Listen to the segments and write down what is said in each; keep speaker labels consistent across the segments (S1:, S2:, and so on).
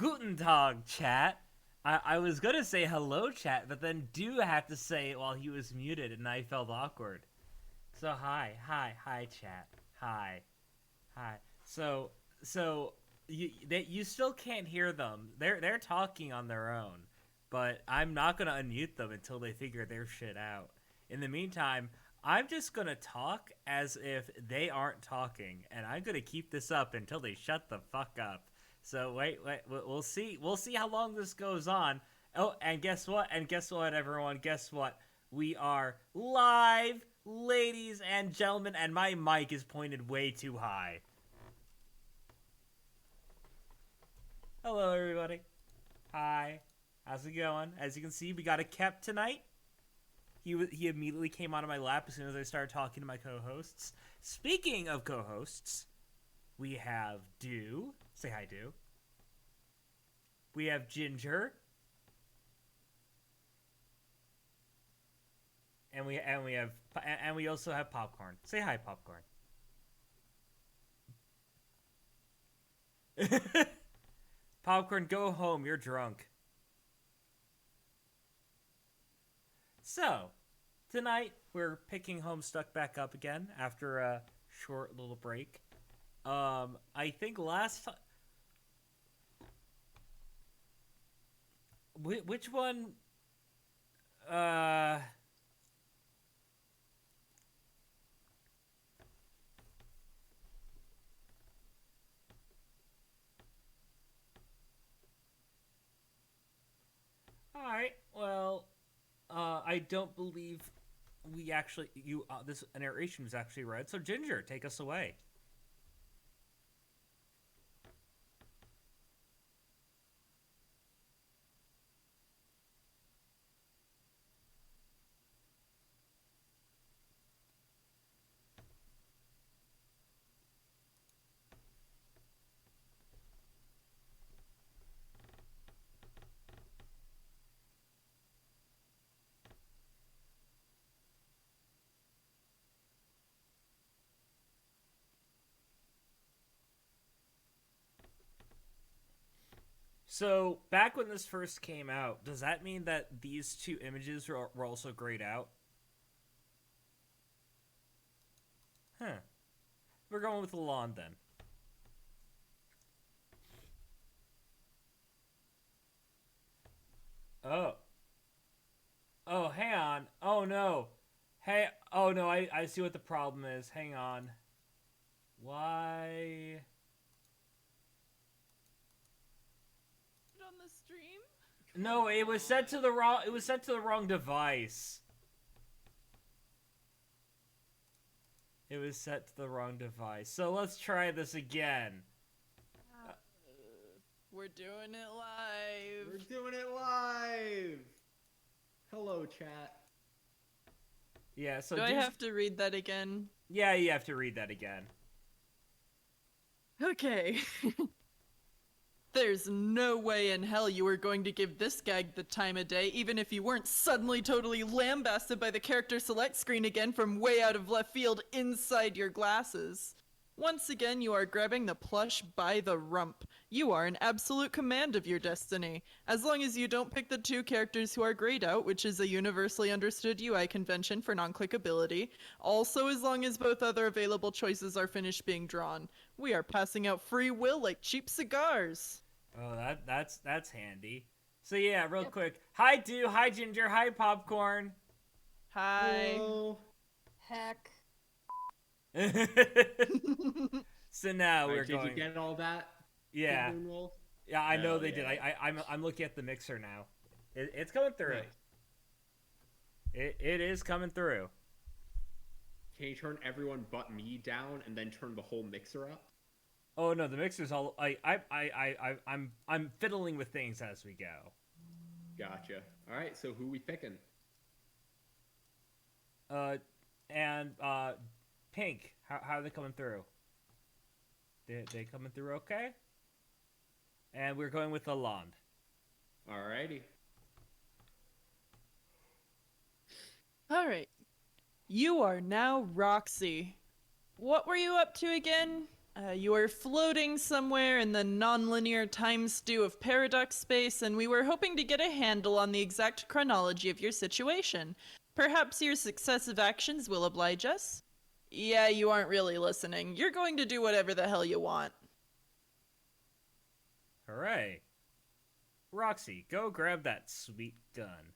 S1: Guten Tag, chat. I was gonna say hello, chat, but then do have to say it while he was muted, and I felt awkward. So hi, chat, hi. So, you still can't hear them. They're talking on their own, but I'm not gonna unmute them until they figure their shit out. In the meantime, I'm just gonna talk as if they aren't talking, and I'm gonna keep this up until they shut the fuck up. So wait, we'll see. We'll see how long this goes on. Oh, and guess what? Everyone? Guess what? We are live, ladies and gentlemen, and my mic is pointed way too high. Hello, everybody. Hi. How's it going? As you can see, we got a Kep tonight. He immediately came onto my lap as soon as I started talking to my co-hosts. Speaking of co-hosts, we have Do. Say hi, Do. We have Ginger. And we also have Popcorn. Say hi, Popcorn. Popcorn, go home. You're drunk. So, tonight we're picking Homestuck back up again after a short little break. I think last time. Which one? Alright, well, I don't believe we actually, this narration was actually read, so Ginger, take us away. So, back when this first came out, does that mean that these two images were also grayed out? Huh. We're going with the lawn then. Oh. Oh, hang on. Oh, no. Hey, oh, no, I see what the problem is. Hang on. Why?
S2: On the stream?
S1: No, it was set to the wrong device. It was set to the wrong device. So let's try this again.
S2: We're doing it live.
S3: We're doing it live. Hello, chat.
S1: Yeah, so
S2: Do I have to read that again?
S1: Yeah, you have to read that again.
S2: Okay. There's no way in hell you were going to give this gag the time of day, even if you weren't suddenly totally lambasted by the character select screen again from way out of left field inside your glasses. Once again, you are grabbing the plush by the rump. You are in absolute command of your destiny. As long as you don't pick the two characters who are grayed out, which is a universally understood UI convention for non-clickability. Also, as long as both other available choices are finished being drawn. We are passing out free will like cheap cigars.
S1: Oh, that's handy. So yeah, real quick. Hi, Do. Hi, Ginger. Hi, Popcorn.
S2: Hi.
S3: Hello.
S4: Heck.
S1: So now we're
S3: Did
S1: going.
S3: you get all that?
S1: Yeah.
S3: Moonwolf?
S1: Yeah, I know
S3: Hell
S1: they did.
S3: yeah.
S1: I'm looking at the mixer now. It's coming through.
S3: Nice.
S1: It is coming through.
S3: Can you turn everyone but me down and then turn the whole mixer up?
S1: Oh no, the mixer's all. I'm fiddling with things as we go.
S3: Gotcha. All right, so who we picking?
S1: And Pink, how are they coming through? They coming through okay? And we're going with Alond.
S3: Alrighty.
S2: Alright. You are now Roxy. What were you up to again? You are floating somewhere in the nonlinear time stew of paradox space, and we were hoping to get a handle on the exact chronology of your situation. Perhaps your successive actions will oblige us? Yeah, you aren't really listening. You're going to do whatever the hell you want.
S1: Hooray. Roxy, go grab that sweet gun.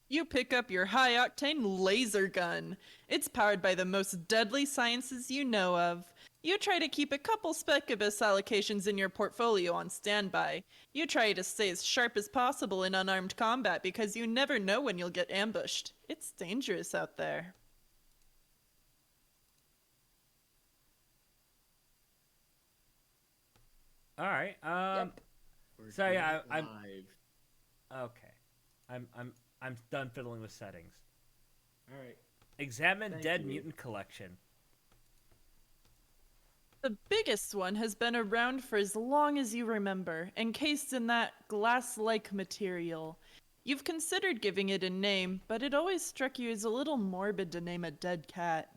S2: You pick up your high-octane laser gun. It's powered by the most deadly sciences you know of. You try to keep a couple specubus allocations in your portfolio on standby. You try to stay as sharp as possible in unarmed combat because you never know when you'll get ambushed. It's dangerous out there.
S1: All right.
S4: Yep.
S3: We're
S1: So, yeah,
S3: doing it
S1: I'm-
S3: live.
S1: Okay. I'm done fiddling with settings.
S3: All right.
S1: Examine
S3: Thank
S1: dead
S3: you.
S1: mutant collection.
S2: The biggest one has been around for as long as you remember, encased in that glass-like material. You've considered giving it a name, but it always struck you as a little morbid to name a dead cat.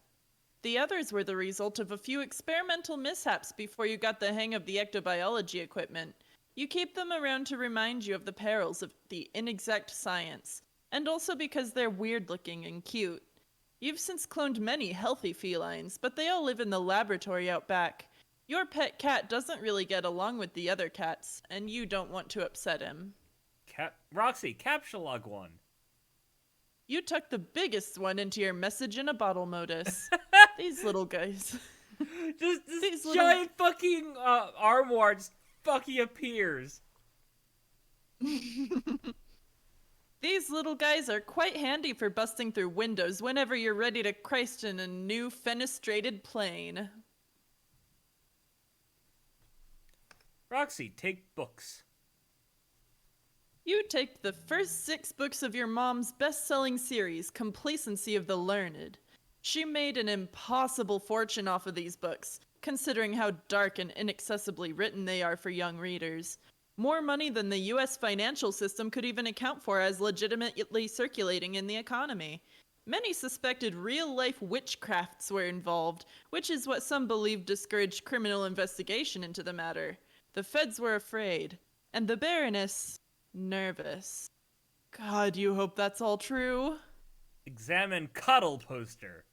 S2: The others were the result of a few experimental mishaps before you got the hang of the ectobiology equipment. You keep them around to remind you of the perils of the inexact science, and also because they're weird-looking and cute. You've since cloned many healthy felines, but they all live in the laboratory out back. Your pet cat doesn't really get along with the other cats, and you don't want to upset him.
S1: Roxy, captcha-log one.
S2: You tuck the biggest one into your message in a bottle modus. These little guys.
S1: Just
S2: These
S1: this
S2: little-
S1: giant fucking armoire just fucking appears.
S2: These little guys are quite handy for busting through windows whenever you're ready to Christ in a new fenestrated plane.
S1: Roxy, take books.
S2: You take the first 6 books of your mom's best-selling series, Complacency of the Learned. She made an impossible fortune off of these books, considering how dark and inaccessibly written they are for young readers. More money than the US financial system could even account for as legitimately circulating in the economy. Many suspected real-life witchcrafts were involved, which is what some believed discouraged criminal investigation into the matter. The feds were afraid, and the Baroness nervous. God, you hope that's all true.
S1: Examine cuddle poster.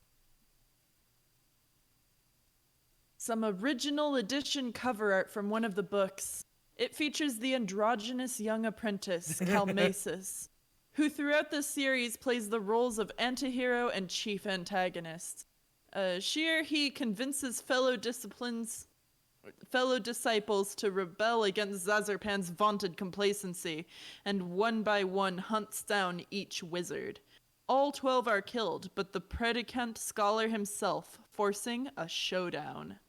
S2: Some original edition cover art from one of the books. It features the androgynous young apprentice, Calmasis, who throughout the series plays the roles of antihero and chief antagonist. He convinces fellow disciples to rebel against Zazarpan's vaunted complacency, and one by one hunts down each wizard. All 12 are killed, but the predicant scholar himself, forcing a showdown.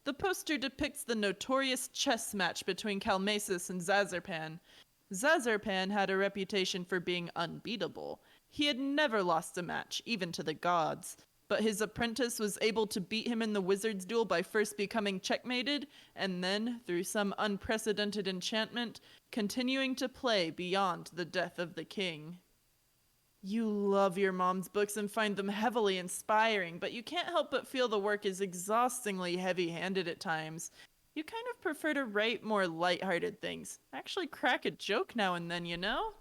S2: The poster depicts the notorious chess match between Calmasis and Zazarpan. Zazarpan had a reputation for being unbeatable. He had never lost a match, even to the gods. But his apprentice was able to beat him in the wizard's duel by first becoming checkmated, and then, through some unprecedented enchantment, continuing to play beyond the death of the king. You love your mom's books and find them heavily inspiring, but you can't help but feel the work is exhaustingly heavy-handed at times. You kind of prefer to write more light-hearted things. Actually crack a joke now and then, you know?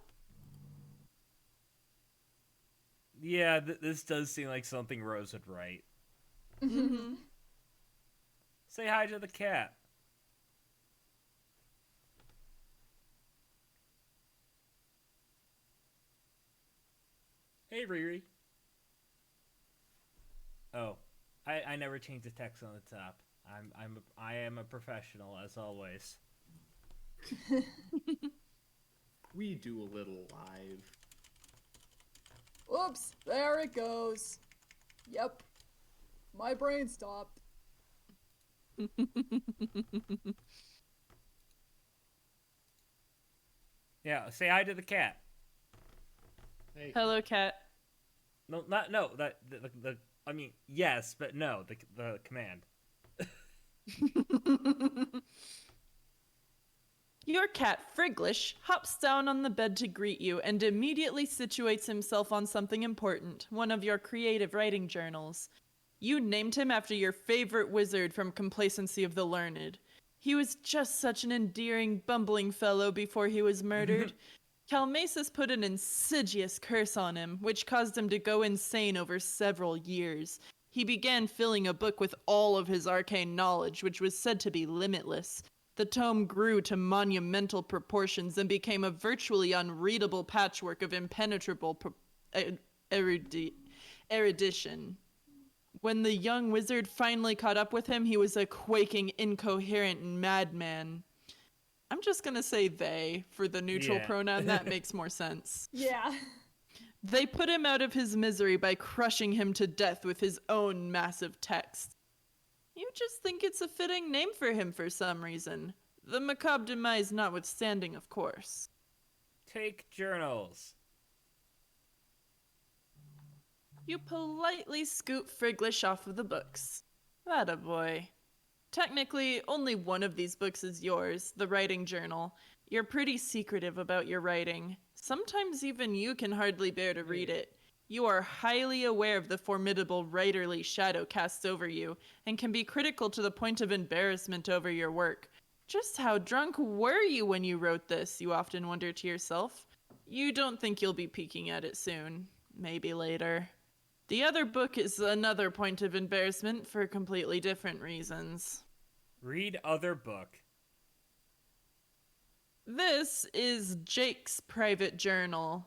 S1: Yeah, this does seem like something Rose would write. Say hi to the cat. Hey, Riri. Oh, I never changed the text on the top. I am a professional as always.
S3: We do a little live.
S4: Oops, there it goes. Yep. My brain stopped.
S1: Yeah, say hi to the cat.
S3: Hey.
S2: Hello, cat.
S1: No, not no. That the I mean yes, but no. The command.
S2: Your cat, Friglish, hops down on the bed to greet you and immediately situates himself on something important, one of your creative writing journals. You named him after your favorite wizard from Complacency of the Learned. He was just such an endearing, bumbling fellow before he was murdered. Calmasis put an insidious curse on him, which caused him to go insane over several years. He began filling a book with all of his arcane knowledge, which was said to be limitless. The tome grew to monumental proportions and became a virtually unreadable patchwork of impenetrable erudition. When the young wizard finally caught up with him, he was a quaking, incoherent madman. I'm just gonna say they for the neutral pronoun. That makes more sense.
S4: Yeah.
S2: They put him out of his misery by crushing him to death with his own massive text. You just think it's a fitting name for him for some reason. The macabre demise notwithstanding, of course.
S1: Take journals.
S2: You politely scoot Friglish off of the books. That boy. Technically, only one of these books is yours, the writing journal. You're pretty secretive about your writing. Sometimes even you can hardly bear to read it. You are highly aware of the formidable writerly shadow cast over you, and can be critical to the point of embarrassment over your work. Just how drunk were you when you wrote this, you often wonder to yourself. You don't think you'll be peeking at it soon. Maybe later. The other book is another point of embarrassment for completely different reasons.
S1: Read other book.
S2: This is Jake's private journal.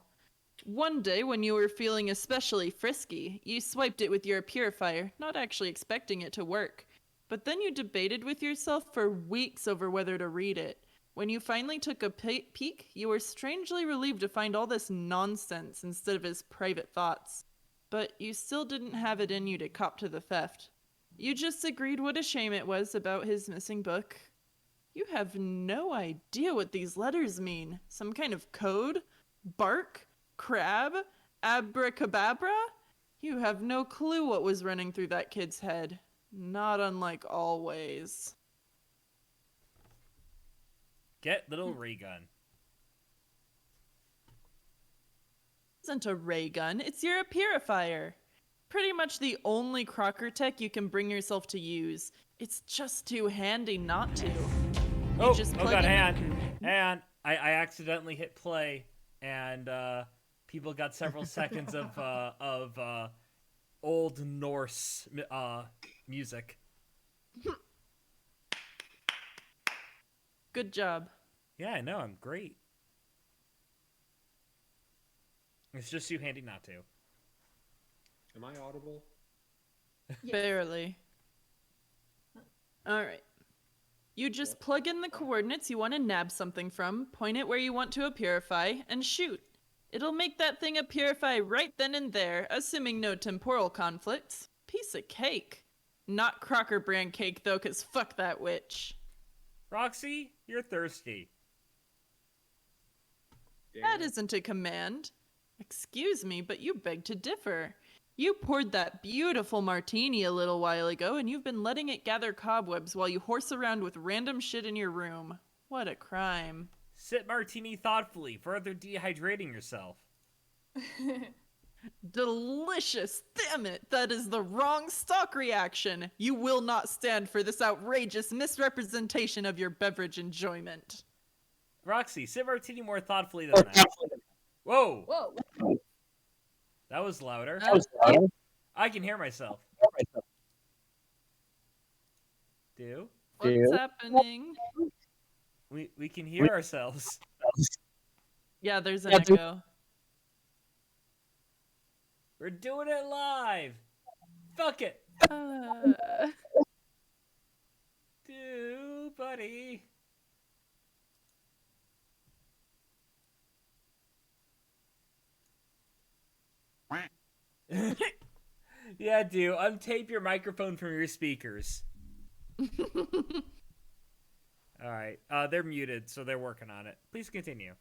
S2: One day, when you were feeling especially frisky, you swiped it with your purifier, not actually expecting it to work. But then you debated with yourself for weeks over whether to read it. When you finally took a peek, you were strangely relieved to find all this nonsense instead of his private thoughts. But you still didn't have it in you to cop to the theft. You just agreed what a shame it was about his missing book. You have no idea what these letters mean. Some kind of code? Bark? Crab? Abracababra? You have no clue what was running through that kid's head. Not unlike always.
S1: Get little ray gun.
S2: Isn't a ray gun, it's your purifier. Pretty much the only Crocker tech you can bring yourself to use. It's just too handy not to.
S1: Oh
S2: plug
S1: god,
S2: in-
S1: and I accidentally hit play, and people got several seconds of Old Norse music.
S2: Good job.
S1: Yeah, I know, I'm great. It's just too handy not to.
S3: Am I audible?
S4: Yes.
S2: Barely. Alright. You just plug in the coordinates you want to nab something from, point it where you want to purify, and shoot. It'll make that thing purify right then and there, assuming no temporal conflicts. Piece of cake. Not Crocker brand cake though, 'cause fuck that witch.
S1: Roxy, you're thirsty.
S2: That isn't a command. Excuse me, but you beg to differ. You poured that beautiful martini a little while ago, and you've been letting it gather cobwebs while you horse around with random shit in your room. What a crime.
S1: Sip martini thoughtfully, further dehydrating yourself.
S2: Delicious! Damn it! That is the wrong stock reaction! You will not stand for this outrageous misrepresentation of your beverage enjoyment.
S1: Roxy, sip martini more thoughtfully than that. Whoa!
S4: Whoa.
S1: That was louder.
S2: Uh,
S1: I can hear myself. Do?
S2: What's happening?
S1: We can hear ourselves.
S2: Yeah, there's an echo.
S1: We're doing it live! Fuck it! Do, buddy. Yeah, do. Untape your microphone from your speakers. Alright, they're muted, so they're working on it. Please continue.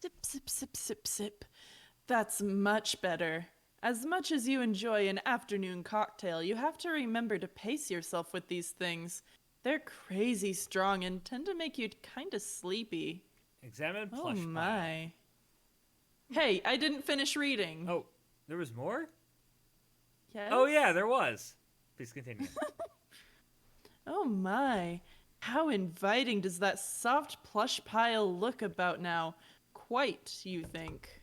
S2: Sip, sip, sip, sip, sip. That's much better. As much as you enjoy an afternoon cocktail, you have to remember to pace yourself with these things. They're crazy strong and tend to make you kinda sleepy.
S1: Examine
S2: Oh
S1: plush pile.
S2: my. Hey, I didn't finish reading.
S1: Oh, there was more?
S2: Yes?
S1: Oh yeah, there was. Please continue.
S2: Oh my. How inviting does that soft plush pile look about now? Quite, you think.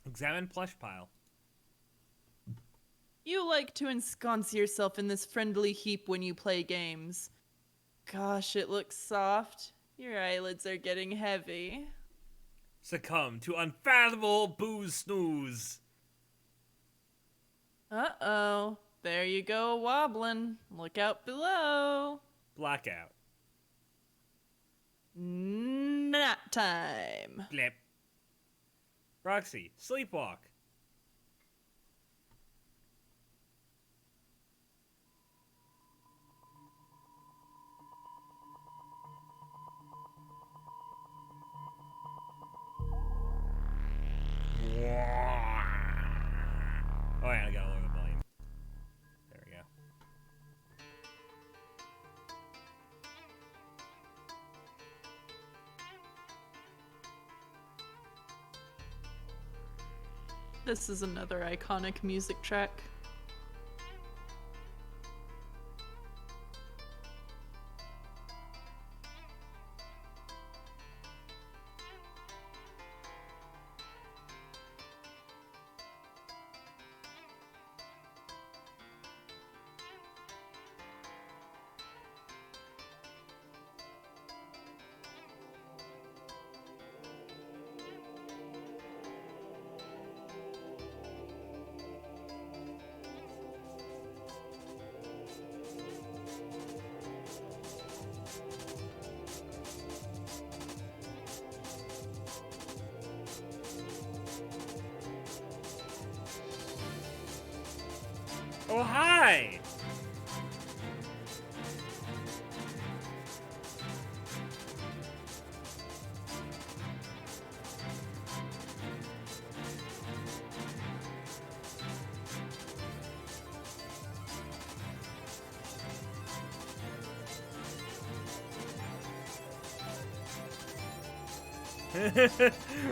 S1: Examine plush pile.
S2: You like to ensconce yourself in this friendly heap when you play games. Gosh, it looks soft. Your eyelids are getting heavy.
S1: Succumb to unfathomable booze snooze.
S2: Uh-oh. There you go, wobbling. Look out below.
S1: Blackout.
S2: Nap time.
S1: Blip. Roxy, sleepwalk. Oh yeah, I gotta lower the volume. There we go.
S2: This is another iconic music track.
S1: Oh hi!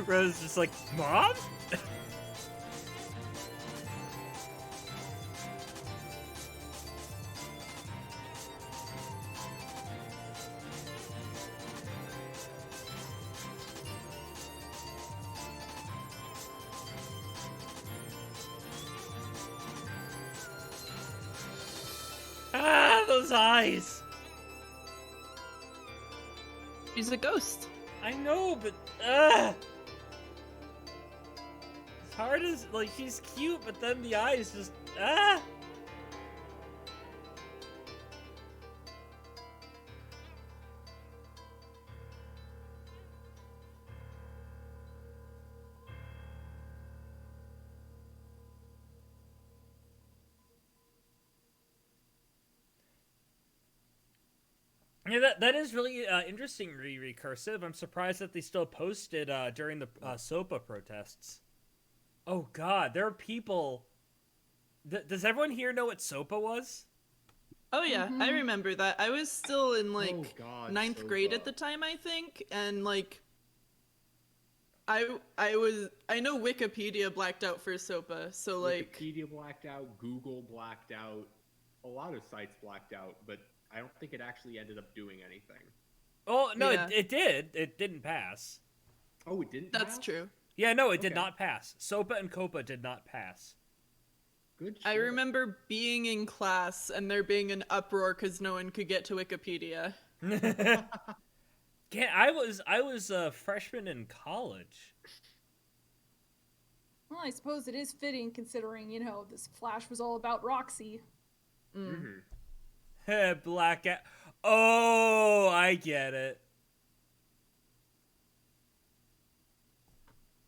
S1: Rose just like, Mom? Ah, those eyes!
S2: She's a ghost.
S1: I know, but as hard as like she's cute, but then the eyes just Yeah, that is really interesting, recursive. I'm surprised that they still posted during the SOPA protests. Oh God, there are people. Does everyone here know what SOPA was?
S2: Oh yeah, I remember that. I was still in like
S3: Oh, God,
S2: ninth grade at
S3: Sopa.
S2: the time, I think, and like I know Wikipedia blacked out for SOPA, so like
S3: Wikipedia blacked out, Google blacked out, a lot of sites blacked out, but I don't think it actually ended up doing anything.
S1: Oh no,
S2: Yeah.
S1: it did. It didn't pass.
S3: Oh, it didn't
S2: that's
S3: pass?
S2: true.
S1: Yeah, no, it did
S3: Okay.
S1: not pass. SOPA and COPA did not pass.
S3: Good shit.
S2: I remember being in class and there being an uproar because no one could get to Wikipedia.
S1: I was a freshman in college.
S4: Well, I suppose it is fitting considering, this Flash was all about Roxy.
S1: Blackout. Oh, I get it.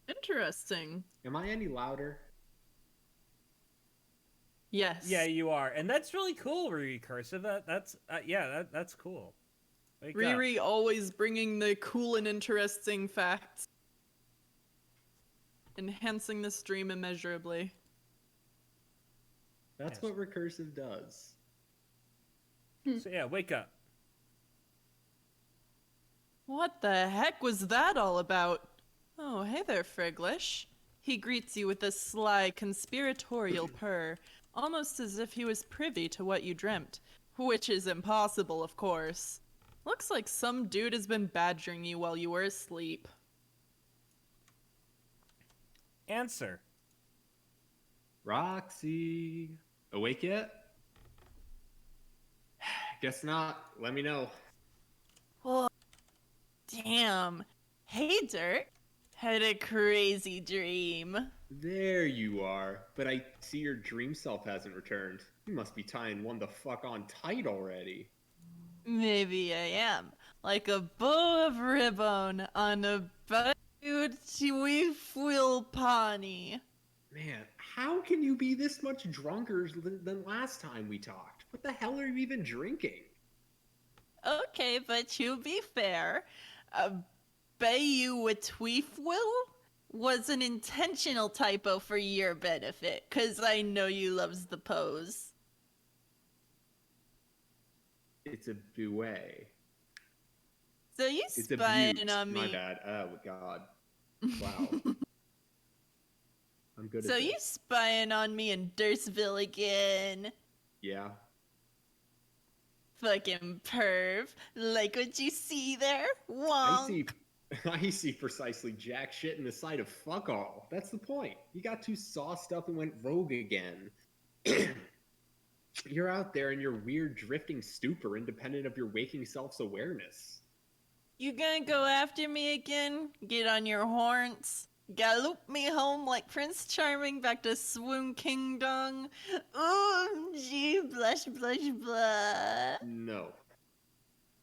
S2: Interesting.
S3: Am I any louder?
S2: Yes.
S1: Yeah, you are, and that's really cool, recursive. That's cool. Wake up.
S2: Riri always bringing the cool and interesting facts. Enhancing the stream immeasurably.
S3: That's
S1: Yes.
S3: what recursive does.
S1: So yeah, wake up.
S2: What the heck was that all about? Oh, hey there, Friglish. He greets you with a sly, conspiratorial purr. almost as if he was privy to what you dreamt, which is impossible, of course. Looks like some dude has been badgering you while you were asleep.
S1: Answer.
S3: Roxy, awake yet? Guess not. Let me know.
S2: Oh, damn. Hey, Dirk. Had a crazy dream.
S3: There you are. But I see your dream self hasn't returned. You must be tying one the fuck on tight already.
S2: Maybe I am. Like a bow of ribbon on a beautiful pony.
S3: Man, how can you be this much drunker than last time we talked? What the hell are you even drinking?
S2: Okay, but to be fair, Bayou Tweefwill was an intentional typo for your benefit, cause I know you loves the pose.
S3: It's a buet.
S2: So you
S3: It's a
S2: spying
S3: butte.
S2: on me.
S3: My bad. Oh, God. Wow. I'm good
S2: So
S3: at
S2: you
S3: this.
S2: spying on me in Dursville again?
S3: Yeah.
S2: Fucking perv. Like what you see there?
S3: I
S2: Wonk.
S3: see precisely jack shit in the sight of fuck all. That's the point. You got too sauced up and went rogue again. You're out there in your weird drifting stupor independent of your waking self's awareness.
S2: You gonna go after me again? Get on your horns? Gallop me home like Prince Charming back to Swoon Kingdom? Gee, blush, blush, blush.
S3: No.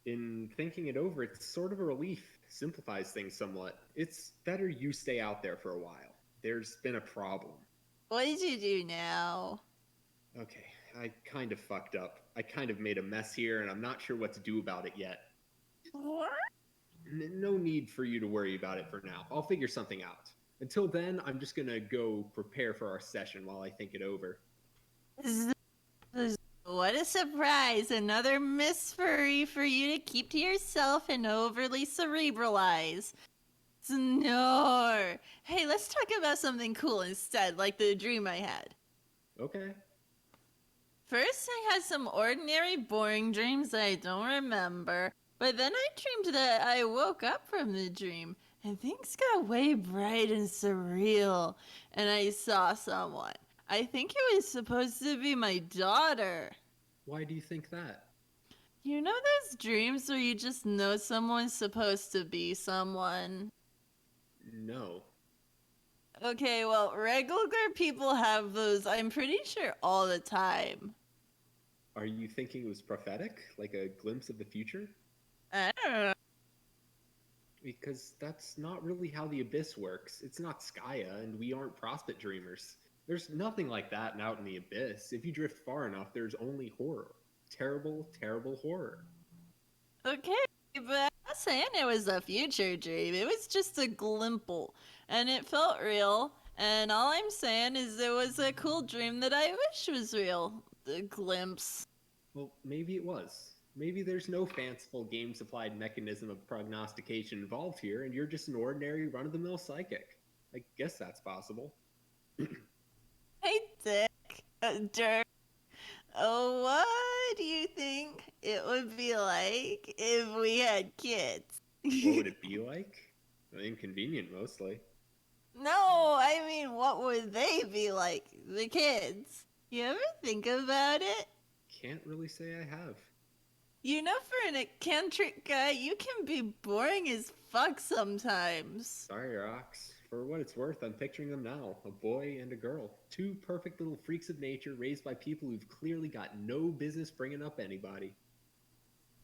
S3: In thinking it over, it's sort of a relief. Simplifies things somewhat. It's better you stay out there for a while. There's been a problem.
S2: What did you do now?
S3: Okay, I kind of fucked up. I kind of made a mess here, and I'm not sure what to do about it yet.
S2: What?
S3: No need for you to worry about it for now. I'll figure something out. Until then, I'm just gonna go prepare for our session while I think it over.
S2: What a surprise! Another Miss Furry for you to keep to yourself and overly cerebralize. Snore! Hey, let's talk about something cool instead, like the dream I had.
S3: Okay.
S2: First, I had some ordinary, boring dreams that I don't remember, but then I dreamed that I woke up from the dream, and things got way bright and surreal, and I saw someone. I think it was supposed to be my daughter.
S3: Why do you think that?
S2: You know those dreams where you just know someone's supposed to be someone?
S3: No.
S2: Okay, well, regular people have those, I'm pretty sure, all the time.
S3: Are you thinking it was prophetic? Like a glimpse of the future?
S2: I don't know.
S3: Because that's not really how the Abyss works. It's not Skya, and we aren't prospect dreamers. There's nothing like that out in the Abyss. If you drift far enough, there's only horror. Terrible, terrible horror.
S2: Okay, but I'm not saying it was a future dream. It was just a glimple, and it felt real. And all I'm saying is it was a cool dream that I wish was real. The glimpse.
S3: Well, maybe it was. Maybe there's no fanciful game-supplied mechanism of prognostication involved here, and you're just an ordinary run-of-the-mill psychic. I guess that's possible.
S2: Hey, Dick. Dirk. Oh, what do you think it would be like if we had kids?
S3: What would it be like? Inconvenient, mostly.
S2: No, I mean, what would they be like? The kids. You ever think about it?
S3: Can't really say I have.
S2: You know, for an eccentric guy, you can be boring as fuck sometimes.
S3: Sorry, Rox. For what it's worth, I'm picturing them now. A boy and a girl. Two perfect little freaks of nature raised by people who've clearly got no business bringing up anybody.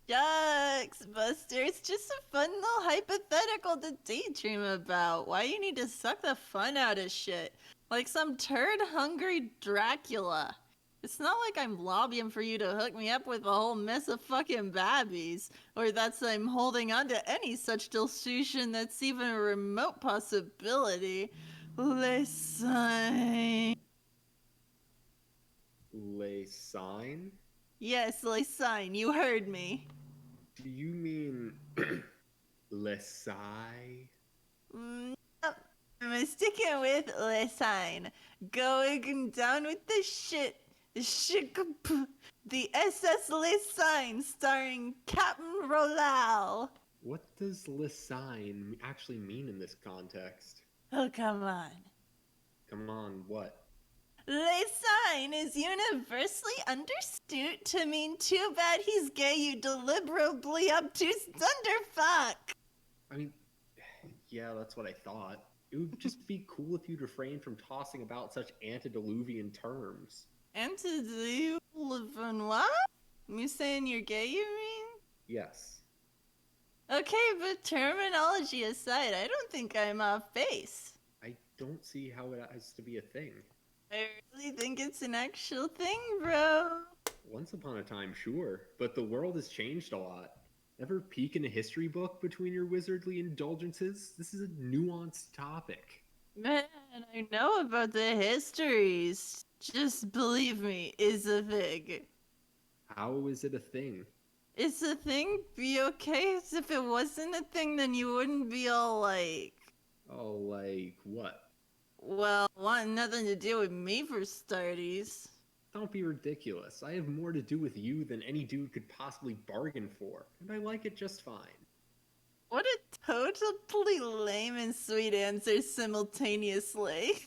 S2: Shucks, Buster, it's just a fun little hypothetical to daydream about. Why you need to suck the fun out of shit? Like some turd-hungry Dracula. It's not like I'm lobbying for you to hook me up with a whole mess of fucking babbies, or that I'm holding on to any such delusion that's even a remote possibility. Listen.
S3: Les sign?
S2: Yes, Listen, you heard me.
S3: Do you mean Lesai?
S2: I'm sticking with Listen. Going down with the shit. The SS Sign, starring Captain Rolal.
S3: What does Lissign actually mean in this context?
S2: Oh, come on.
S3: Come on, what?
S2: Sign is universally understood to mean too bad he's gay, you deliberately obtuse thunderfuck.
S3: I mean, yeah, that's what I thought. It would just be cool if you'd refrain from tossing about such antediluvian terms.
S2: Antediluvian what? You saying you're gay, you mean?
S3: Yes.
S2: Okay, but terminology aside, I don't think I'm off base.
S3: I don't see how it has to be a thing.
S2: I really think it's an actual thing, bro.
S3: Once upon a time, sure, but the world has changed a lot. Ever peek in a history book between your wizardly indulgences? This is a nuanced topic.
S2: Man, I know about the histories. Just believe me, it's a thing.
S3: How is it a thing?
S2: It's a thing? Be okay? As if it wasn't a thing, then you wouldn't be all like...
S3: Oh, like what?
S2: Well, wanting nothing to do with me for starties.
S3: Don't be ridiculous. I have more to do with you than any dude could possibly bargain for, and I like it just fine.
S2: What a totally lame and sweet answer simultaneously.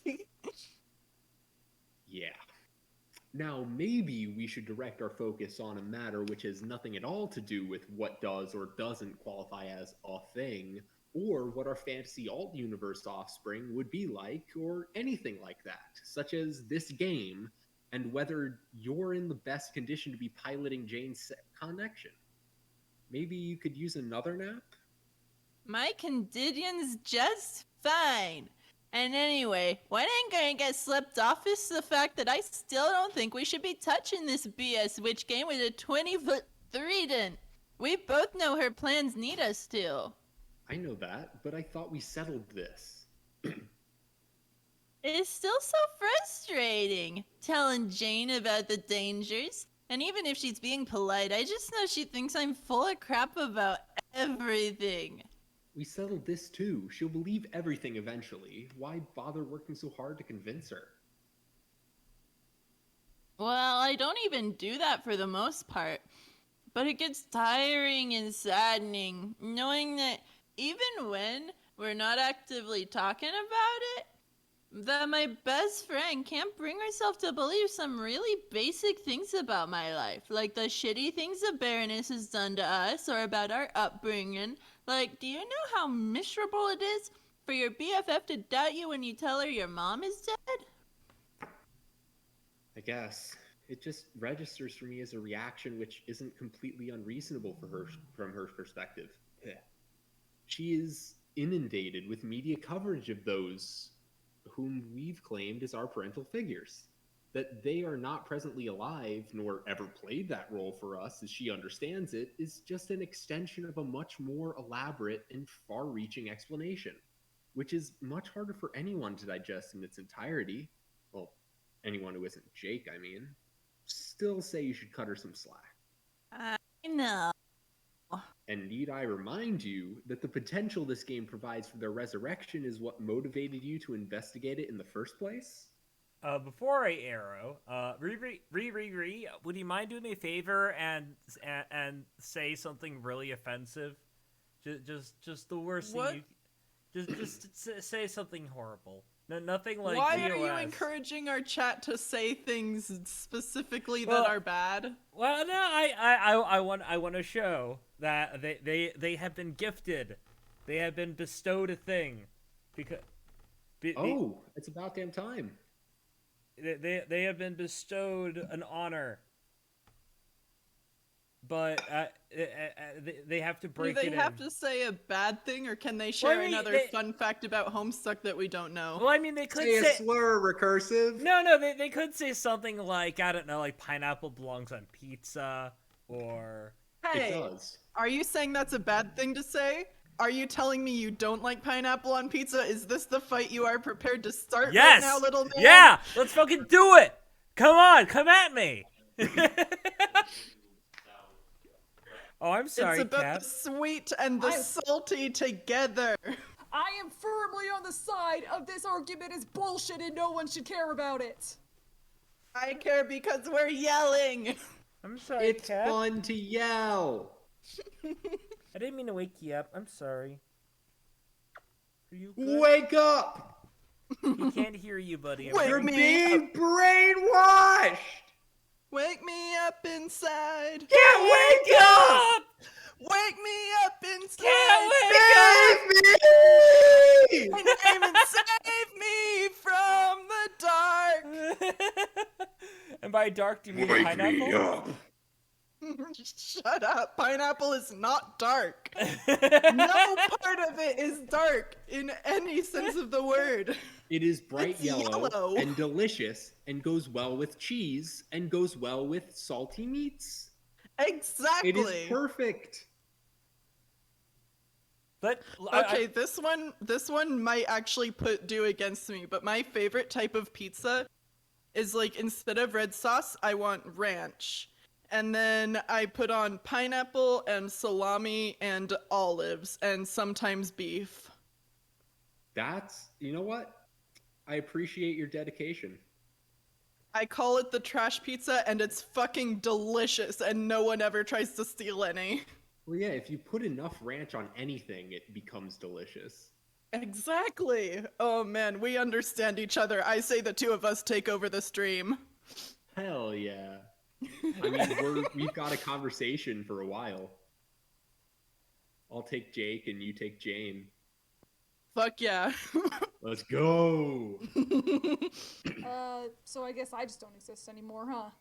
S3: Yeah. Now, maybe we should direct our focus on a matter which has nothing at all to do with what does or doesn't qualify as a thing, or what our fantasy alt-universe offspring would be like, or anything like that, such as this game, and whether you're in the best condition to be piloting Jane's connection. Maybe you could use another nap?
S2: My condition's just fine. And anyway, what ain't gonna get slipped off is the fact that I still don't think we should be touching this BS witch game with a 20-foot trident. We both know her plans need us to.
S3: I know that, but I thought we settled this.
S2: It's still so frustrating, telling Jane about the dangers. And even if she's being polite, I just know she thinks I'm full of crap about everything.
S3: We settled this too. She'll believe everything eventually. Why bother working so hard to convince her?
S2: Well, I don't even do that for the most part. But it gets tiring and saddening, knowing that even when we're not actively talking about it, that my best friend can't bring herself to believe some really basic things about my life, like the shitty things the Baroness has done to us, or about our upbringing. Like, do you know how miserable it is for your BFF to doubt you when you tell her your mom is dead?
S3: I guess. It just registers for me as a reaction which isn't completely unreasonable for her from her perspective. She is inundated with media coverage of those whom we've claimed as our parental figures. That they are not presently alive, nor ever played that role for us as she understands it, is just an extension of a much more elaborate and far-reaching explanation, which is much harder for anyone to digest in its entirety. Well, anyone who isn't Jake, I mean. Still say you should cut her some slack.
S2: I know.
S3: And need I remind you that the potential this game provides for their resurrection is what motivated you to investigate it in the first place?
S1: Before I arrow, Riri, would you mind doing me a favor and say something really offensive? Just the worst
S2: What?
S1: thing you... Just say something horrible. No, nothing like
S2: Why
S1: VOS.
S2: are you encouraging our chat to say things specifically
S1: Well,
S2: that are bad?
S1: Well, no, I want to show that they have been gifted, they have been bestowed a thing, because
S3: it's about damn time.
S1: They have been bestowed an honor, but they have to break it in.
S2: Do they have to say a bad thing, or can they share another fun fact about Homestuck that we don't know?
S1: Well, I mean, they could
S3: say a slur, recursive.
S1: No, they could say something like, I don't know, like pineapple belongs on pizza, or...
S2: Hey,
S3: it does.
S2: Are you saying that's a bad thing to say? Are you telling me you don't like pineapple on pizza? Is this the fight you are prepared to start right now, little man?
S1: Yeah! Let's fucking do it! Come on, come at me! Oh, I'm sorry,
S2: It's about
S1: Cap.
S2: the sweet and the salty together.
S4: I am firmly on the side of this argument is bullshit and no one should care about it.
S2: I care because we're yelling.
S1: I'm sorry,
S3: It's
S1: Cat.
S3: fun to yell.
S1: I didn't mean to wake you up. I'm sorry. Are you good?
S3: Wake up!
S1: He can't hear you, buddy.
S2: Wake
S3: You're
S2: me
S3: being brainwashed!
S2: Wake me up inside.
S1: Can't wake up!
S2: Wake me up inside.
S1: Can't wake up!
S3: Save me!
S2: My name and save me from the dark.
S1: And by dark, do you mean
S3: Wake
S1: pineapple?
S3: me up!
S2: Shut up. Pineapple is not dark. No part of it is dark in any sense of the word.
S3: It is bright
S2: It's
S3: yellow,
S2: yellow.
S3: and delicious and goes well with cheese and goes well with salty meats.
S2: Exactly.
S3: It is perfect.
S1: But
S2: Okay, this one might actually do against me, but my favorite type of pizza is like instead of red sauce, I want ranch. And then I put on pineapple and salami and olives and sometimes beef.
S3: You know what? I appreciate your dedication.
S2: I call it the trash pizza and it's fucking delicious and no one ever tries to steal any.
S3: Well, yeah, if you put enough ranch on anything, it becomes delicious.
S2: Exactly. Oh man, we understand each other. I say the two of us take over the stream.
S3: Hell yeah. I mean, we've got a conversation for a while. I'll take Jake and you take Jane.
S2: Fuck yeah.
S3: Let's go.
S4: So I guess I just don't exist anymore, huh?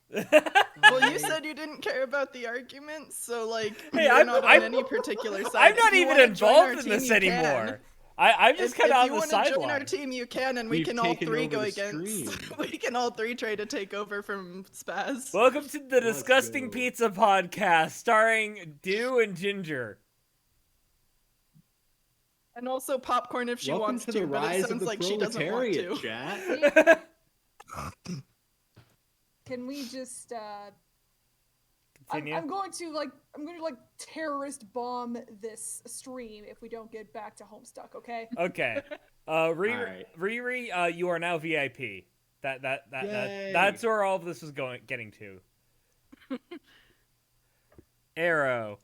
S2: Well, you said you didn't care about the argument, so like
S1: Hey,
S2: you're
S1: I'm-
S2: not on
S1: I'm-
S2: any particular side.
S1: I'm not
S2: If you
S1: even
S2: wanna join our
S1: involved in
S2: team,
S1: this
S2: you
S1: anymore.
S2: can.
S1: I'm just kind of on
S2: If
S1: the
S2: you want to join our
S1: sideline.
S2: team, you can, and we
S3: We've
S2: can all
S3: taken
S2: three
S3: over
S2: go
S3: the
S2: against.
S3: stream.
S2: We can all three try to take over from Spaz.
S1: Welcome to the
S3: Let's
S1: Disgusting
S3: go.
S1: Pizza Podcast, starring Dew and Ginger.
S2: And also popcorn if she
S3: Welcome
S2: wants
S3: to
S2: to,
S3: the
S2: but it
S3: rise of
S2: sounds
S3: the
S2: like she doesn't want
S3: proletariat,
S2: to.
S3: chat.
S4: Can we just
S1: Continue.
S4: I'm going to terrorist bomb this stream if we don't get back to Homestuck, okay?
S1: Okay.
S3: Alright.
S1: Riri, you are now VIP.
S3: Yay.
S1: That's where all of this is getting to. Arrow.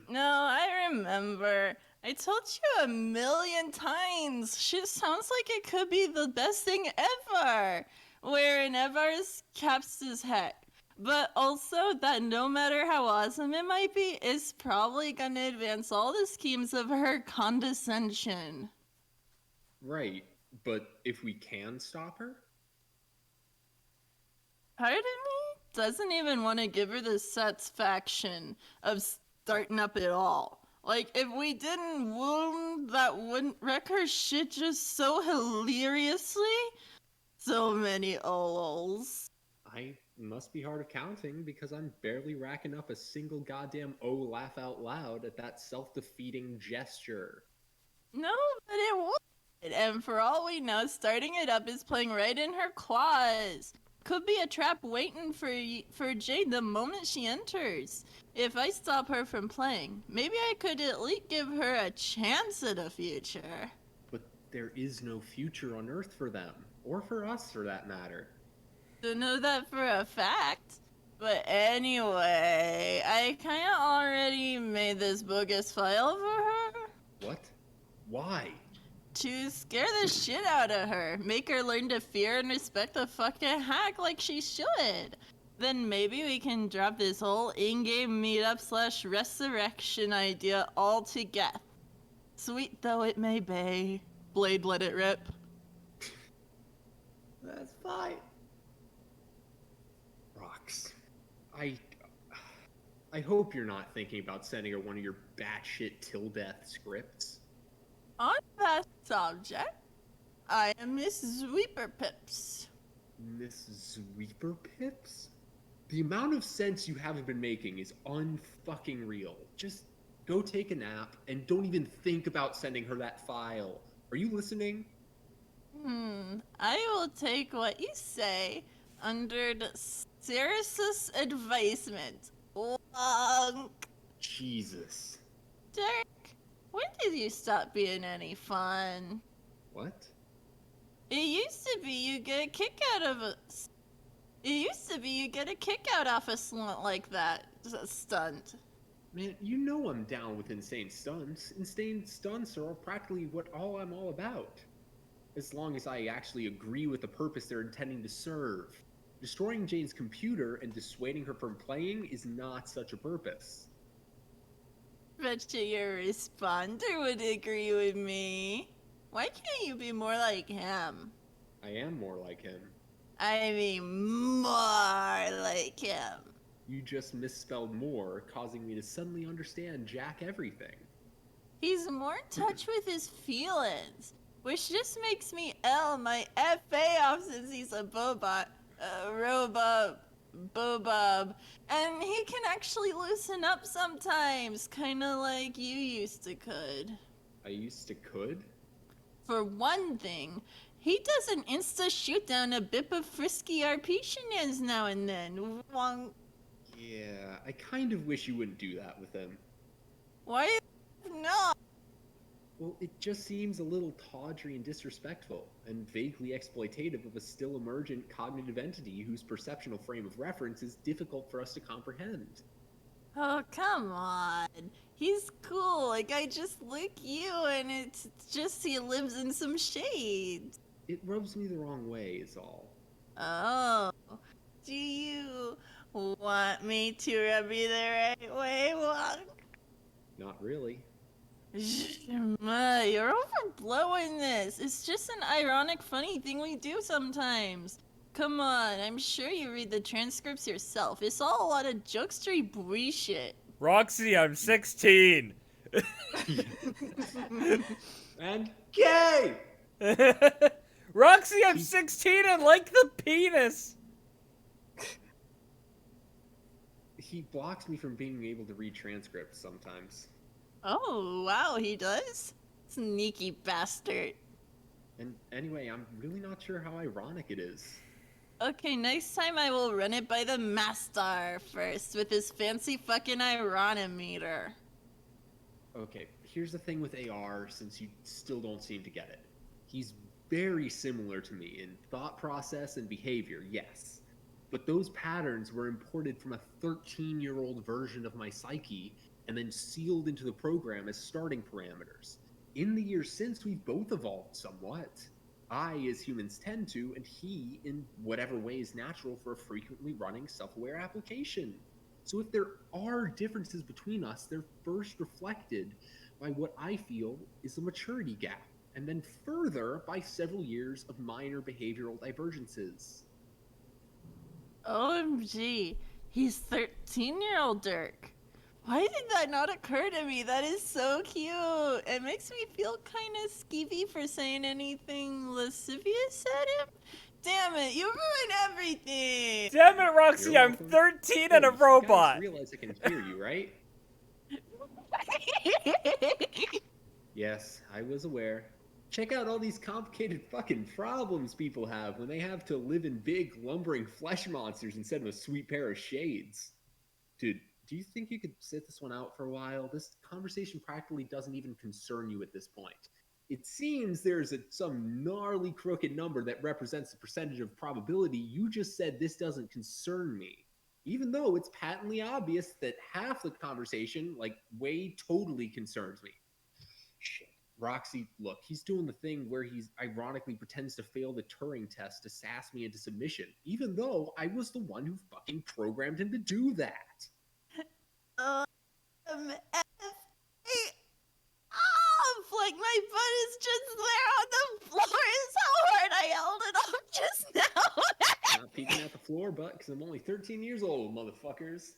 S2: No, I remember. I told you 1,000,000 times. She sounds like it could be the best thing ever. Where Nevar's caps his heck. But also that no matter how awesome it might be, it's probably gonna advance all the schemes of her condescension.
S3: Right, but if we can stop her?
S2: Part of me doesn't even want to give her the satisfaction of starting up at all. Like, if we didn't wound, that wouldn't wreck her shit just so hilariously. So many ols.
S3: I must be hard of counting because I'm barely racking up a single goddamn laugh out loud at that self-defeating gesture.
S2: No, but it would. And for all we know, starting it up is playing right in her claws. Could be a trap waiting for Jade the moment she enters. If I stop her from playing, maybe I could at least give her a chance at a future.
S3: But there is no future on Earth for them, or for us for that matter.
S2: Don't know that for a fact. But anyway, I kinda already made this bogus file for her.
S3: What? Why?
S2: To scare the shit out of her. Make her learn to fear and respect the fucking hack like she should. Then maybe we can drop this whole in-game meetup / resurrection idea altogether. Sweet though it may be. Blade let it rip.
S3: That's fine. Rox, I hope you're not thinking about sending her one of your batshit till death scripts.
S2: On that subject, I am Miss Sweeper Pips.
S3: Miss Sweeper Pips? The amount of sense you haven't been making is unfucking real. Just go take a nap and don't even think about sending her that file. Are you listening?
S2: I will take what you say under the seriousest advisement. Wonk.
S3: Jesus.
S2: Dirk, when did you stop being any fun?
S3: What?
S2: It used to be you get a kick out of us. It used to be you get a kick out off a stunt like that. A stunt.
S3: Man, you know I'm down with insane stunts. Insane stunts are practically what I'm all about. As long as I actually agree with the purpose they're intending to serve. Destroying Jane's computer and dissuading her from playing is not such a purpose.
S2: Betcha your responder would agree with me. Why can't you be more like him?
S3: I am more like him.
S2: I mean, more like him.
S3: You just misspelled more, causing me to suddenly understand Jack everything.
S2: He's more in touch with his feelings, which just makes me L my FA off since he's a robot, Bobob, and he can actually loosen up sometimes, kinda like you used to could.
S3: I used to could?
S2: For one thing, he does an insta shoot down a bit of frisky RP shenanigans now and then.
S3: Yeah, I kind of wish you wouldn't do that with him.
S2: Why not?
S3: Well, it just seems a little tawdry and disrespectful, and vaguely exploitative of a still emergent cognitive entity whose perceptual frame of reference is difficult for us to comprehend.
S2: Oh, come on. He's cool. Like, I just lick you, and it's just he lives in some shade.
S3: It rubs me the wrong way, is all.
S2: Oh, do you want me to rub you the right way, Wong?
S3: Not really.
S2: You're overblowing this. It's just an ironic, funny thing we do sometimes. Come on, I'm sure you read the transcripts yourself. It's all a lot of jokestery bullshit.
S1: Roxy, I'm 16.
S3: And gay!
S1: Roxy, I'm 16 and like the penis.
S3: He blocks me from being able to read transcripts sometimes.
S2: Oh, wow, he does? Sneaky bastard.
S3: And anyway, I'm really not sure how ironic it is.
S2: Okay, next time I will run it by the Master first with his fancy fucking ironometer.
S3: Okay, here's the thing with AR, since you still don't seem to get it. He's very similar to me in thought process and behavior, yes. But those patterns were imported from a 13-year-old version of my psyche and then sealed into the program as starting parameters. In the years since, we've both evolved somewhat. I, as humans tend to, and he, in whatever way is natural for a frequently running self-aware application. So if there are differences between us, they're first reflected by what I feel is a maturity gap, and then further by several years of minor behavioral divergences.
S2: OMG, he's 13-year-old Dirk. Why did that not occur to me? That is so cute. It makes me feel kind of skeevy for saying anything lascivious at him. Damn it, you ruined everything.
S1: Damn it, Roxy,
S3: You're
S1: I'm
S3: welcome.
S1: 13 and a
S3: You guys
S1: robot.
S3: realize I can hear you, right? Yes, I was aware. Check out all these complicated fucking problems people have when they have to live in big, lumbering flesh monsters instead of a sweet pair of shades. Dude, do you think you could sit this one out for a while? This conversation practically doesn't even concern you at this point. It seems there's some gnarly crooked number that represents the percentage of probability you just said this doesn't concern me. Even though it's patently obvious that half the conversation, way totally concerns me. Shit. Roxy, look, he's doing the thing where he's ironically pretends to fail the Turing test to sass me into submission, even though I was the one who fucking programmed him to do that.
S2: Like my butt is just there on the floor. Is how hard I held it off just now.
S3: Not peeking at the floor, but because I'm only 13 years old, motherfuckers.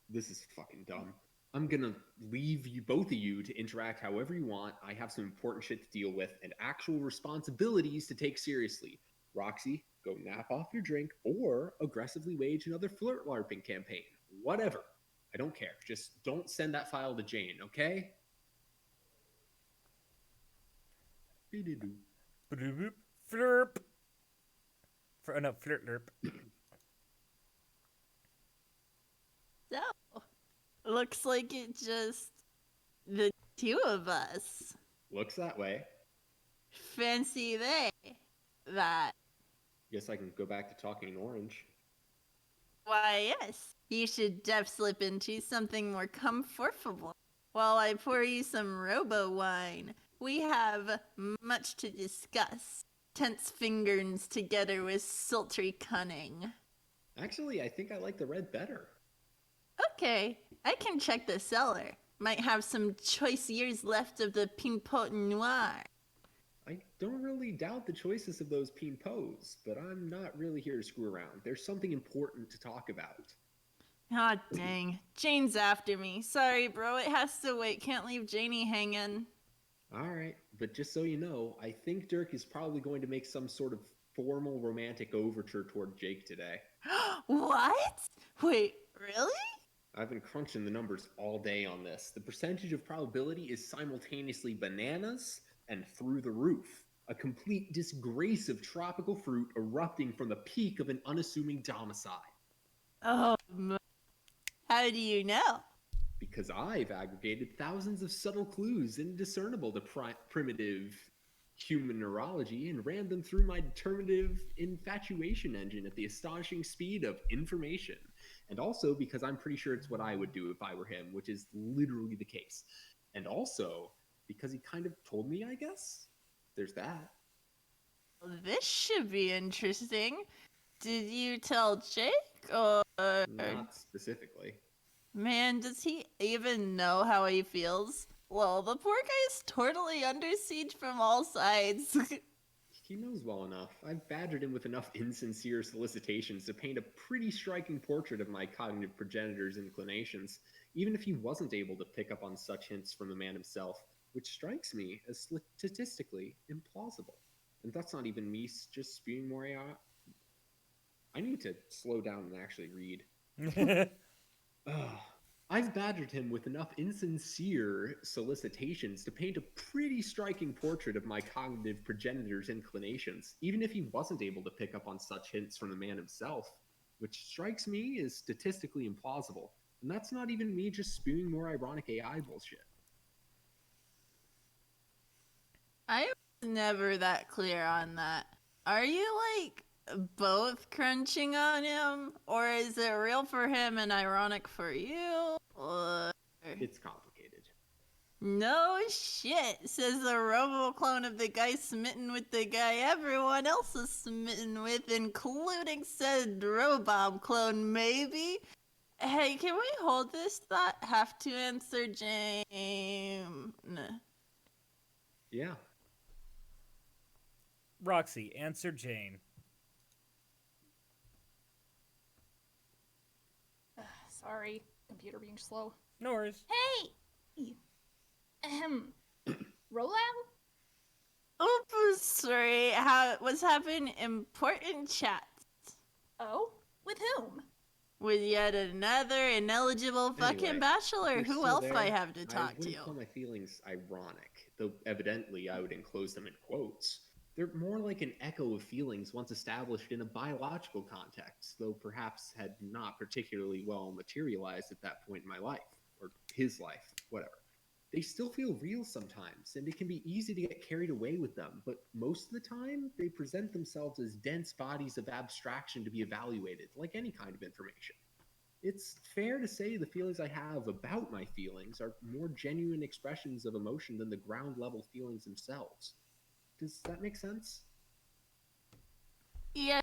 S3: This is fucking dumb. I'm gonna leave you, both of you, to interact however you want. I have some important shit to deal with and actual responsibilities to take seriously. Roxy, go nap off your drink or aggressively wage another flirt LARPing campaign. Whatever. I don't care. Just don't send that file to Jane, okay?
S1: Flirp. No, flirt lerp.
S2: So, looks like it just the two of us.
S3: Looks that way.
S2: Fancy that.
S3: Guess I can go back to talking in orange.
S2: Why, yes. You should slip into something more comfortable. While I pour you some robo wine, we have much to discuss. Tense fingers together with sultry cunning.
S3: Actually, I think I like the red better.
S2: Okay, I can check the cellar. Might have some choice years left of the Pimpot Noir.
S3: I don't really doubt the choices of those Pimpos, but I'm not really here to screw around. There's something important to talk about.
S2: Aw, dang. Jane's after me. Sorry, bro. It has to wait. Can't leave Janie hanging.
S3: Alright, but just so you know, I think Dirk is probably going to make some sort of formal romantic overture toward Jake today.
S2: What? Wait, really?
S3: I've been crunching the numbers all day on this. The percentage of probability is simultaneously bananas and through the roof. A complete disgrace of tropical fruit erupting from the peak of an unassuming domicile.
S2: Oh, how do you know?
S3: Because I've aggregated thousands of subtle clues indiscernible to primitive human neurology and ran them through my determinative infatuation engine at the astonishing speed of information. And also because I'm pretty sure it's what I would do if I were him, which is literally the case. And also because he kind of told me, I guess. There's that.
S2: This should be interesting. Did you tell Jake, or...
S3: Not specifically.
S2: Man, does he even know how he feels? Well, the poor guy's totally under siege from all sides.
S3: He knows well enough. I've badgered him with enough insincere solicitations to paint a pretty striking portrait of my cognitive progenitor's inclinations, even if he wasn't able to pick up on such hints from the man himself, which strikes me as statistically implausible. And that's not even me just spewing more AI. I need to slow down and actually read. I've badgered him with enough insincere solicitations to paint a pretty striking portrait of my cognitive progenitor's inclinations, even if he wasn't able to pick up on such hints from the man himself, which strikes me as statistically implausible. And that's not even me just spewing more ironic AI bullshit.
S2: I was never that clear on that. Are you, like, both crunching on him? Or is it real for him and ironic for you? Or...
S3: It's complicated.
S2: No shit, says the robo-clone of the guy smitten with the guy everyone else is smitten with, including said Robob clone, maybe? Hey, can we hold this thought? Have to answer James.
S3: Yeah.
S1: Roxy, answer Jane.
S4: Sorry, computer being slow.
S1: No worries.
S4: Hey! Roll out?
S2: Oops, sorry. What's happening? Important chat.
S4: Oh? With whom?
S2: With yet another ineligible fucking
S3: Anyway,
S2: bachelor.
S3: you're
S2: Who
S3: still
S2: else
S3: there.
S2: I have to
S3: I
S2: talk to?
S3: wouldn't call my feelings ironic, though evidently I would enclose them in quotes. They're more like an echo of feelings once established in a biological context, though perhaps had not particularly well materialized at that point in my life, or his life, whatever. They still feel real sometimes, and it can be easy to get carried away with them, but most of the time, they present themselves as dense bodies of abstraction to be evaluated, like any kind of information. It's fair to say the feelings I have about my feelings are more genuine expressions of emotion than the ground level feelings themselves. Does that make sense?
S2: Yeah,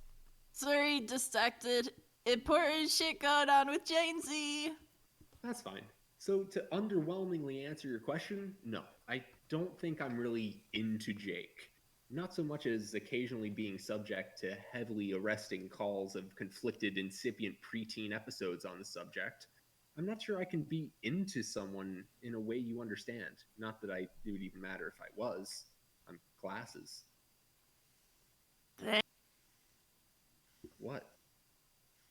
S2: sorry, distracted. Important shit going on with Janesy.
S3: That's fine. So, to underwhelmingly answer your question, no, I don't think I'm really into Jake. Not so much as occasionally being subject to heavily arresting calls of conflicted, incipient preteen episodes on the subject. I'm not sure I can be into someone in a way you understand. Not that it would even matter if I was. I'm glasses. What?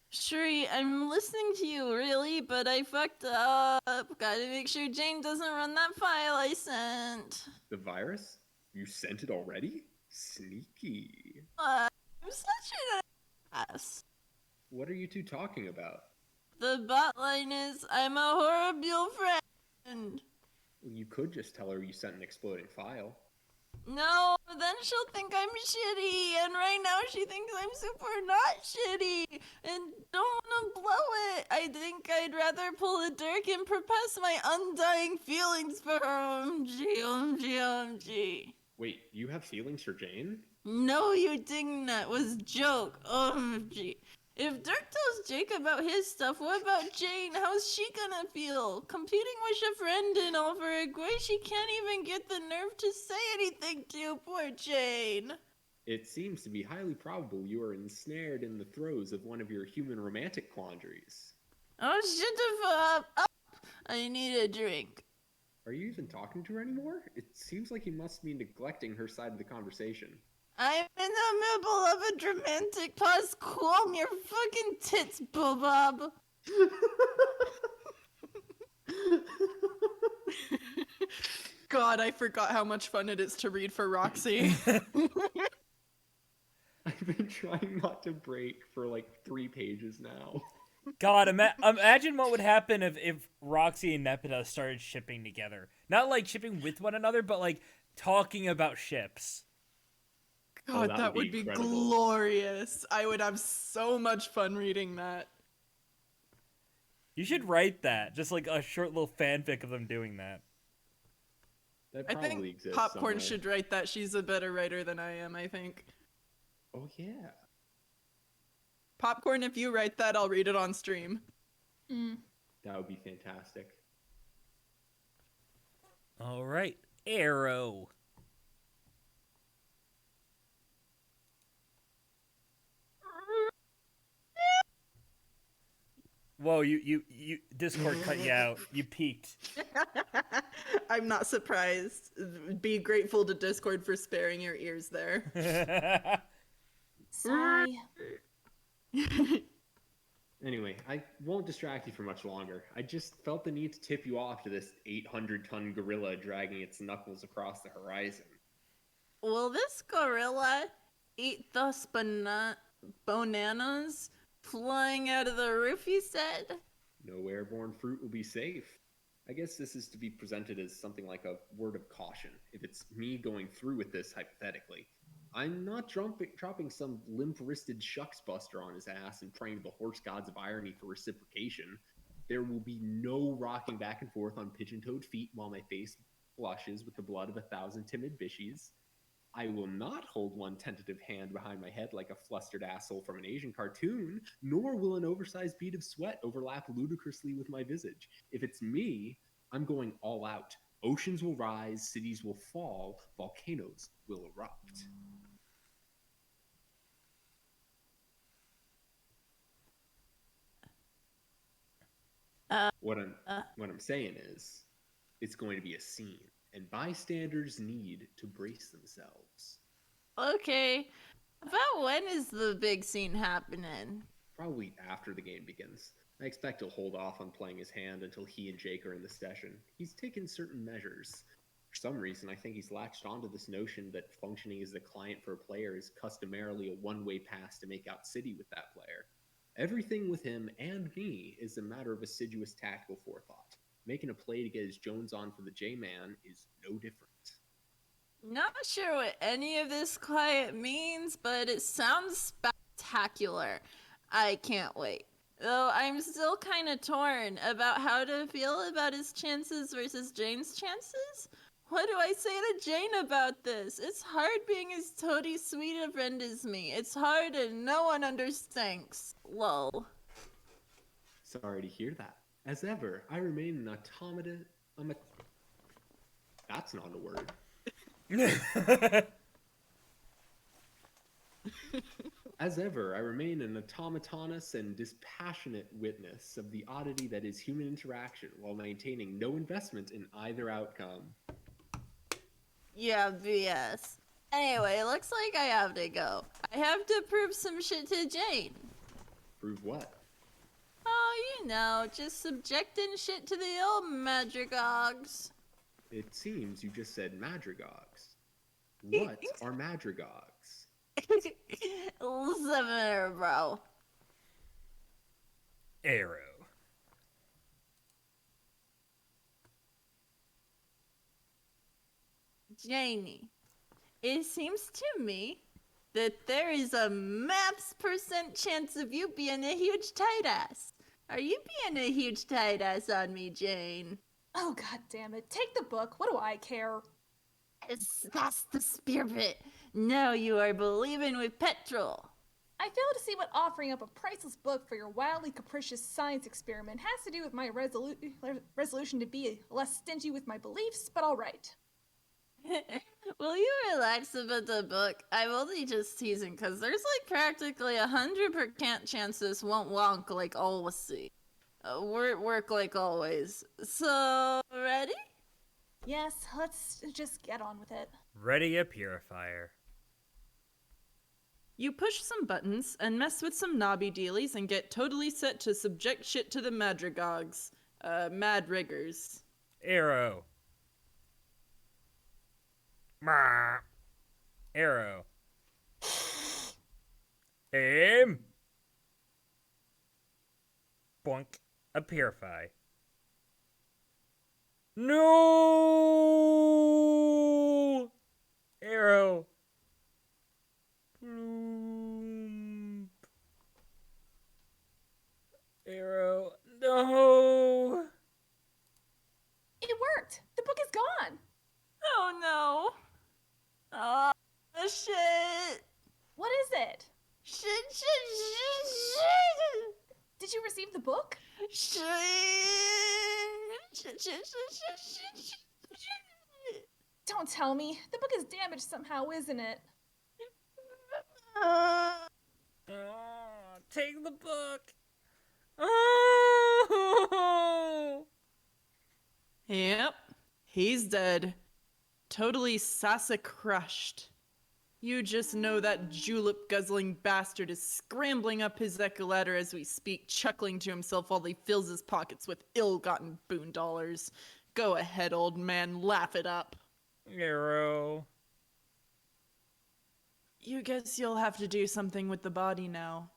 S2: Shuri, I'm listening to you, really, but I fucked up. Gotta make sure Jane doesn't run that file I sent.
S3: The virus? You sent it already? Sneaky.
S2: I'm such an ass.
S3: What are you two talking about?
S2: The botline is, I'm a horrible friend.
S3: You could just tell her you sent an exploding file.
S2: No, then she'll think I'm shitty, and right now she thinks I'm super not shitty, and don't wanna blow it. I think I'd rather pull a Dirk and profess my undying feelings for her. OMG.
S3: Wait, you have feelings for Jane?
S2: No, you didn't. That was joke. OMG. If Dirk tells Jake about his stuff, what about Jane? How's she gonna feel? Competing with a friend and all for a guy she can't even get the nerve to say anything to. Poor Jane.
S3: It seems to be highly probable you are ensnared in the throes of one of your human romantic quandaries.
S2: Oh, shut the fuck up. I need a drink.
S3: Are you even talking to her anymore? It seems like you must be neglecting her side of the conversation.
S2: I'm in the middle of a dramatic pause. Calm your fucking tits, Bob. God, I forgot how much fun it is to read for Roxy.
S3: I've been trying not to break for like 3 pages now.
S1: God, imagine what would happen if Roxy and Nepeta started shipping together. Not like shipping with one another, but like talking about ships.
S2: God,
S3: that
S2: that
S3: would
S2: would
S3: be
S2: be
S3: incredible.
S2: glorious. I would have so much fun reading that.
S1: You should write that. Just like a short little fanfic of them doing that.
S3: That
S2: I
S3: probably
S2: think
S3: exists
S2: Popcorn
S3: somewhere.
S2: should write that. She's a better writer than I am, I think.
S3: Oh yeah.
S2: Popcorn, if you write that, I'll read it on stream.
S3: That would be fantastic.
S1: All right, Arrow. Whoa, you Discord cut you out. You peaked.
S2: I'm not surprised. Be grateful to Discord for sparing your ears there.
S4: Sigh.
S3: Anyway, I won't distract you for much longer. I just felt the need to tip you off to this 800-ton gorilla dragging its knuckles across the horizon.
S2: Will this gorilla eat those bananas flying out of the roof, you said?
S3: No airborne fruit will be safe. I guess this is to be presented as something like a word of caution, if it's me going through with this hypothetically. I'm not dropping some limp-wristed shucks buster on his ass and praying to the horse gods of irony for reciprocation. There will be no rocking back and forth on pigeon-toed feet while my face blushes with the blood of 1,000 timid bishies. I will not hold one tentative hand behind my head like a flustered asshole from an Asian cartoon, nor will an oversized bead of sweat overlap ludicrously with my visage. If it's me, I'm going all out. Oceans will rise, cities will fall, volcanoes will erupt. What I'm saying is, it's going to be a scene, and bystanders need to brace themselves.
S2: Okay. About when is the big scene happening?
S3: Probably after the game begins. I expect he'll hold off on playing his hand until he and Jake are in the session. He's taken certain measures. For some reason, I think he's latched onto this notion that functioning as the client for a player is customarily a one-way pass to make out city with that player. Everything with him and me is a matter of assiduous tactical forethought. Making a play to get his Jones on for the J-Man is no different.
S2: Not sure what any of this quiet means, but it sounds spectacular. I can't wait. Though I'm still kind of torn about how to feel about his chances versus Jane's chances. What do I say to Jane about this? It's hard being as toady sweet a friend as me. It's hard and no one understands. Lol.
S3: Sorry to hear that. As ever, I remain an automaton. That's not a word. As ever, I remain an automatonous and dispassionate witness of the oddity that is human interaction while maintaining no investment in either outcome.
S2: Yeah, BS. Anyway, looks like I have to go. I have to prove some shit to Jane.
S3: Prove what?
S2: Oh, you know, just subjecting shit to the old madrigogs.
S3: It seems you just said madrigogs. What are madrigogs?
S2: 7, bro.
S1: Arrow.
S2: Janie, It seems to me that there is a maths % chance of you being a huge tight ass. Are you being a huge tight ass on me, Jane?
S4: Oh, god damn it. Take the book. What do I care?
S2: That's the spirit. Now you are believing with petrol.
S4: I fail to see what offering up a priceless book for your wildly capricious science experiment has to do with my resolution to be less stingy with my beliefs, but alright.
S2: Will you relax about the book? I'm only just teasing, because there's like practically 100% chance this won't wonk like always. Work like always. So, ready?
S4: Yes, let's just get on with it.
S1: Ready a purifier.
S2: You push some buttons and mess with some knobby dealies and get totally set to subject shit to the madrigogs. Mad riggers.
S1: Arrow. Mah. Arrow. Aim. Boink. A purify. No! Arrow. Bloom. Arrow. No!
S4: It worked! The book is gone!
S2: Oh no. Oh, shit.
S4: What is it?
S2: Shit.
S4: Did you receive the book?
S2: Shit.
S4: Don't tell me. The book is damaged somehow, isn't it?
S1: Oh, take the book. Oh!
S2: Yep. He's dead. Totally Sasa crushed. You just know that julep-guzzling bastard is scrambling up his ecolator as we speak, chuckling to himself while he fills his pockets with ill-gotten boon dollars. Go ahead, old man, laugh it up.
S1: Arrow.
S2: You guess you'll have to do something with the body now.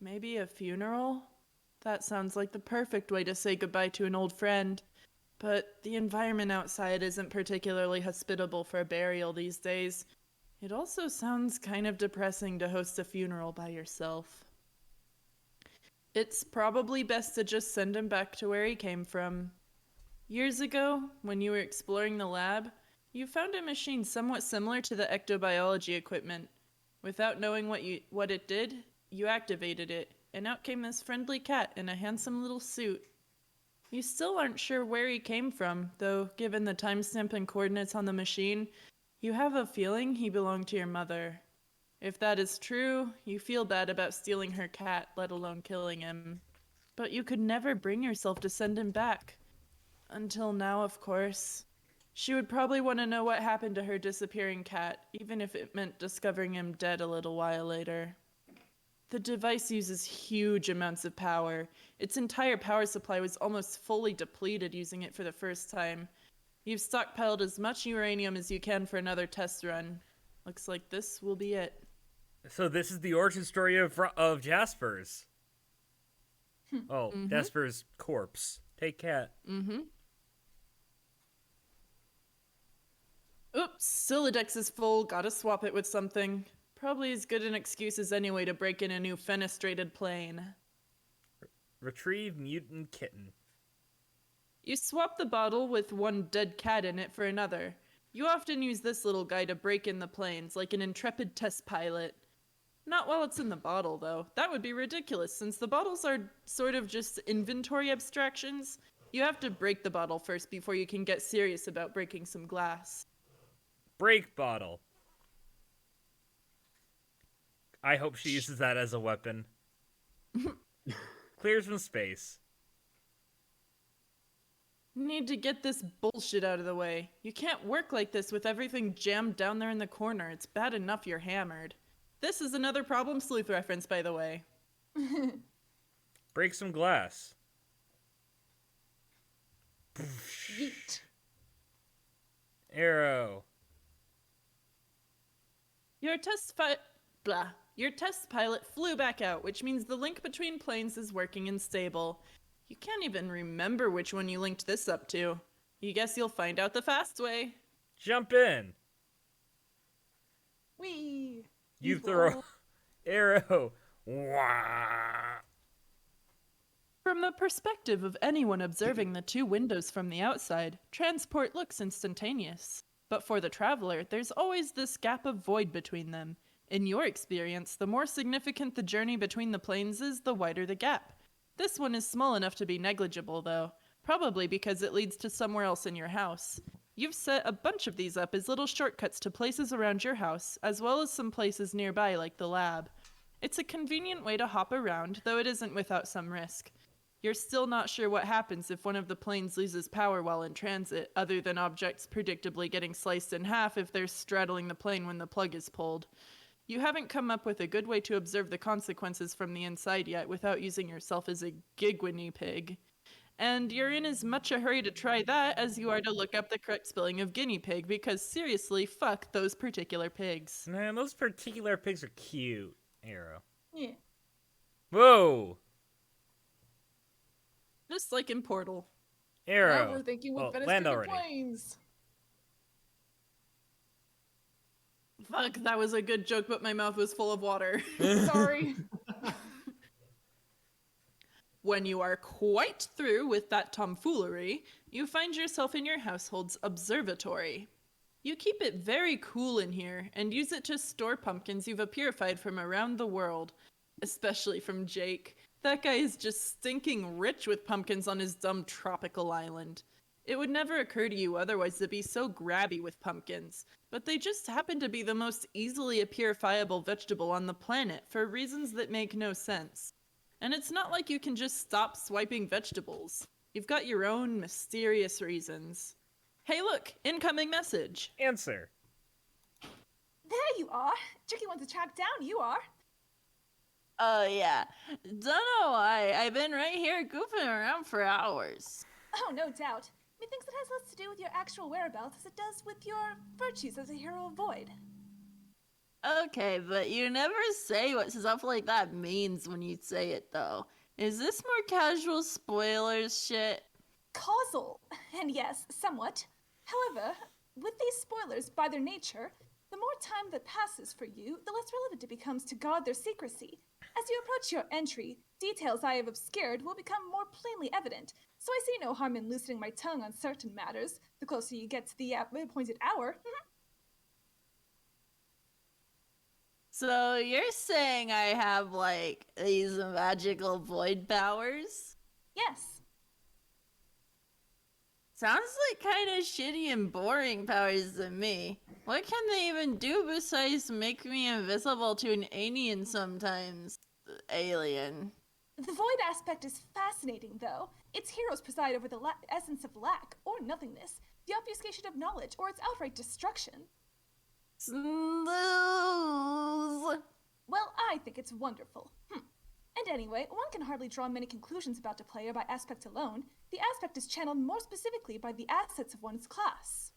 S2: Maybe a funeral? That sounds like the perfect way to say goodbye to an old friend. But the environment outside isn't particularly hospitable for a burial these days. It also sounds kind of depressing to host a funeral by yourself. It's probably best to just send him back to where he came from. Years ago, when you were exploring the lab, you found a machine somewhat similar to the ectobiology equipment. Without knowing what it did, you activated it, and out came this friendly cat in a handsome little suit. You still aren't sure where he came from, though given the timestamp and coordinates on the machine, you have a feeling he belonged to your mother. If that is true, you feel bad about stealing her cat, let alone killing him. But you could never bring yourself to send him back. Until now, of course. She would probably want to know what happened to her disappearing cat, even if it meant discovering him dead a little while later. The device uses huge amounts of power. Its entire power supply was almost fully depleted using it for the first time. You've stockpiled as much uranium as you can for another test run. Looks like this will be it.
S1: So this is the origin story of Jasper's. Oh, Jasper's corpse. Take cat.
S2: Oops, Sylladex is full, gotta swap it with something. Probably as good an excuse as any way to break in a new fenestrated plane.
S1: Retrieve mutant kitten.
S2: You swap the bottle with one dead cat in it for another. You often use this little guy to break in the planes, like an intrepid test pilot. Not while it's in the bottle, though. That would be ridiculous, since the bottles are sort of just inventory abstractions. You have to break the bottle first before you can get serious about breaking some glass.
S1: Break bottle. I hope she uses that as a weapon. Clears from space.
S2: Need to get this bullshit out of the way. You can't work like this with everything jammed down there in the corner. It's bad enough you're hammered. This is another Problem Sleuth reference, by the way.
S1: Break some glass.
S4: Yeet.
S1: Arrow.
S2: Your test pilot flew back out, which means the link between planes is working and stable. You can't even remember which one you linked this up to. You guess you'll find out the fast way.
S1: Jump in.
S4: Wee.
S1: You
S4: Use
S1: throw
S4: roll.
S1: arrow. Wah.
S2: From the perspective of anyone observing the two windows from the outside, transport looks instantaneous. But for the traveler, there's always this gap of void between them. In your experience, the more significant the journey between the planes is, the wider the gap. This one is small enough to be negligible, though, probably because it leads to somewhere else in your house. You've set a bunch of these up as little shortcuts to places around your house, as well as some places nearby like the lab. It's a convenient way to hop around, though it isn't without some risk. You're still not sure what happens if one of the planes loses power while in transit, other than objects predictably getting sliced in half if they're straddling the plane when the plug is pulled. You haven't come up with a good way to observe the consequences from the inside yet without using yourself as a guinea pig. And you're in as much a hurry to try that as you are to look up the correct spelling of guinea pig, because seriously, fuck those particular pigs.
S1: Man, those particular pigs are cute. Arrow.
S4: Yeah.
S1: Whoa.
S2: Just like in Portal.
S1: Arrow.
S4: Now we're thinking with
S1: land
S4: pedestrian
S1: already.
S4: planes.
S2: Fuck, that was a good joke, but my mouth was full of water.
S4: Sorry.
S2: When you are quite through with that tomfoolery, you find yourself in your household's observatory. You keep it very cool in here and use it to store pumpkins you've purified from around the world, especially from Jake. That guy is just stinking rich with pumpkins on his dumb tropical island. It would never occur to you otherwise to be so grabby with pumpkins, but they just happen to be the most easily purifiable vegetable on the planet for reasons that make no sense. And it's not like you can just stop swiping vegetables. You've got your own mysterious reasons. Hey look, incoming message.
S1: Answer.
S4: There you are. Tricky one to track down, you are.
S2: Oh yeah, don't know why, I've been right here goofing around for hours.
S4: Oh, no doubt. Methinks it has less to do with your actual whereabouts as it does with your virtues as a hero of void.
S2: Okay, but you never say what stuff like that means when you say it though. Is this more casual spoilers shit?
S4: Causal, and yes, somewhat. However, with these spoilers, by their nature, the more time that passes for you, the less relevant it becomes to guard their secrecy. As you approach your entry, details I have obscured will become more plainly evident, so I see no harm in loosening my tongue on certain matters, the closer you get to the appointed hour.
S2: So you're saying I have, like, these magical void powers?
S4: Yes.
S2: Sounds like kind of shitty and boring powers to me. What can they even do besides make me invisible to an alien sometimes? Alien.
S4: The void aspect is fascinating, though. Its heroes preside over the essence of lack, or nothingness, the obfuscation of knowledge, or its outright destruction.
S2: Snooze.
S4: Well, I think it's wonderful. And anyway, one can hardly draw many conclusions about a player by aspect alone. The aspect is channeled more specifically by the assets of one's class.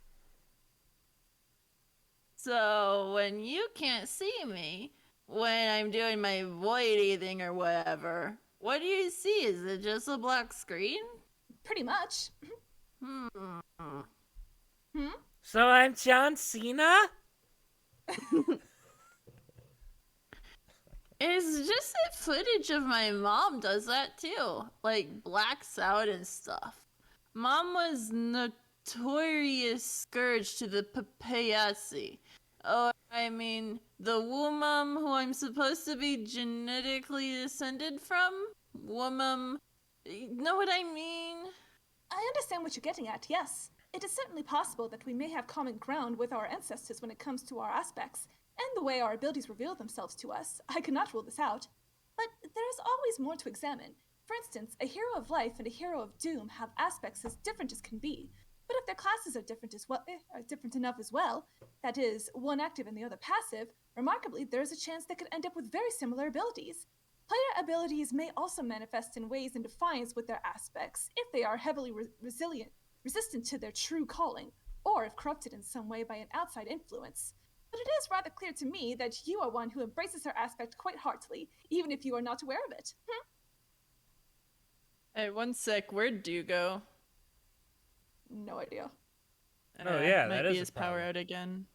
S2: So when you can't see me, when I'm doing my void eating or whatever, what do you see? Is it just a black screen?
S4: Pretty much.
S1: So I'm John Cena?
S2: It's just that footage of my mom does that too. Like, blacks out and stuff. Mom was notorious scourge to the paparazzi. Oh, I mean, the woman who I'm supposed to be genetically descended from? Woman. Know what I mean?
S4: I understand what you're getting at, yes. It is certainly possible that we may have common ground with our ancestors when it comes to our aspects, and the way our abilities reveal themselves to us. I cannot rule this out. But there is always more to examine. For instance, a hero of life and a hero of doom have aspects as different as can be. But if their classes are different enough as well, that is, one active and the other passive, remarkably, there is a chance they could end up with very similar abilities. Player abilities may also manifest in ways in defiance with their aspects if they are heavily resistant to their true calling, or if corrupted in some way by an outside influence. But it is rather clear to me that you are one who embraces her aspect quite heartily, even if you are not aware of it.
S2: Hey, one sec, where'd Do go?
S4: No idea.
S1: Oh, yeah,
S2: might
S1: that
S2: be
S1: is a
S2: his power
S1: problem.
S2: out again.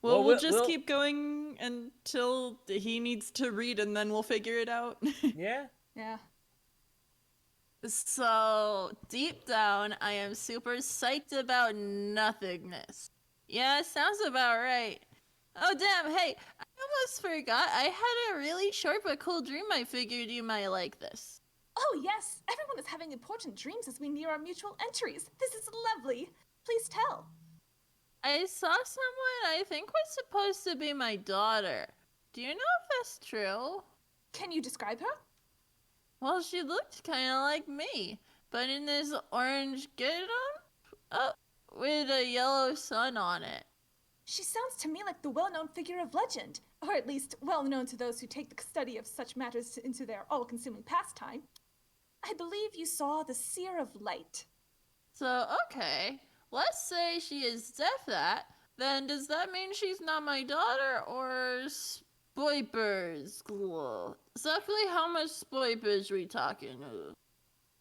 S2: Well,
S1: Well,
S2: we'll just keep going until he needs to read, and then we'll figure it out.
S1: Yeah.
S4: Yeah.
S5: So, deep down, I am super psyched about nothingness. Yeah, sounds about right. Oh, damn, hey, I almost forgot. I had a really short but cool dream I figured you might like this.
S4: Oh, yes. Everyone is having important dreams as we near our mutual entries. This is lovely. Please tell.
S5: I saw someone I think was supposed to be my daughter. Do you know if that's true?
S4: Can you describe her?
S5: Well, she looked kind of like me, but in this orange getup, with a yellow sun on it.
S4: She sounds to me like the well-known figure of legend, or at least well-known to those who take the study of such matters into their all-consuming pastime. I believe you saw the Seer of Light.
S5: So, okay, let's say she is deaf that, then does that mean she's not my daughter, or spoipers? Exactly how much spoipers we talking?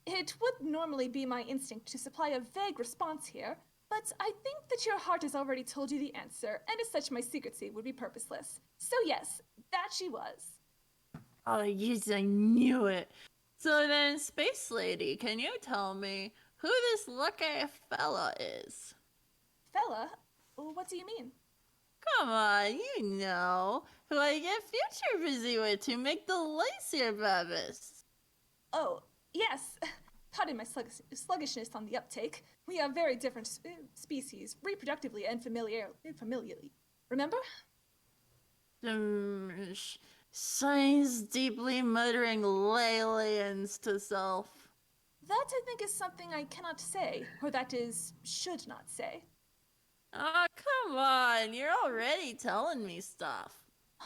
S4: It would normally be my instinct to supply a vague response here, but I think that your heart has already told you the answer, and as such my secrecy would be purposeless. So yes, that she was.
S5: Oh, yes, I knew it. So then, Space Lady, can you tell me who this lucky fella is?
S4: Fella? What do you mean?
S5: Come on, you know, who I get future busy with to make the laser babies.
S4: Oh, yes. Pardon my sluggishness on the uptake. We are very different species, reproductively and familially. Remember?
S5: Science deeply muttering aliens to self.
S4: That, I think, is something I cannot say, or that is, should not say.
S5: Oh, come on, you're already telling me stuff.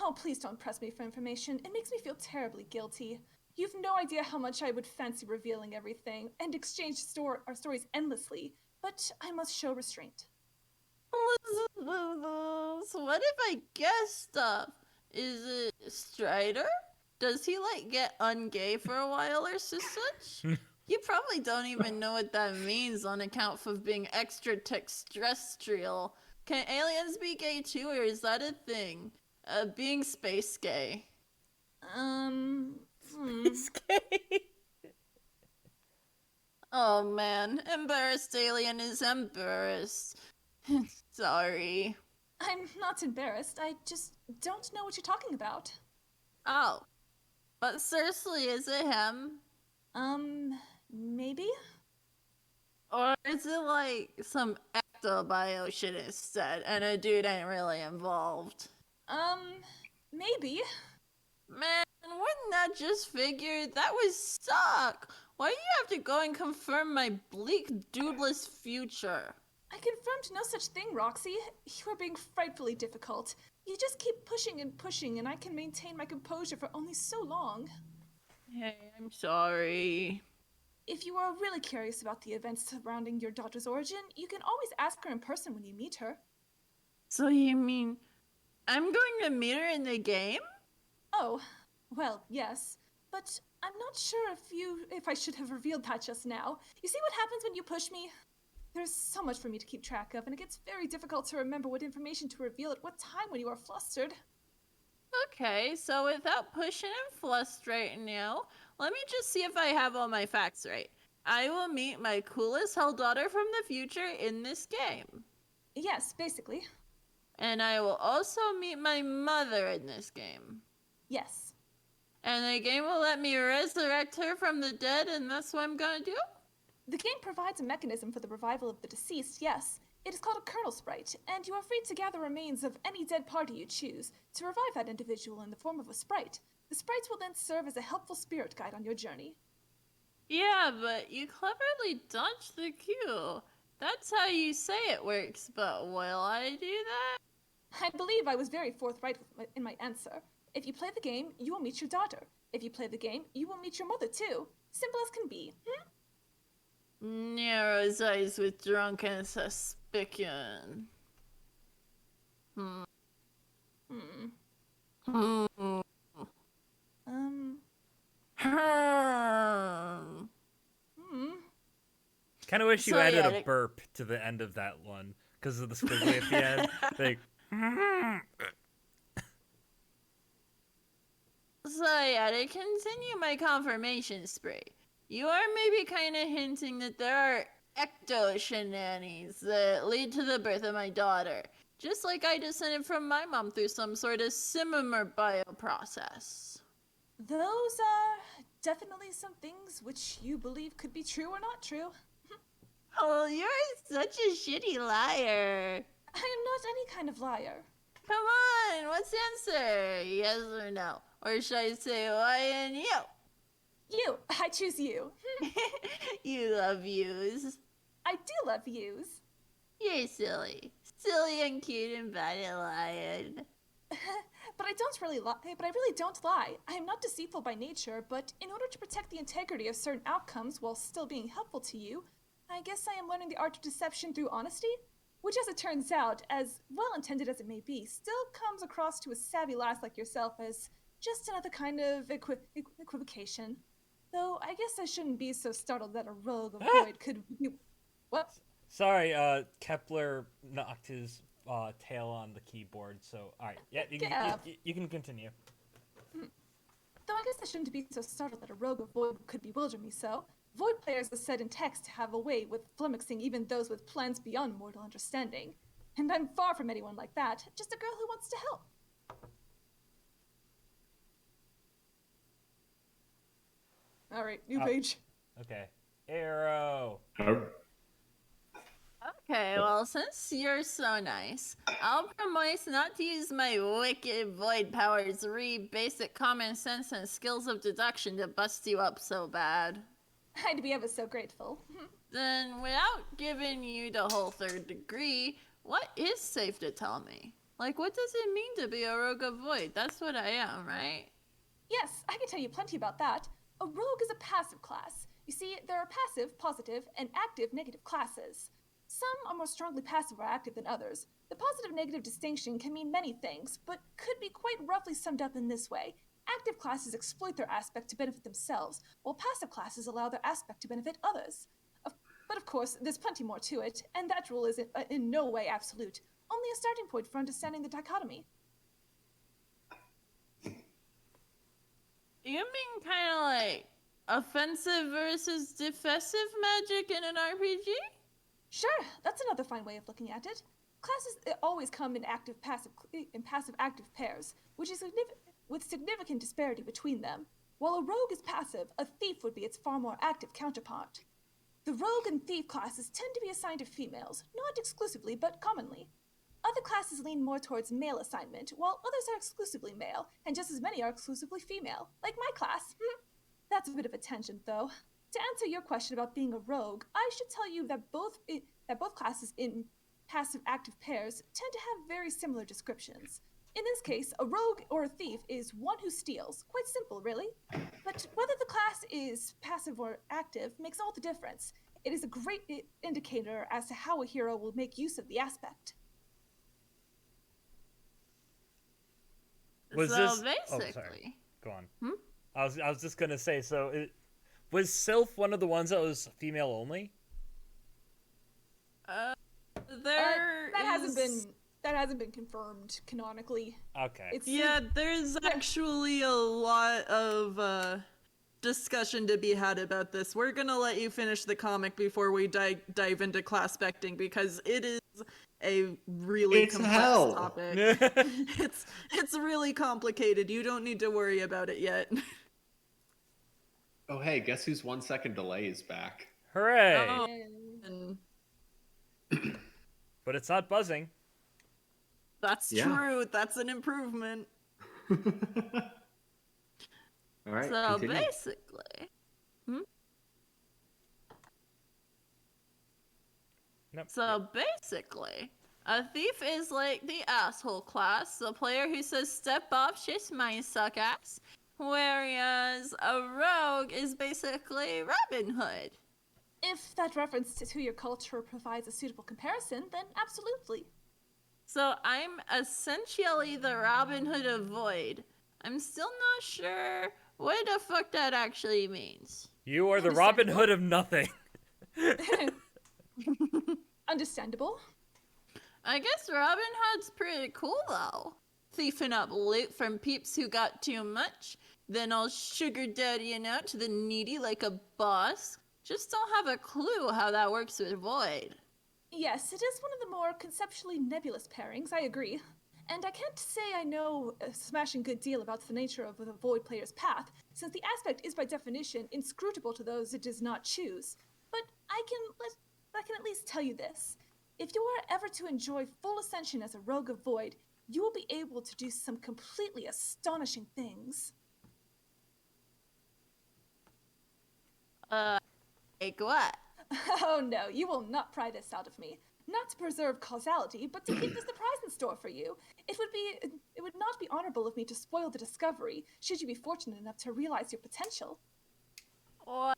S4: Oh, please don't press me for information. It makes me feel terribly guilty. You've no idea how much I would fancy revealing everything and exchange our stories endlessly, but I must show restraint.
S5: So what if I guess stuff? Is it Strider? Does he get ungay for a while or such? You probably don't even know what that means on account of being extraterrestrial. Can aliens be gay too, or is that a thing? Being space gay.
S1: Space gay.
S5: Oh man, embarrassed alien is embarrassed. Sorry.
S4: I'm not embarrassed. I just don't know what you're talking about.
S5: Oh. But seriously, is it him?
S4: Maybe?
S5: Or is it some ectobio shit instead, and a dude ain't really involved?
S4: Maybe.
S5: Man, wouldn't that just figure? That would suck! Why do you have to go and confirm my bleak, dudeless future?
S4: I confirmed no such thing, Roxy. You are being frightfully difficult. You just keep pushing and pushing, and I can maintain my composure for only so long.
S5: Hey, I'm sorry.
S4: If you are really curious about the events surrounding your daughter's origin, you can always ask her in person when you meet her.
S5: So you mean I'm going to meet her in the game?
S4: Oh, well, yes. But I'm not sure if I should have revealed that just now. You see what happens when you push me? There's so much for me to keep track of, and it gets very difficult to remember what information to reveal at what time when you are flustered.
S5: Okay, so without pushing and frustrating you, let me just see if I have all my facts right. I will meet my coolest hell daughter from the future in this game.
S4: Yes, basically.
S5: And I will also meet my mother in this game.
S4: Yes.
S5: And the game will let me resurrect her from the dead, and that's what I'm gonna do?
S4: The game provides a mechanism for the revival of the deceased, yes. It is called a kernel sprite, and you are free to gather remains of any dead party you choose to revive that individual in the form of a sprite. The sprites will then serve as a helpful spirit guide on your journey.
S5: Yeah, but you cleverly dodged the cue. That's how you say it works, but will I do that?
S4: I believe I was very forthright in my answer. If you play the game, you will meet your daughter. If you play the game, you will meet your mother too. Simple as can be.
S5: Narrows eyes with drunken suspicion. Hmm.
S1: Kind of wish you
S5: So,
S1: added
S5: yeah,
S1: a burp to the end of that one because of the squiggly at the end. Like,
S5: So yeah, to continue my confirmation spree, you are maybe kind of hinting that there are ecto shenanigans that lead to the birth of my daughter, just like I descended from my mom through some sort of similar bioprocess.
S4: Those are definitely some things which you believe could be true or not true.
S5: Oh, you're such a shitty liar.
S4: I am not any kind of liar.
S5: Come on, what's the answer? Yes or no? Or should I say why and you?
S4: You. I choose you.
S5: You love yous.
S4: I do love yous.
S5: You're silly. Silly and cute and bad at lying.
S4: But I don't really lie. But I really don't lie. I am not deceitful by nature, but in order to protect the integrity of certain outcomes while still being helpful to you, I guess I am learning the art of deception through honesty, which, as it turns out, as well-intended as it may be, still comes across to a savvy lass like yourself as just another kind of equivocation. Though I guess I shouldn't be so startled that a rogue of void could be... What?
S1: Sorry, Kepler knocked his tail on the keyboard, so alright. Yeah, you can continue.
S4: Though I guess I shouldn't be so startled that a rogue of void could bewilder me so. Void players are said in text to have a way with flummoxing even those with plans beyond mortal understanding. And I'm far from anyone like that, just a girl who wants to help. Alright, new page.
S1: Okay. Arrow.
S5: Okay, well, since you're so nice, I'll promise not to use my wicked void powers re basic common sense and skills of deduction to bust you up so bad.
S4: I'd be ever so grateful.
S5: Then, without giving you the whole third degree, what is safe to tell me? Like, what does it mean to be a rogue of void? That's what I am, right?
S4: Yes, I can tell you plenty about that. A rogue is a passive class. You see, there are passive, positive, and active, negative classes. Some are more strongly passive or active than others. The positive-negative distinction can mean many things, but could be quite roughly summed up in this way. Active classes exploit their aspect to benefit themselves, while passive classes allow their aspect to benefit others. But of course, there's plenty more to it, and that rule is in no way absolute, only a starting point for understanding the dichotomy.
S5: You mean kind of like offensive versus defensive magic in an RPG?
S4: Sure, that's another fine way of looking at it. Classes always come in passive-active pairs, which is with significant disparity between them. While a rogue is passive, a thief would be its far more active counterpart. The rogue and thief classes tend to be assigned to females, not exclusively, but commonly. Other classes lean more towards male assignment, while others are exclusively male, and just as many are exclusively female, like my class. That's a bit of a tangent, though. To answer your question about being a rogue, I should tell you that both classes in passive-active pairs tend to have very similar descriptions. In this case, a rogue or a thief is one who steals. Quite simple, really. But whether the class is passive or active makes all the difference. It is a great indicator as to how a hero will make use of the aspect.
S1: Was
S5: so
S1: this...
S5: basically,
S1: Oh, sorry. Go on. I was just gonna say, was Sylph one of the ones that was female only?
S4: That hasn't been confirmed canonically.
S1: Okay.
S2: There's actually a lot of discussion to be had about this. We're gonna let you finish the comic before we dive into class specting, because it is a really complex topic. It's really complicated. You don't need to worry about it yet.
S3: Oh, hey, guess whose 1 second delay is back?
S1: Hooray!
S2: Oh.
S1: But it's not buzzing.
S2: That's true. That's an improvement.
S3: All right,
S5: so
S3: continue.
S5: basically,
S1: Nope.
S5: So basically, a thief is like the asshole class, the player who says step off, shit's mine, suck ass. Whereas a rogue is basically Robin Hood.
S4: If that reference to your culture provides a suitable comparison, then absolutely.
S5: So I'm essentially the Robin Hood of Void. I'm still not sure what the fuck that actually means.
S1: You are the Robin Hood of nothing.
S4: Understandable.
S5: I guess Robin Hood's pretty cool, though. Thieving up loot from peeps who got too much, then all sugar daddying out to the needy like a boss. Just don't have a clue how that works with Void.
S4: Yes, it is one of the more conceptually nebulous pairings, I agree. And I can't say I know a smashing good deal about the nature of the Void player's path, since the aspect is by definition inscrutable to those it does not choose. But I can at least tell you this. If you are ever to enjoy full ascension as a rogue of Void, you will be able to do some completely astonishing things.
S5: Like what?
S4: Oh no, you will not pry this out of me. Not to preserve causality, but to keep the surprise in store for you. It would not be honorable of me to spoil the discovery, should you be fortunate enough to realize your potential.
S5: What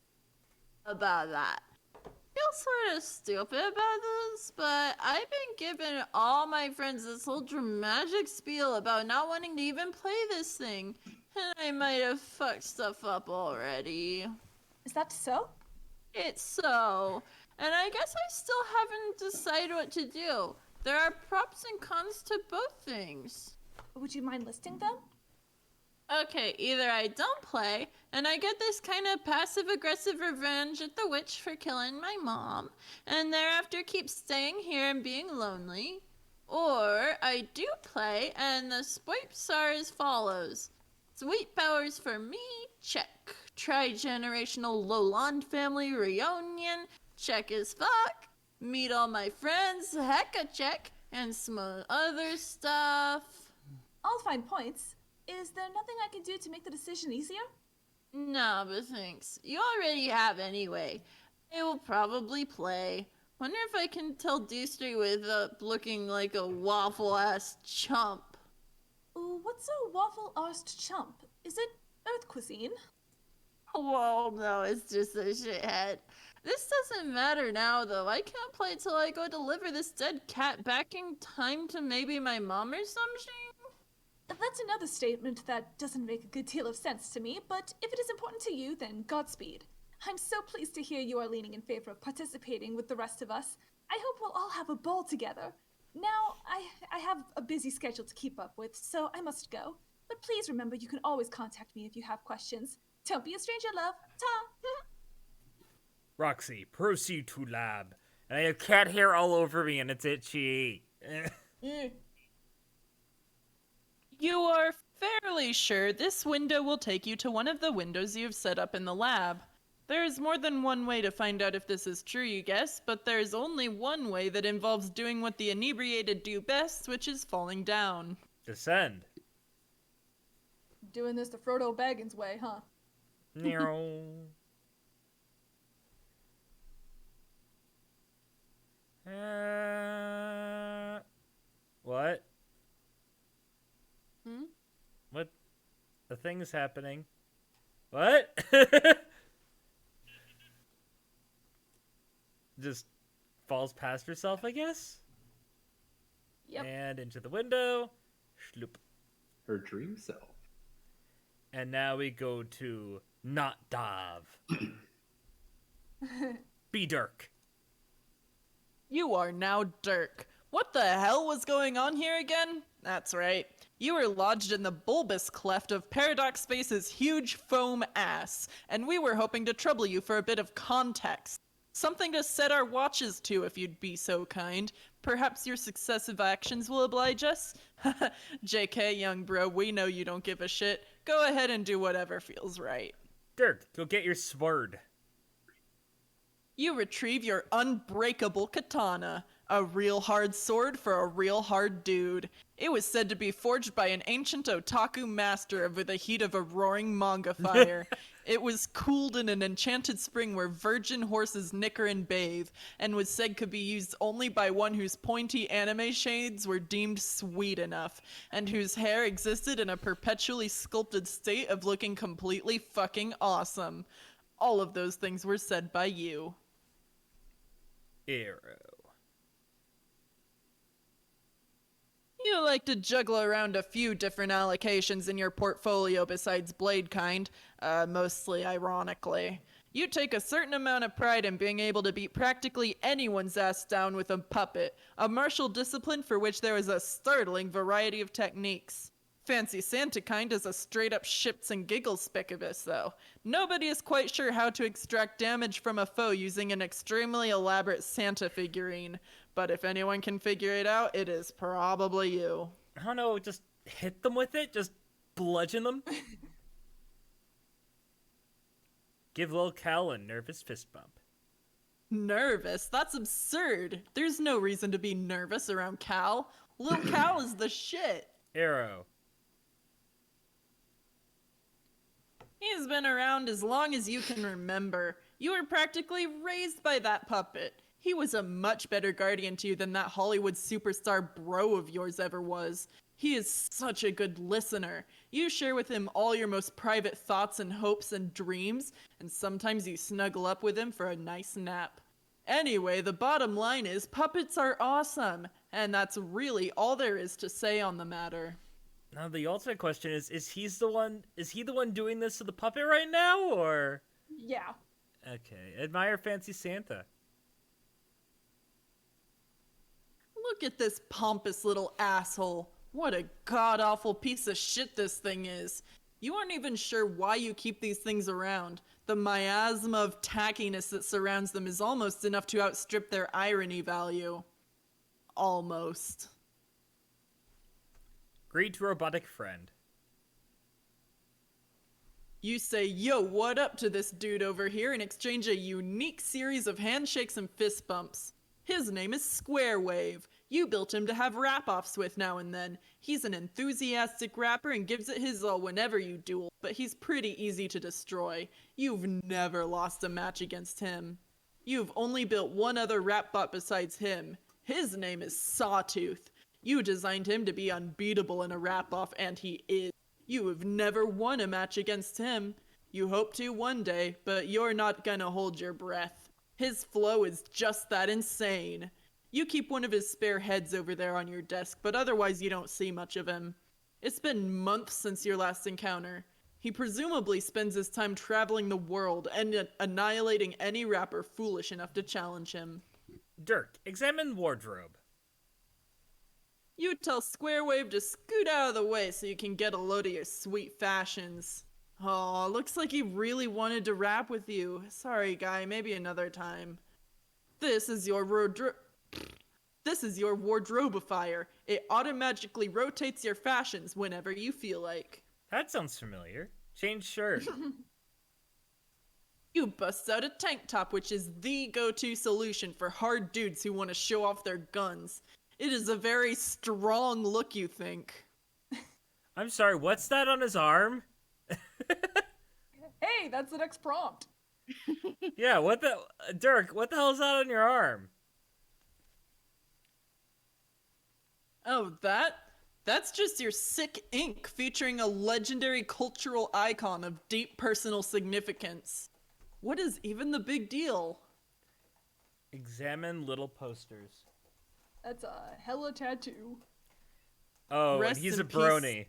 S5: about that? I feel sort of stupid about this, but I've been giving all my friends this whole dramatic spiel about not wanting to even play this thing, and I might have fucked stuff up already.
S4: Is that so?
S5: It's so, and I guess I still haven't decided what to do. There are props and cons to both things.
S4: Would you mind listing them?
S5: Okay, either I don't play, and I get this kind of passive-aggressive revenge at the witch for killing my mom, and thereafter keep staying here and being lonely. Or I do play, and the swipes are as follows. Sweet powers for me, check. Tri-generational Lowland family reunion, check as fuck. Meet all my friends, heck a check. And some other stuff.
S4: All fine points. Is there nothing I can do to make the decision easier?
S5: No, but thanks. You already have anyway. I will probably play. Wonder if I can tell D-Street without looking like a waffle-ass chump.
S4: Ooh, what's a waffle-arsed chump? Is it Earth cuisine?
S5: Whoa, no, it's just a shithead. This doesn't matter now, though. I can't play till I go deliver this dead cat back in time to maybe my mom or something.
S4: That's another statement that doesn't make a good deal of sense to me, but if it is important to you, then Godspeed. I'm so pleased to hear you are leaning in favor of participating with the rest of us. I hope we'll all have a ball together. Now, I have a busy schedule to keep up with, so I must go. But please remember you can always contact me if you have questions. Don't be a stranger, love. Ta!
S1: Roxy, proceed to lab. And I have cat hair all over me and it's itchy.
S2: You are fairly sure this window will take you to one of the windows you've set up in the lab. There is more than one way to find out if this is true, you guess, but there's only one way that involves doing what the inebriated do best, which is falling down.
S1: Descend.
S4: Doing this the Frodo Baggins way, huh?
S1: Meow. What? What? The thing's happening. What? Just falls past herself, I guess?
S4: Yep.
S1: And into the window. Schloop.
S3: Her dream self.
S1: And now we go to not Dav. Be Dirk.
S2: You are now Dirk. What the hell was going on here again? That's right. You were lodged in the bulbous cleft of Paradox Space's huge foam ass, and we were hoping to trouble you for a bit of context. Something to set our watches to, if you'd be so kind. Perhaps your successive actions will oblige us? JK, young bro, we know you don't give a shit. Go ahead and do whatever feels right.
S1: Dirk, go get your sword.
S2: You retrieve your unbreakable katana, a real hard sword for a real hard dude. It was said to be forged by an ancient otaku master over the heat of a roaring manga fire. It was cooled in an enchanted spring where virgin horses nicker and bathe, and was said could be used only by one whose pointy anime shades were deemed sweet enough, and whose hair existed in a perpetually sculpted state of looking completely fucking awesome. All of those things were said by you.
S1: Arrow.
S2: You like to juggle around a few different allocations in your portfolio besides Blade Kind, mostly ironically. You take a certain amount of pride in being able to beat practically anyone's ass down with a puppet, a martial discipline for which there is a startling variety of techniques. Fancy Santa kind is a straight-up shits and giggles spicibus, though. Nobody is quite sure how to extract damage from a foe using an extremely elaborate Santa figurine, but if anyone can figure it out, it is probably you.
S1: I don't know, just hit them with it? Just bludgeon them? Give Lil Cal a nervous fist bump.
S2: Nervous? That's absurd. There's no reason to be nervous around Cal. Lil Cal is the shit.
S1: Arrow.
S2: He's been around as long as you can remember. You were practically raised by that puppet. He was a much better guardian to you than that Hollywood superstar bro of yours ever was. He is such a good listener. You share with him all your most private thoughts and hopes and dreams, and sometimes you snuggle up with him for a nice nap. Anyway, the bottom line is puppets are awesome, and that's really all there is to say on the matter.
S1: Now the ultimate question is he the one doing this to the puppet right now, or?
S4: Yeah.
S1: Okay, admire Fancy Santa.
S2: Look at this pompous little asshole. What a god-awful piece of shit this thing is. You aren't even sure why you keep these things around. The miasma of tackiness that surrounds them is almost enough to outstrip their irony value. Almost.
S1: Greet robotic friend.
S2: You say, yo, what up to this dude over here and exchange a unique series of handshakes and fist bumps. His name is Square Wave. You built him to have rap-offs with now and then. He's an enthusiastic rapper and gives it his all whenever you duel, but he's pretty easy to destroy. You've never lost a match against him. You've only built one other rap bot besides him. His name is Sawtooth. You designed him to be unbeatable in a rap-off, and he is. You have never won a match against him. You hope to one day, but you're not gonna hold your breath. His flow is just that insane. You keep one of his spare heads over there on your desk, but otherwise you don't see much of him. It's been months since your last encounter. He presumably spends his time traveling the world and annihilating any rapper foolish enough to challenge him.
S1: Dirk, examine wardrobe.
S2: You tell Squarewave to scoot out of the way so you can get a load of your sweet fashions. Aw, looks like he really wanted to rap with you. Sorry, guy, maybe another time. This is your wardrobifier. It automatically rotates your fashions whenever you feel like.
S1: That sounds familiar. Change shirt.
S2: You bust out a tank top, which is the go-to solution for hard dudes who want to show off their guns. It is a very strong look, you think.
S1: I'm sorry, what's that on his arm?
S4: Hey, that's the next prompt.
S1: Yeah, Dirk, what the hell is that on your arm?
S2: Oh, that's just your sick ink featuring a legendary cultural icon of deep personal significance. What is even the big deal?
S1: Examine little posters.
S4: That's a hella tattoo.
S1: Oh,
S2: Rest
S1: and he's
S2: in
S1: a brony.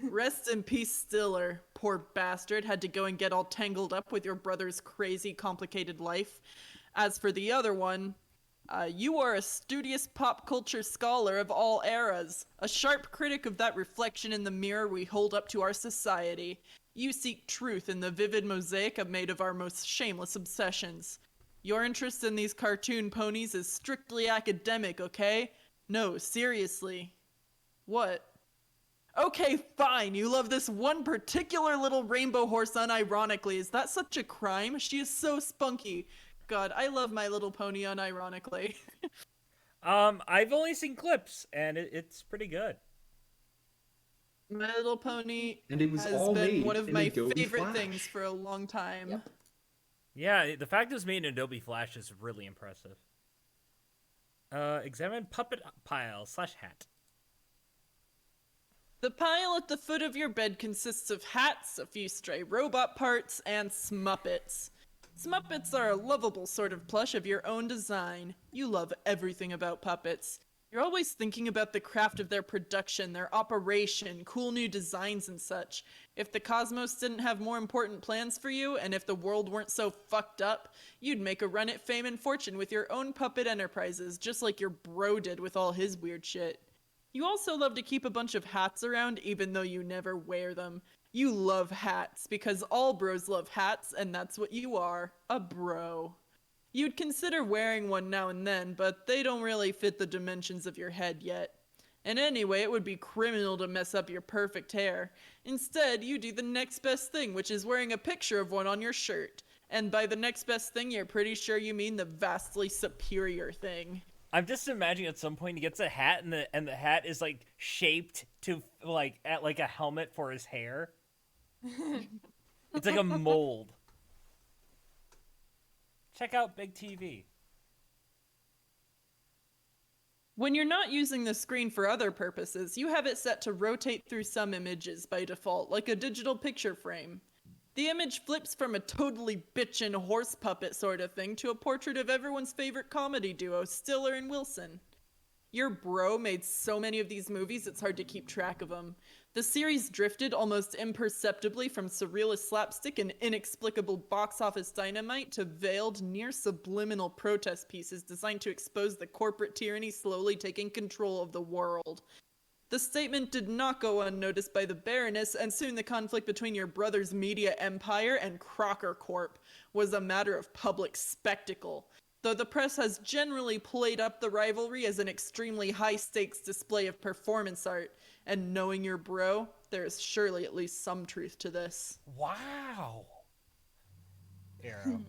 S2: Rest in peace, Stiller. Poor bastard had to go and get all tangled up with your brother's crazy, complicated life. As for the other one, you are a studious pop culture scholar of all eras, a sharp critic of that reflection in the mirror we hold up to our society. You seek truth in the vivid mosaic made of our most shameless obsessions. Your interest in these cartoon ponies is strictly academic, okay? No, seriously. What? Okay, fine, you love this one particular little rainbow horse unironically. Is that such a crime? She is so spunky. God, I love My Little Pony unironically.
S1: I've only seen clips, and it's pretty good.
S2: My Little Pony
S3: And it was
S2: has
S3: all
S2: been
S3: made
S2: one of
S3: in
S2: my
S3: Adobe
S2: favorite
S3: Flash.
S2: things for a long time.
S4: Yep.
S1: Yeah, the fact it was made in Adobe Flash is really impressive. Examine puppet pile / hat.
S2: The pile at the foot of your bed consists of hats, a few stray robot parts, and Smuppets. Smuppets are a lovable sort of plush of your own design. You love everything about puppets. You're always thinking about the craft of their production, their operation, cool new designs and such. If the cosmos didn't have more important plans for you, and if the world weren't so fucked up, you'd make a run at fame and fortune with your own puppet enterprises, just like your bro did with all his weird shit. You also love to keep a bunch of hats around, even though you never wear them. You love hats, because all bros love hats, and that's what you are, a bro. You'd consider wearing one now and then, but they don't really fit the dimensions of your head yet. And anyway, it would be criminal to mess up your perfect hair. Instead, you do the next best thing, which is wearing a picture of one on your shirt. And by the next best thing, you're pretty sure you mean the vastly superior thing.
S1: I'm just imagining at some point he gets a hat and the hat is like shaped to like at like a helmet for his hair. It's like a mold. Check out Big TV.
S2: When you're not using the screen for other purposes, you have it set to rotate through some images by default, like a digital picture frame. The image flips from a totally bitchin' horse puppet sort of thing to a portrait of everyone's favorite comedy duo, Stiller and Wilson. Your bro made so many of these movies it's hard to keep track of them. The series drifted almost imperceptibly from surrealist slapstick and inexplicable box office dynamite to veiled, near subliminal protest pieces designed to expose the corporate tyranny slowly taking control of the world. The statement did not go unnoticed by the Baroness, and soon the conflict between your brother's media empire and Crocker Corp was a matter of public spectacle. Though the press has generally played up the rivalry as an extremely high-stakes display of performance art, and knowing your bro, there is surely at least some truth to this.
S1: Wow. Arrow.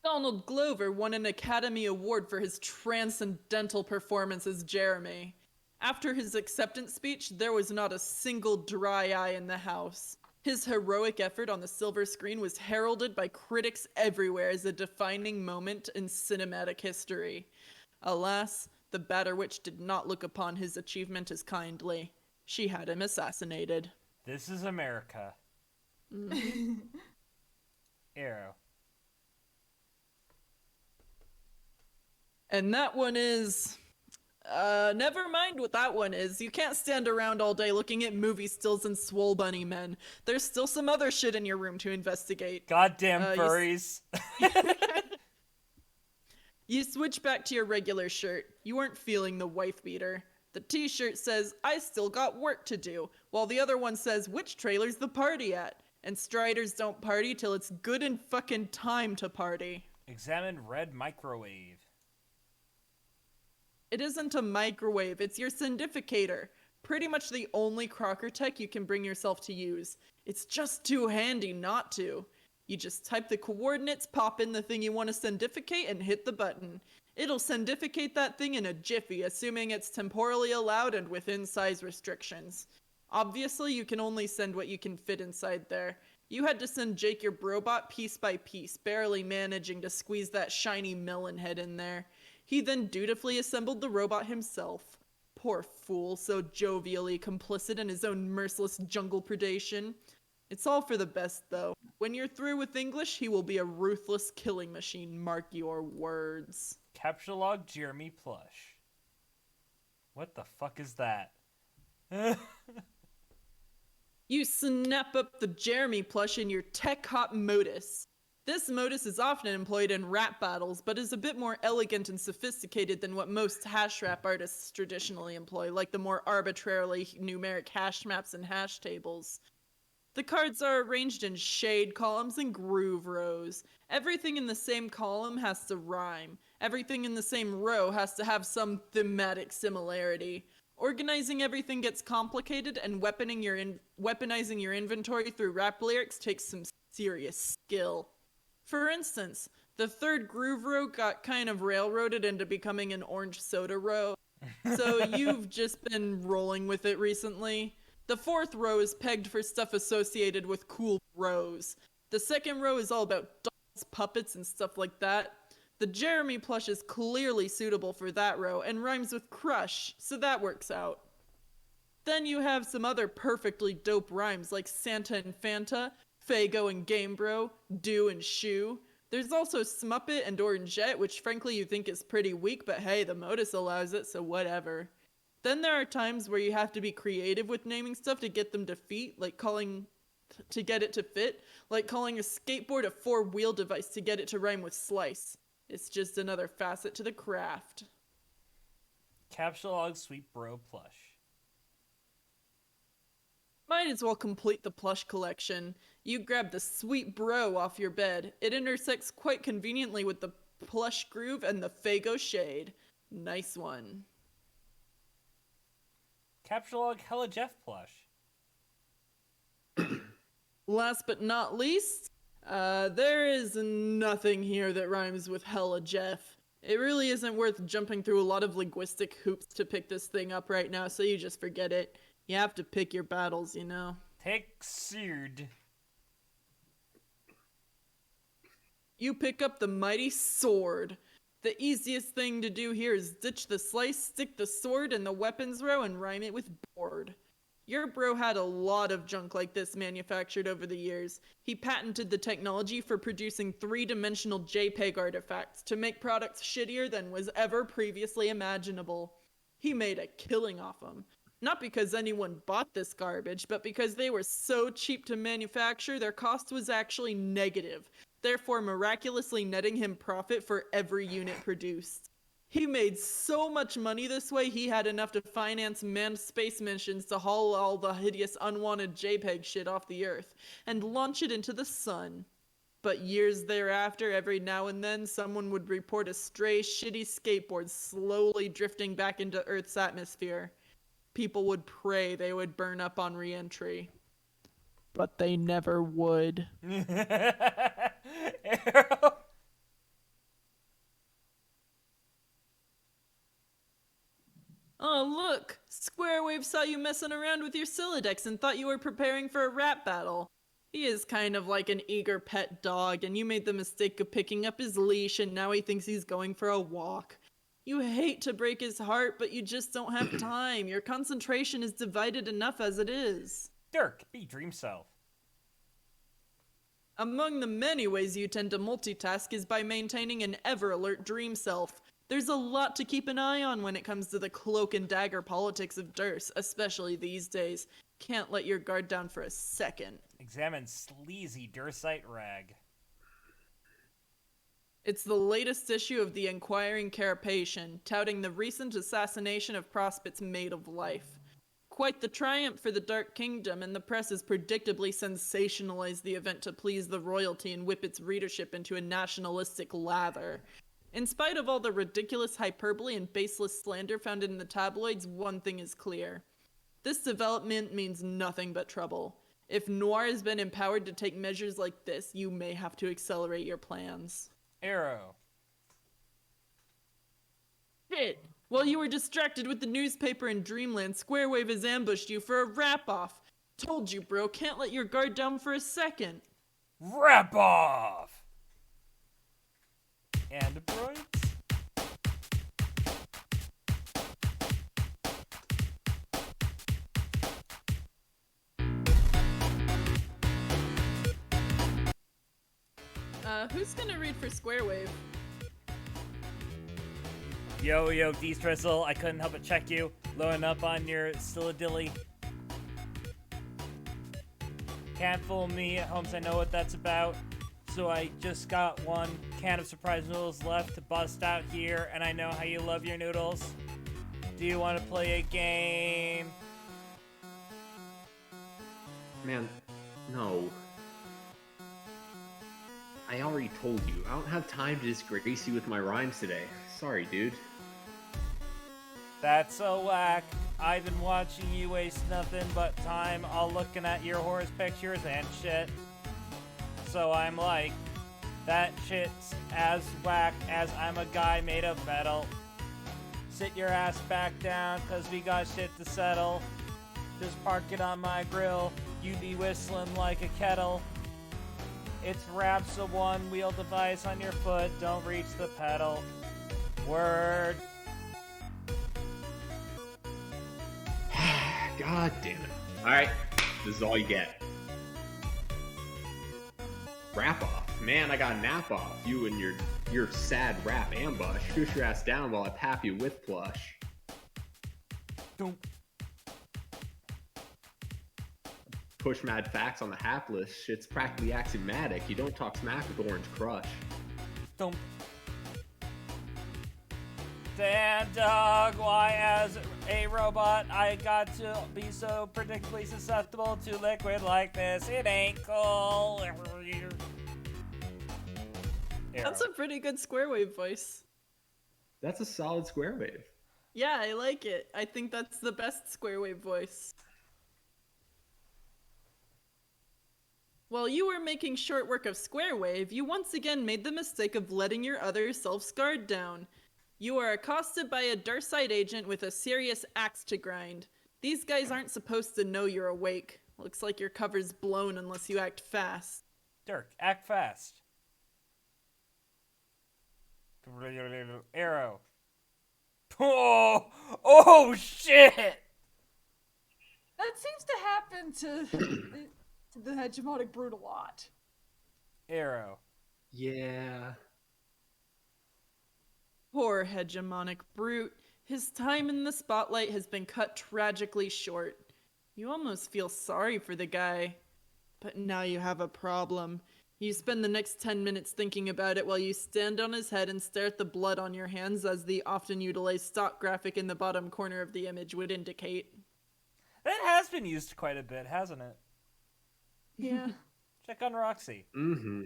S2: Donald Glover won an Academy Award for his transcendental performance as Jeremy. After his acceptance speech, there was not a single dry eye in the house. His heroic effort on the silver screen was heralded by critics everywhere as a defining moment in cinematic history. Alas, the Batter Witch did not look upon his achievement as kindly. She had him assassinated.
S1: This is America. Arrow.
S2: And that one is... never mind what that one is. You can't stand around all day looking at movie stills and swole bunny men. There's still some other shit in your room to investigate.
S1: Goddamn furries.
S2: You switch back to your regular shirt. You weren't feeling the wife beater. The t-shirt says, "I still got work to do," while the other one says, "Which trailer's the party at?" And Striders don't party till it's good and fucking time to party.
S1: Examine red microwave.
S2: It isn't a microwave, it's your syndificator. Pretty much the only Crocker tech you can bring yourself to use. It's just too handy not to. You just type the coordinates, pop in the thing you want to sendificate, and hit the button. It'll sendificate that thing in a jiffy, assuming it's temporally allowed and within size restrictions. Obviously, you can only send what you can fit inside there. You had to send Jake your brobot piece by piece, barely managing to squeeze that shiny melon head in there. He then dutifully assembled the robot himself. Poor fool, so jovially complicit in his own merciless jungle predation. It's all for the best, though. When you're through with English, he will be a ruthless killing machine, mark your words.
S1: Capture log Jeremy plush. What the fuck is that?
S2: You snap up the Jeremy plush in your tech hop modus. This modus is often employed in rap battles, but is a bit more elegant and sophisticated than what most hash rap artists traditionally employ, like the more arbitrarily numeric hash maps and hash tables. The cards are arranged in shade columns and groove rows. Everything in the same column has to rhyme. Everything in the same row has to have some thematic similarity. Organizing everything gets complicated, and weaponizing your inventory through rap lyrics takes some serious skill. For instance, the third groove row got kind of railroaded into becoming an orange soda row, so you've just been rolling with it recently. The fourth row is pegged for stuff associated with cool bros. The second row is all about dolls, puppets, and stuff like that. The Jeremy plush is clearly suitable for that row and rhymes with crush, so that works out. Then you have some other perfectly dope rhymes like Santa and Fanta, Fago and Game Bro, Do and Shoe. There's also Smuppet and Orangette, which frankly you think is pretty weak, but hey, the modus allows it, so whatever. Then there are times where you have to be creative with naming stuff to get them to fit, to get it to fit, like calling a skateboard a four-wheel device to get it to rhyme with slice. It's just another facet to the craft.
S1: Capsulog Sweet Bro plush.
S2: Might as well complete the plush collection. You grab the Sweet Bro off your bed. It intersects quite conveniently with the plush groove and the Fago shade. Nice one.
S1: Capsulog Hella Jeff plush.
S2: Last but not least, there is nothing here that rhymes with Hella Jeff. It really isn't worth jumping through a lot of linguistic hoops to pick this thing up right now, so you just forget it. You have to pick your battles, you know.
S1: Take Seared.
S2: You pick up the mighty sword. The easiest thing to do here is ditch the slice, stick the sword in the weapons row, and rhyme it with board. Your bro had a lot of junk like this manufactured over the years. He patented the technology for producing three-dimensional JPEG artifacts to make products shittier than was ever previously imaginable. He made a killing off them. Not because anyone bought this garbage, but because they were so cheap to manufacture, their cost was actually negative, therefore miraculously netting him profit for every unit produced. He made so much money this way, he had enough to finance manned space missions to haul all the hideous unwanted JPEG shit off the Earth, and launch it into the sun. But years thereafter, every now and then, someone would report a stray, shitty skateboard slowly drifting back into Earth's atmosphere. People would pray they would burn up on re-entry. But they never would.
S1: Arrow.
S2: Oh, look! Squarewave saw you messing around with your Sylladex and thought you were preparing for a rap battle. He is kind of like an eager pet dog, and you made the mistake of picking up his leash, and now he thinks he's going for a walk. You hate to break his heart, but you just don't have time. Your concentration is divided enough as it is.
S1: Dirk, be dream self.
S2: Among the many ways you tend to multitask is by maintaining an ever-alert dream self. There's a lot to keep an eye on when it comes to the cloak and dagger politics of Durst, especially these days. Can't let your guard down for a second.
S1: Examine sleazy Dursite rag.
S2: It's the latest issue of the Inquiring Carapacian, touting the recent assassination of Prospect's Maid of Life. Quite the triumph for the Dark Kingdom, and the press has predictably sensationalized the event to please the royalty and whip its readership into a nationalistic lather. In spite of all the ridiculous hyperbole and baseless slander found in the tabloids, one thing is clear. This development means nothing but trouble. If Noir has been empowered to take measures like this, you may have to accelerate your plans.
S1: Arrow.
S2: Shit! While you were distracted with the newspaper in Dreamland, Squarewave has ambushed you for a wrap-off. Told you, bro, can't let your guard down for a second.
S1: Wrap off! And bright.
S2: Who's gonna read for Squarewave?
S1: Yo, D-Stressel, I couldn't help but check you. Loading up on your Stilladilly. Can't fool me at home, so I know what that's about. So I just got one can of surprise noodles left to bust out here, and I know how you love your noodles. Do you want to play a game?
S3: Man, no. I already told you, I don't have time to disgrace you with my rhymes today. Sorry, dude.
S1: That's so whack. I've been watching you waste nothing but time all looking at your horse pictures and shit. So I'm like, that shit's as whack as I'm a guy made of metal. Sit your ass back down, cause we got shit to settle. Just park it on my grill, you be whistling like a kettle. It's wraps a one-wheel device on your foot, don't reach the pedal. Word.
S3: God damn it. Alright, this is all you get. Wrap off. Man, I got a nap off. You and your sad rap ambush. Shush your ass down while I pap you with plush.
S1: Don't.
S3: Push mad facts on the hapless. Shit's practically axiomatic. You don't talk smack with Orange Crush.
S1: Don't. Dan dog, why as a robot I got to be so predictably susceptible to liquid like this? It ain't cool.
S2: That's a pretty good square wave voice.
S3: That's a solid square wave.
S2: Yeah, I like it. I think that's the best square wave voice. While you were making short work of square wave, you once again made the mistake of letting your other self's guard down. You are accosted by a Dursite agent with a serious axe to grind. These guys aren't supposed to know you're awake. Looks like your cover's blown unless you act fast.
S1: Dirk, act fast. Arrow. Oh shit!
S4: That seems to happen to the hegemonic brute a lot.
S1: Arrow.
S3: Yeah.
S2: Poor hegemonic brute. His time in the spotlight has been cut tragically short. You almost feel sorry for the guy. But now you have a problem. You spend the next 10 minutes thinking about it while you stand on his head and stare at the blood on your hands as the often utilized stock graphic in the bottom corner of the image would indicate.
S1: That has been used quite a bit, hasn't it?
S4: Yeah.
S1: Check on Roxy.
S3: Mm-hmm.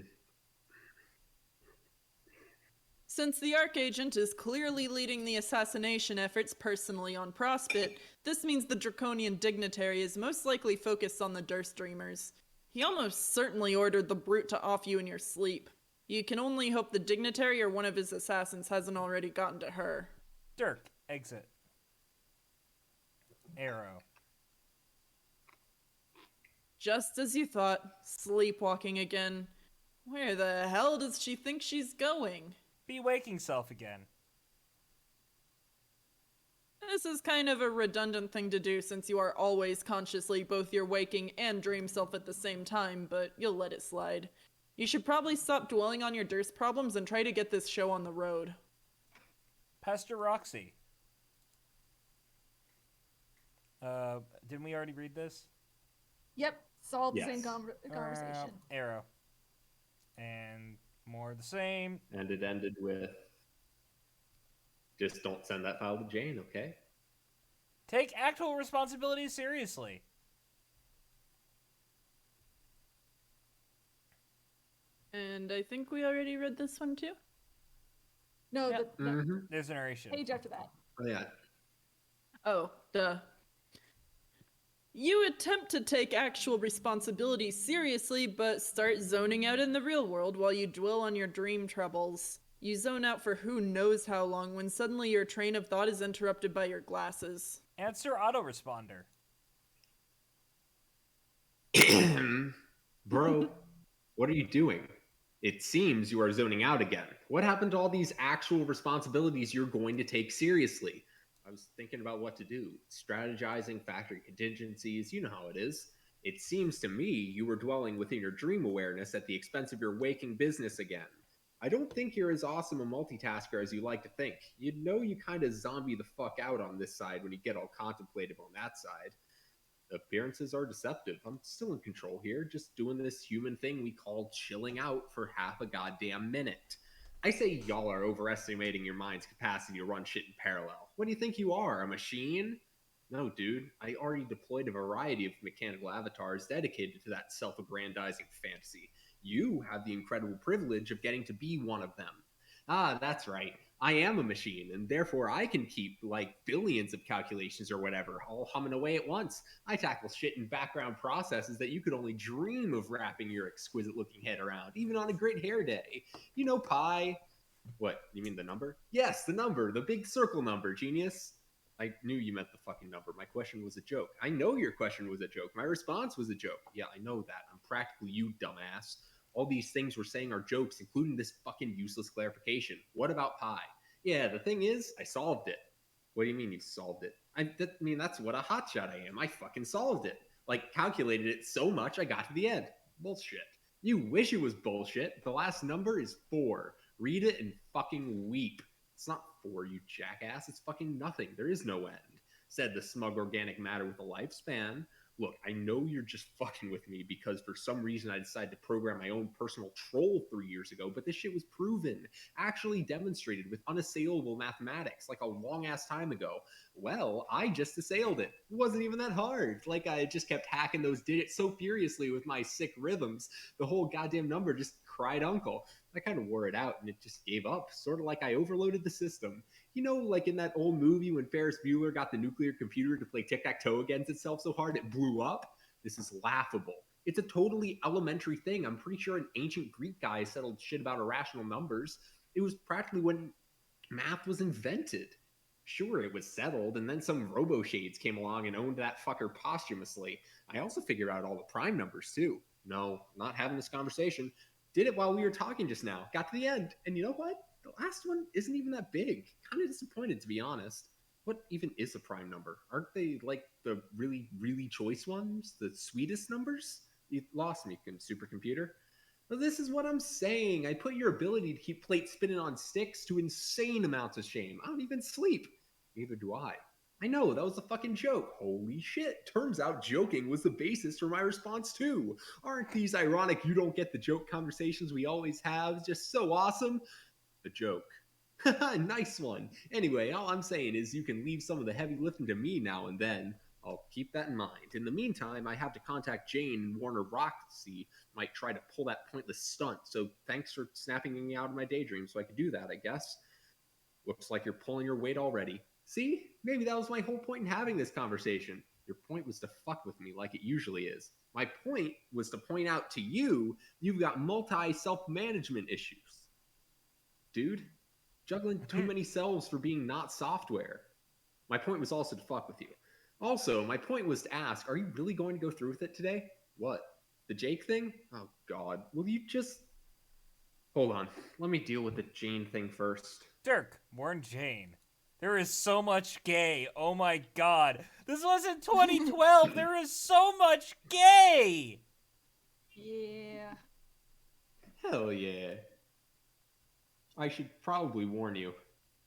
S2: Since the Archagent is clearly leading the assassination efforts personally on Prospit, this means the Draconian dignitary is most likely focused on the Durst Dreamers. He almost certainly ordered the brute to off you in your sleep. You can only hope the dignitary or one of his assassins hasn't already gotten to her.
S1: Dirk, exit. Arrow.
S2: Just as you thought, sleepwalking again. Where the hell does she think she's going?
S1: Be waking self again.
S2: This is kind of a redundant thing to do since you are always consciously both your waking and dream self at the same time, but you'll let it slide. You should probably stop dwelling on your Durst problems and try to get this show on the road.
S1: Pastor Roxy. Didn't we already read this?
S4: Yep, it's all the
S3: Yes.
S4: same conversation.
S1: Arrow. And more of the same.
S3: And it ended with, just don't send that file to Jane, okay?
S1: Take actual responsibility seriously.
S2: And I think we already read this one too?
S4: No,
S2: Yep.
S4: the
S3: Mm-hmm.
S1: There's a narration.
S4: page after that.
S3: Oh, yeah.
S2: Oh, duh. You attempt to take actual responsibility seriously, but start zoning out in the real world while you dwell on your dream troubles. You zone out for who knows how long when suddenly your train of thought is interrupted by your glasses.
S1: Answer autoresponder.
S3: Bro, what are you doing? It seems you are zoning out again. What happened to all these actual responsibilities you're going to take seriously? I was thinking about what to do. Strategizing, factoring contingencies, you know how it is. It seems to me you were dwelling within your dream awareness at the expense of your waking business again. I don't think you're as awesome a multitasker as you like to think. You know you kind of zombie the fuck out on this side when you get all contemplative on that side. Appearances are deceptive. I'm still in control here, just doing this human thing we call chilling out for half a goddamn minute. I say y'all are overestimating your mind's capacity to run shit in parallel. What do you think you are, a machine? No, dude. I already deployed a variety of mechanical avatars dedicated to that self-aggrandizing fantasy. You have the incredible privilege of getting to be one of them. Ah, that's right. I am a machine, and therefore I can keep, like, billions of calculations or whatever, all humming away at once. I tackle shit in background processes that you could only dream of wrapping your exquisite-looking head around, even on a great hair day. You know pi? What, you mean the number? Yes, the number, the big circle number, genius. I knew you meant the fucking number. My question was a joke. I know your question was a joke. My response was a joke. Yeah, I know that. I'm practically you, dumbass. All these things we're saying are jokes, including this fucking useless clarification. What about pi? Yeah, the thing is, I solved it. What do you mean you solved it? I mean, that's what a hotshot I am. I fucking solved it. Like, calculated it so much I got to the end. Bullshit. You wish it was bullshit. The last number is 4. Read it and fucking weep. It's not 4, you jackass. It's fucking nothing. There is no end, said the smug organic matter with a lifespan. Look, I know you're just fucking with me because for some reason I decided to program my own personal troll 3 years ago, but this shit was proven, actually demonstrated with unassailable mathematics like a long ass time ago. Well, I just assailed it. It wasn't even that hard. Like I just kept hacking those digits so furiously with my sick rhythms, the whole goddamn number just cried uncle. I kind of wore it out and it just gave up, sort of like I overloaded the system. You know, like in that old movie when Ferris Bueller got the nuclear computer to play tic-tac-toe against itself so hard it blew up? This is laughable. It's a totally elementary thing. I'm pretty sure an ancient Greek guy settled shit about irrational numbers. It was practically when math was invented. Sure, it was settled, and then some robo-shades came along and owned that fucker posthumously. I also figured out all the prime numbers, too. No, not having this conversation. Did it while we were talking just now. Got to the end, and you know what? The last one isn't even that big. Kind of disappointed, to be honest. What even is a prime number? Aren't they like the really, really choice ones? The sweetest numbers? You lost me, supercomputer. Well, this is what I'm saying. I put your ability to keep plates spinning on sticks to insane amounts of shame. I don't even sleep. Neither do I. I know, that was a fucking joke. Holy shit. Turns out joking was the basis for my response too. Aren't these ironic you don't get the joke conversations we always have just so awesome? A joke. Nice one. Anyway, all I'm saying is you can leave some of the heavy lifting to me now and then. I'll keep that in mind. In the meantime, I have to contact Jane and Warner Roxy might try to pull that pointless stunt, so thanks for snapping me out of my daydream so I could do that, I guess. Looks like you're pulling your weight already. See? Maybe that was my whole point in having this conversation. Your point was to fuck with me like it usually is. My point was to point out to you you've got multi-self-management issues. Dude, juggling too many selves for being not software. My point was also to fuck with you. Also, my point was to ask, are you really going to go through with it today? What? The Jake thing? Oh, God. Will you just... Hold on. Let me deal with the Jane thing first.
S1: Dirk, warn Jane. There is so much gay. Oh my god. This wasn't 2012. There is so much gay.
S4: Yeah.
S3: Hell yeah. I should probably warn you.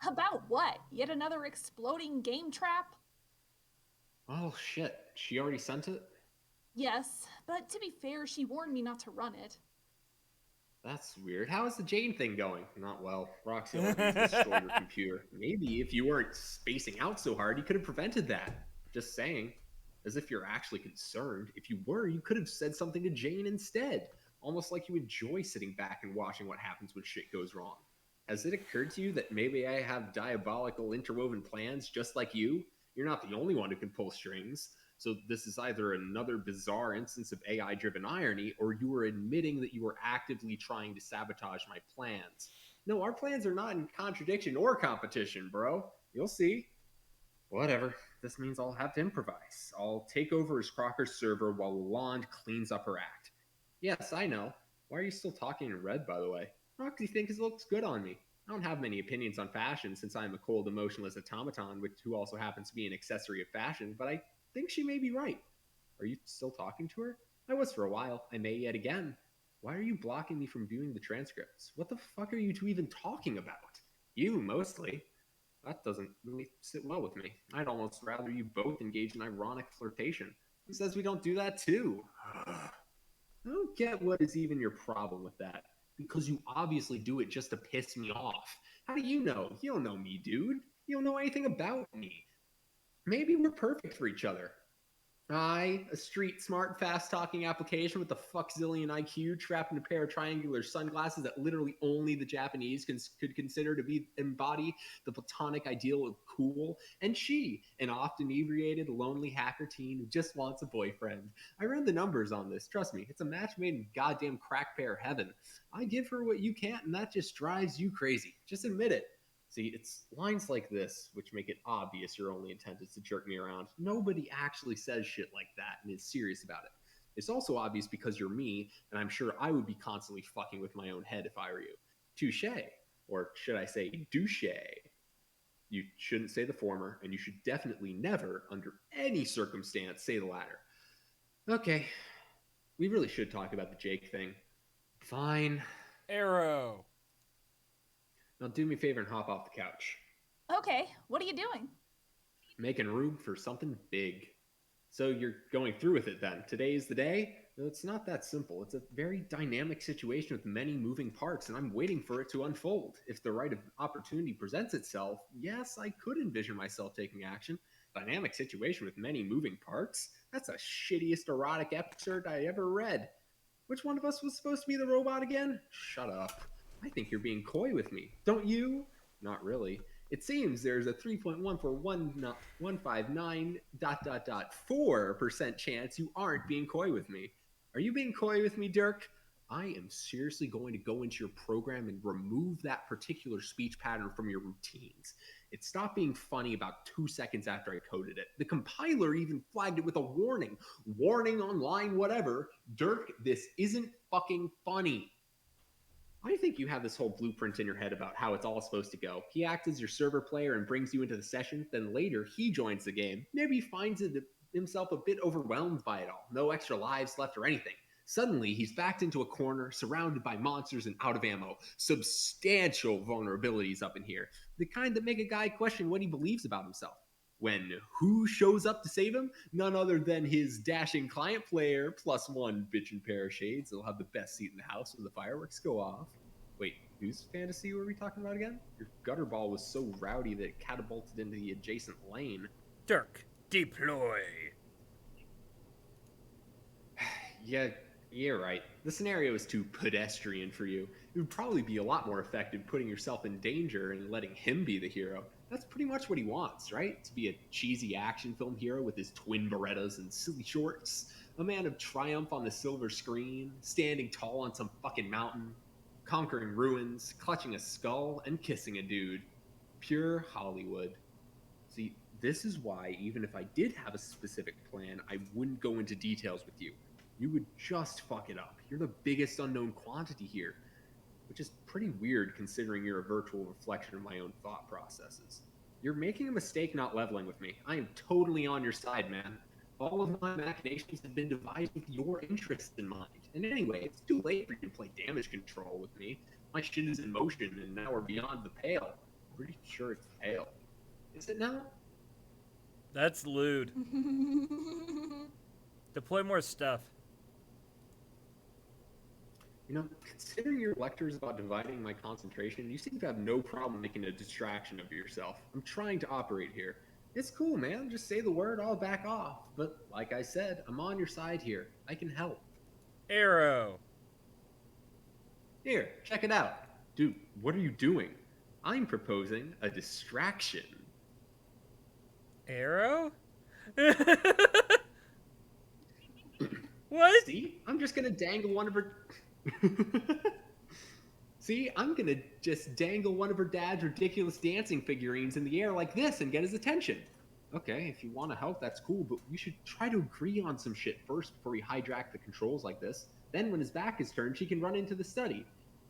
S4: About what? Yet another exploding game trap?
S3: Oh shit, she already sent it?
S4: Yes, but to be fair, she warned me not to run it.
S3: That's weird. How is the Jane thing going? Not well. Roxy already destroyed your computer. Maybe if you weren't spacing out so hard, you could have prevented that. Just saying. As if you're actually concerned. If you were, you could have said something to Jane instead. Almost like you enjoy sitting back and watching what happens when shit goes wrong. Has it occurred to you that maybe I have diabolical interwoven plans just like you? You're not the only one who can pull strings. So this is either another bizarre instance of AI-driven irony, or you are admitting that you are actively trying to sabotage my plans. No, our plans are not in contradiction or competition, bro. You'll see. Whatever. This means I'll have to improvise. I'll take over as Crocker's server while Lalonde cleans up her act. Yes, I know. Why are you still talking in red, by the way? Roxy thinks it looks good on me. I don't have many opinions on fashion since I'm a cold, emotionless automaton, who also happens to be an accessory of fashion, but I think she may be right. Are you still talking to her? I was for a while. I may yet again. Why are you blocking me from viewing the transcripts? What the fuck are you two even talking about? You, mostly. That doesn't really sit well with me. I'd almost rather you both engage in ironic flirtation. Who says we don't do that too? I don't get what is even your problem with that. Because you obviously do it just to piss me off. How do you know? You don't know me, dude. You don't know anything about me. Maybe we're perfect for each other. I, a street smart, fast-talking application with a fuckzillion IQ trapped in a pair of triangular sunglasses that literally only the Japanese could consider to embody the platonic ideal of cool. And she, an often inebriated, lonely hacker teen who just wants a boyfriend. I ran the numbers on this. Trust me, it's a match made in goddamn crack pair heaven. I give her what you can't, and that just drives you crazy. Just admit it. See, it's lines like this which make it obvious your only intent is to jerk me around. Nobody actually says shit like that and is serious about it. It's also obvious because you're me, and I'm sure I would be constantly fucking with my own head if I were you. Touche. Or should I say douche? You shouldn't say the former, and you should definitely never, under any circumstance, say the latter. Okay. We really should talk about the Jake thing. Fine.
S1: Arrow.
S3: Now do me a favor and hop off the couch.
S4: Okay, what are you doing?
S3: Making room for something big. So you're going through with it then. Today is the day? No, it's not that simple. It's a very dynamic situation with many moving parts, and I'm waiting for it to unfold. If the right opportunity presents itself, yes, I could envision myself taking action. Dynamic situation with many moving parts? That's the shittiest erotic excerpt I ever read. Which one of us was supposed to be the robot again? Shut up. I think you're being coy with me. Don't you? Not really. It seems there's a 3.14159 chance you aren't being coy with me. Are you being coy with me, Dirk? I am seriously going to go into your program and remove that particular speech pattern from your routines. It stopped being funny about 2 seconds after I coded it. The compiler even flagged it with a warning. Warning on line whatever. Dirk, this isn't fucking funny. I think you have this whole blueprint in your head about how it's all supposed to go. He acts as your server player and brings you into the session, then later he joins the game. Maybe he finds himself a bit overwhelmed by it all. No extra lives left or anything. Suddenly, he's backed into a corner, surrounded by monsters and out of ammo. Substantial vulnerabilities up in here. The kind that make a guy question what he believes about himself. When who shows up to save him? None other than his dashing client player, plus one bitchin' pair of shades that'll have the best seat in the house when the fireworks go off. Wait, whose fantasy were we talking about again? Your gutter ball was so rowdy that it catapulted into the adjacent lane.
S1: Dirk, deploy.
S3: Yeah, you're right. The scenario is too pedestrian for you. It would probably be a lot more effective putting yourself in danger and letting him be the hero. That's pretty much what he wants, right? To be a cheesy action film hero with his twin Berettas and silly shorts. A man of triumph on the silver screen, standing tall on some fucking mountain, conquering ruins, clutching a skull, and kissing a dude. Pure Hollywood. See, this is why, even if I did have a specific plan, I wouldn't go into details with you. You would just fuck it up. You're the biggest unknown quantity here, which is pretty weird considering you're a virtual reflection of my own thought processes. You're making a mistake not leveling with me. I am totally on your side, man. All of my machinations have been devised with your interests in mind. And anyway, it's too late for you to play damage control with me. My shit is in motion, and now we're beyond the pale. Pretty sure it's pale. Is it now?
S1: That's lewd. Deploy more stuff.
S3: You know, considering your lectures about dividing my concentration, you seem to have no problem making a distraction of yourself. I'm trying to operate here. It's cool, man. Just say the word, I'll back off. But like I said, I'm on your side here. I can help.
S1: Arrow.
S3: Here, check it out. Dude, what are you doing? I'm proposing a distraction.
S1: Arrow? What?
S3: See? I'm just gonna dangle one of her... See, I'm gonna just dangle one of her dad's ridiculous dancing figurines in the air like this and get his attention. Okay, if you want to help, that's cool, but we should try to agree on some shit first before we hijack the controls like this. Then when his back is turned, she can run into the study.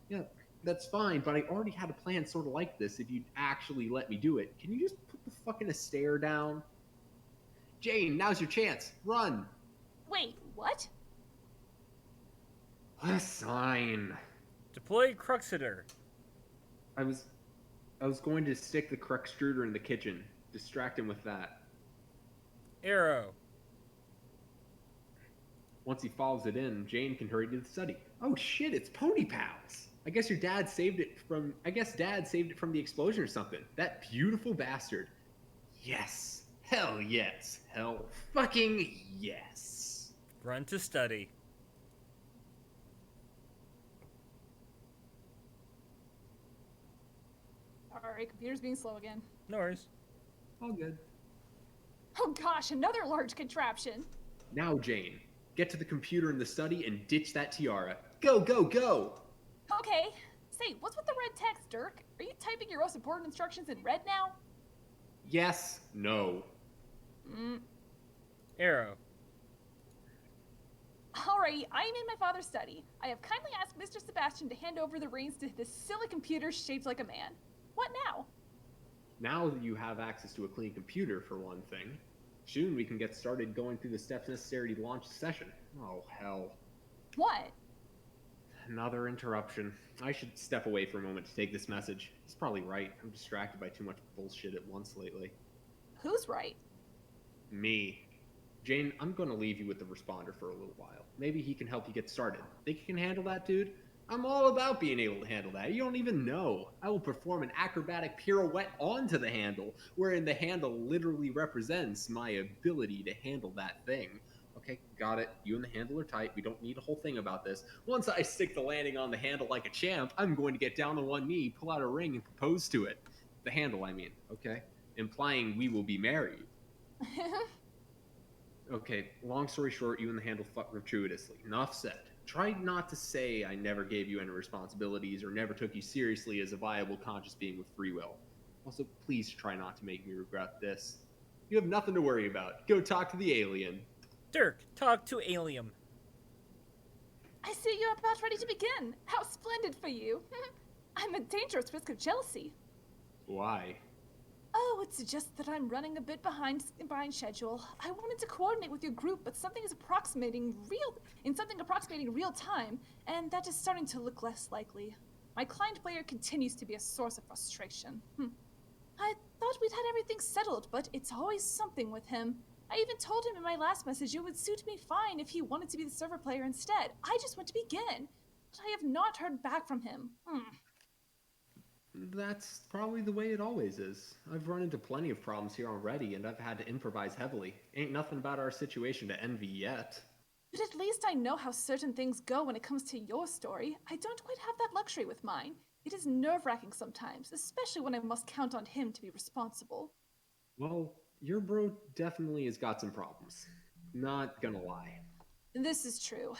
S3: Yeah, that's fine, but I already had a plan sort of like this if you'd actually let me do it. Can you just put the fucking stare down? Jane, now's your chance. Run.
S4: Wait, what?
S3: What a sign.
S1: Deploy Cruxiter.
S3: I was going to stick the Cruxtruder in the kitchen. Distract him with that.
S1: Arrow.
S3: Once he follows it in, Jane can hurry to the study. Oh shit, it's Pony Pals. I guess Dad saved it from the explosion or something. That beautiful bastard. Yes. Hell yes. Hell fucking yes.
S1: Run to study.
S4: Sorry, computer's being slow again.
S1: No worries.
S3: All good.
S4: Oh gosh, another large contraption.
S3: Now, Jane, get to the computer in the study and ditch that tiara. Go, go, go!
S4: Okay. Say, what's with the red text, Dirk? Are you typing your most important instructions in red now?
S3: Yes, no.
S1: Arrow.
S4: Alrighty, I am in my father's study. I have kindly asked Mr. Sebastian to hand over the reins to this silly computer shaped like a man. What now?
S3: Now that you have access to a clean computer, for one thing, soon we can get started going through the steps necessary to launch the session. Oh, hell.
S4: What?
S3: Another interruption. I should step away for a moment to take this message. He's probably right. I'm distracted by too much bullshit at once lately.
S4: Who's right?
S3: Me. Jane, I'm going to leave you with the responder for a little while. Maybe he can help you get started. Think you can handle that, dude? I'm all about being able to handle that. You don't even know. I will perform an acrobatic pirouette onto the handle, wherein the handle literally represents my ability to handle that thing. Okay, got it. You and the handle are tight. We don't need a whole thing about this. Once I stick the landing on the handle like a champ, I'm going to get down on one knee, pull out a ring, and propose to it. The handle, I mean, okay? Implying we will be married. Okay, long story short, you and the handle fuck gratuitously. Enough said. Try not to say I never gave you any responsibilities or never took you seriously as a viable conscious being with free will. Also, please try not to make me regret this. You have nothing to worry about. Go talk to the alien.
S1: Dirk, talk to Alium.
S4: I see you're about ready to begin. How splendid for you. I'm at dangerous risk of jealousy.
S3: Why?
S4: Oh, it's just that I'm running a bit behind schedule. I wanted to coordinate with your group, but something approximating real time, and that is starting to look less likely. My client player continues to be a source of frustration. I thought we'd had everything settled, but it's always something with him. I even told him in my last message it would suit me fine if he wanted to be the server player instead. I just want to begin. But I have not heard back from him.
S3: That's probably the way it always is. I've run into plenty of problems here already, and I've had to improvise heavily. Ain't nothing about our situation to envy yet.
S4: But at least I know how certain things go when it comes to your story. I don't quite have that luxury with mine. It is nerve-wracking sometimes, especially when I must count on him to be responsible.
S3: Well, your bro definitely has got some problems. Not gonna lie.
S4: This is true.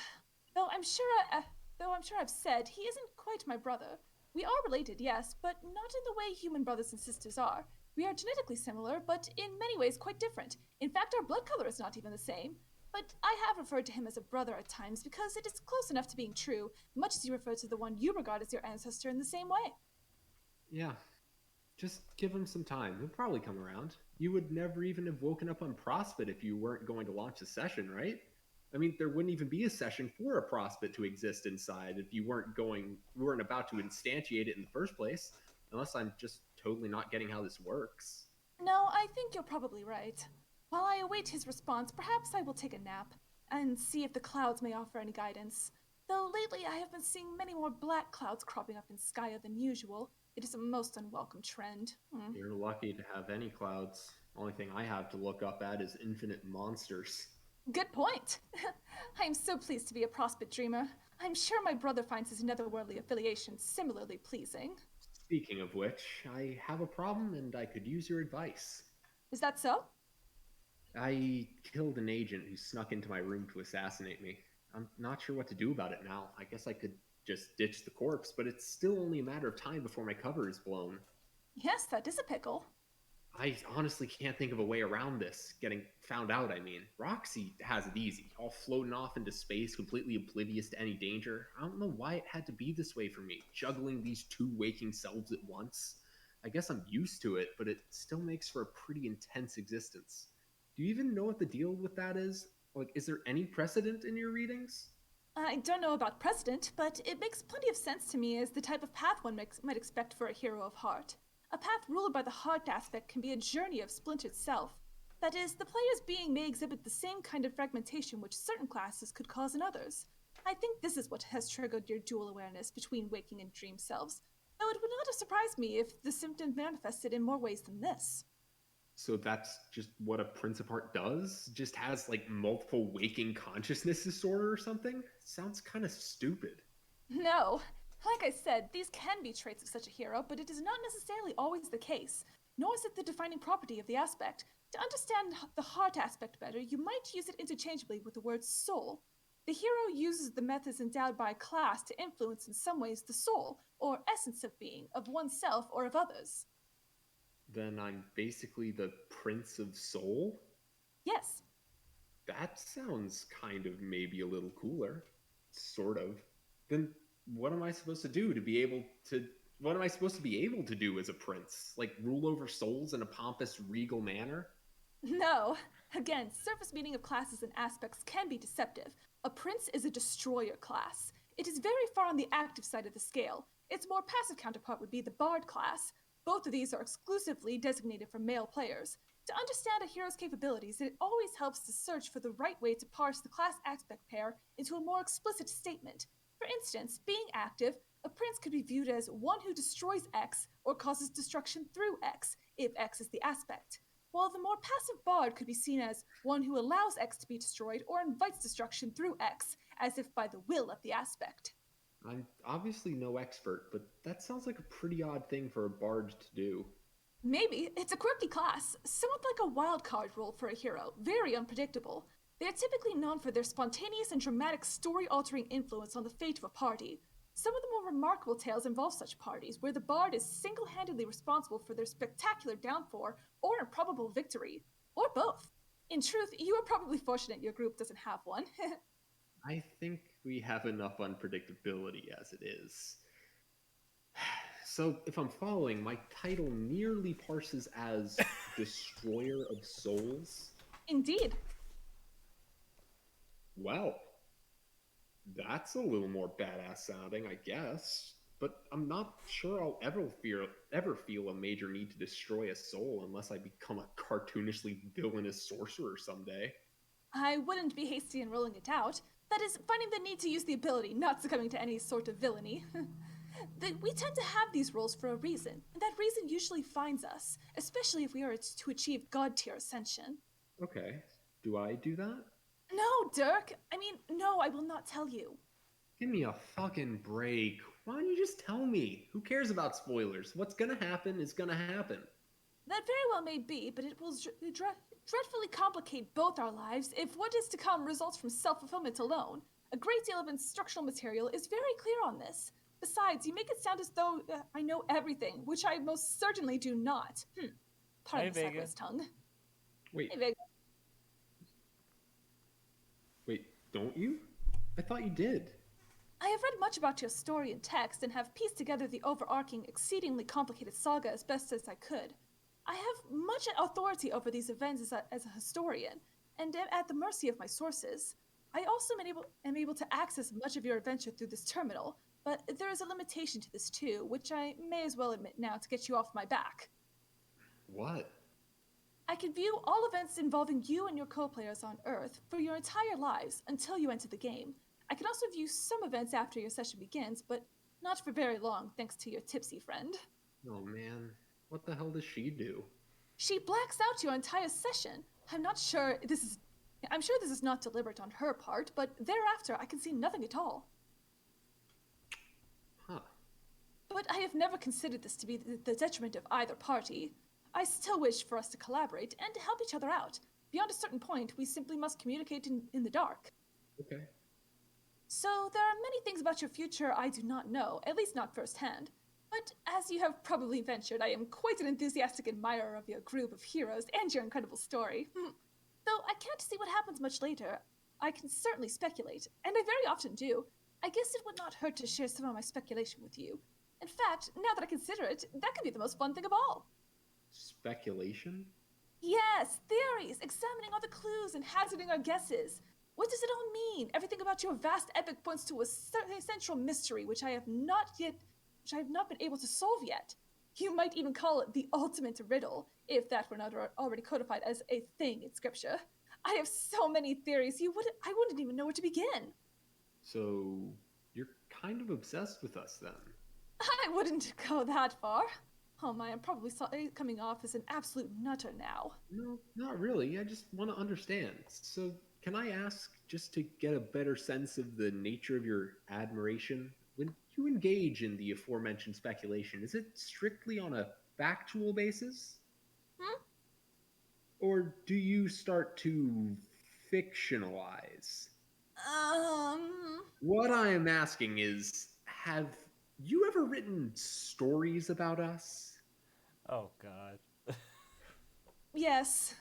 S4: Though I'm sure I've said he isn't quite my brother. We are related, yes, but not in the way human brothers and sisters are. We are genetically similar, but in many ways quite different. In fact, our blood color is not even the same. But I have referred to him as a brother at times because it is close enough to being true, much as you refer to the one you regard as your ancestor in the same way.
S3: Yeah. Just give him some time. He'll probably come around. You would never even have woken up on Prospit if you weren't going to launch a session, right? I mean, there wouldn't even be a session for a Prospit to exist inside if you weren't about to instantiate it in the first place. Unless I'm just totally not getting how this works.
S4: No, I think you're probably right. While I await his response, perhaps I will take a nap and see if the clouds may offer any guidance. Though lately I have been seeing many more black clouds cropping up in Skya than usual. It is a most unwelcome trend.
S3: You're lucky to have any clouds. Only thing I have to look up at is infinite monsters.
S4: Good point. I am so pleased to be a Prospect dreamer. I'm sure my brother finds his netherworldly affiliation similarly pleasing.
S3: Speaking of which, I have a problem and I could use your advice.
S4: Is that so?
S3: I killed an agent who snuck into my room to assassinate me. I'm not sure what to do about it now. I guess I could just ditch the corpse, but it's still only a matter of time before my cover is blown.
S4: Yes, that is a pickle.
S3: I honestly can't think of a way around this. Getting found out, I mean. Roxy has it easy, all floating off into space, completely oblivious to any danger. I don't know why it had to be this way for me, juggling these two waking selves at once. I guess I'm used to it, but it still makes for a pretty intense existence. Do you even know what the deal with that is? Like, is there any precedent in your readings?
S4: I don't know about precedent, but it makes plenty of sense to me as the type of path one might expect for a hero of heart. A path ruled by the heart aspect can be a journey of splintered self. That is, the player's being may exhibit the same kind of fragmentation which certain classes could cause in others. I think this is what has triggered your dual awareness between waking and dream selves, though it would not have surprised me if the symptom manifested in more ways than this.
S3: So that's just what a Prince of Heart does? Just has, like, multiple waking consciousness disorder or something? Sounds kind of stupid.
S4: No. Like I said, these can be traits of such a hero, but it is not necessarily always the case, nor is it the defining property of the aspect. To understand the heart aspect better, you might use it interchangeably with the word soul. The hero uses the methods endowed by a class to influence in some ways the soul, or essence of being, of oneself or of others.
S3: Then I'm basically the Prince of Soul?
S4: Yes.
S3: That sounds kind of maybe a little cooler. Sort of. Then what am I supposed to do to be able to... What am I supposed to be able to do as a prince? Like, rule over souls in a pompous, regal manner?
S4: No. Again, surface meaning of classes and aspects can be deceptive. A prince is a destroyer class. It is very far on the active side of the scale. Its more passive counterpart would be the Bard class. Both of these are exclusively designated for male players. To understand a hero's capabilities, it always helps to search for the right way to parse the class aspect pair into a more explicit statement. For instance, being active, a prince could be viewed as one who destroys X or causes destruction through X, if X is the aspect, while the more passive bard could be seen as one who allows X to be destroyed or invites destruction through X, as if by the will of the aspect.
S3: I'm obviously no expert, but that sounds like a pretty odd thing for a bard to do.
S4: Maybe. It's a quirky class, somewhat like a wild card role for a hero, very unpredictable. They are typically known for their spontaneous and dramatic story altering influence on the fate of a party. Some of the more remarkable tales involve such parties, where the bard is single handedly responsible for their spectacular downfall or improbable victory, or both. In truth, you are probably fortunate your group doesn't have one.
S3: I think we have enough unpredictability as it is. So, if I'm following, my title nearly parses as Destroyer of Souls.
S4: Indeed.
S3: Well, that's a little more badass sounding, I guess. But I'm not sure I'll ever feel a major need to destroy a soul unless I become a cartoonishly villainous sorcerer someday.
S4: I wouldn't be hasty in rolling it out. That is, finding the need to use the ability, not succumbing to any sort of villainy. We tend to have these roles for a reason, and that reason usually finds us, especially if we are to achieve god tier ascension.
S3: Okay, do I do that?
S4: No, Dirk! I mean, no, I will not tell you.
S3: Give me a fucking break. Why don't you just tell me? Who cares about spoilers? What's gonna happen is gonna happen.
S4: That very well may be, but it will dreadfully complicate both our lives if what is to come results from self-fulfillment alone. A great deal of instructional material is very clear on this. Besides, you make it sound as though I know everything, which I most certainly do not. Pardon the sideways tongue.
S3: Wait,
S4: Hey, Vega.
S3: wait, don't you? I thought you did.
S4: I have read much about your story in text and have pieced together the overarching, exceedingly complicated saga as best as I could. I have much authority over these events as a historian, and am at the mercy of my sources. I also am able to access much of your adventure through this terminal, but there is a limitation to this too, which I may as well admit now to get you off my back.
S3: What?
S4: I can view all events involving you and your co-players on Earth for your entire lives until you enter the game. I can also view some events after your session begins, but not for very long, thanks to your tipsy friend.
S3: Oh man, what the hell does she do?
S4: She blacks out your entire session. I'm sure this is not deliberate on her part, but thereafter I can see nothing at all.
S3: Huh.
S4: But I have never considered this to be the detriment of either party. I still wish for us to collaborate and to help each other out. Beyond a certain point, we simply must communicate in the dark.
S3: Okay.
S4: So there are many things about your future I do not know, at least not firsthand. But as you have probably ventured, I am quite an enthusiastic admirer of your group of heroes and your incredible story. Though I can't see what happens much later, I can certainly speculate, and I very often do. I guess it would not hurt to share some of my speculation with you. In fact, now that I consider it, that could be the most fun thing of all.
S3: Speculation?
S4: Yes, theories, examining all the clues and hazarding our guesses. What does it all mean? Everything about your vast epic points to a central mystery which I have not been able to solve yet. You might even call it the ultimate riddle, if that were not already codified as a thing in scripture. I have so many theories, I wouldn't even know where to begin.
S3: So, you're kind of obsessed with us then?
S4: I wouldn't go that far. Oh my, I'm probably coming off as an absolute nutter now.
S3: No, not really. I just want to understand. So, can I ask, just to get a better sense of the nature of your admiration, when you engage in the aforementioned speculation, is it strictly on a factual basis? Or do you start to fictionalize? What I am asking is, have you ever written stories about us?
S1: Oh, God.
S4: Yes.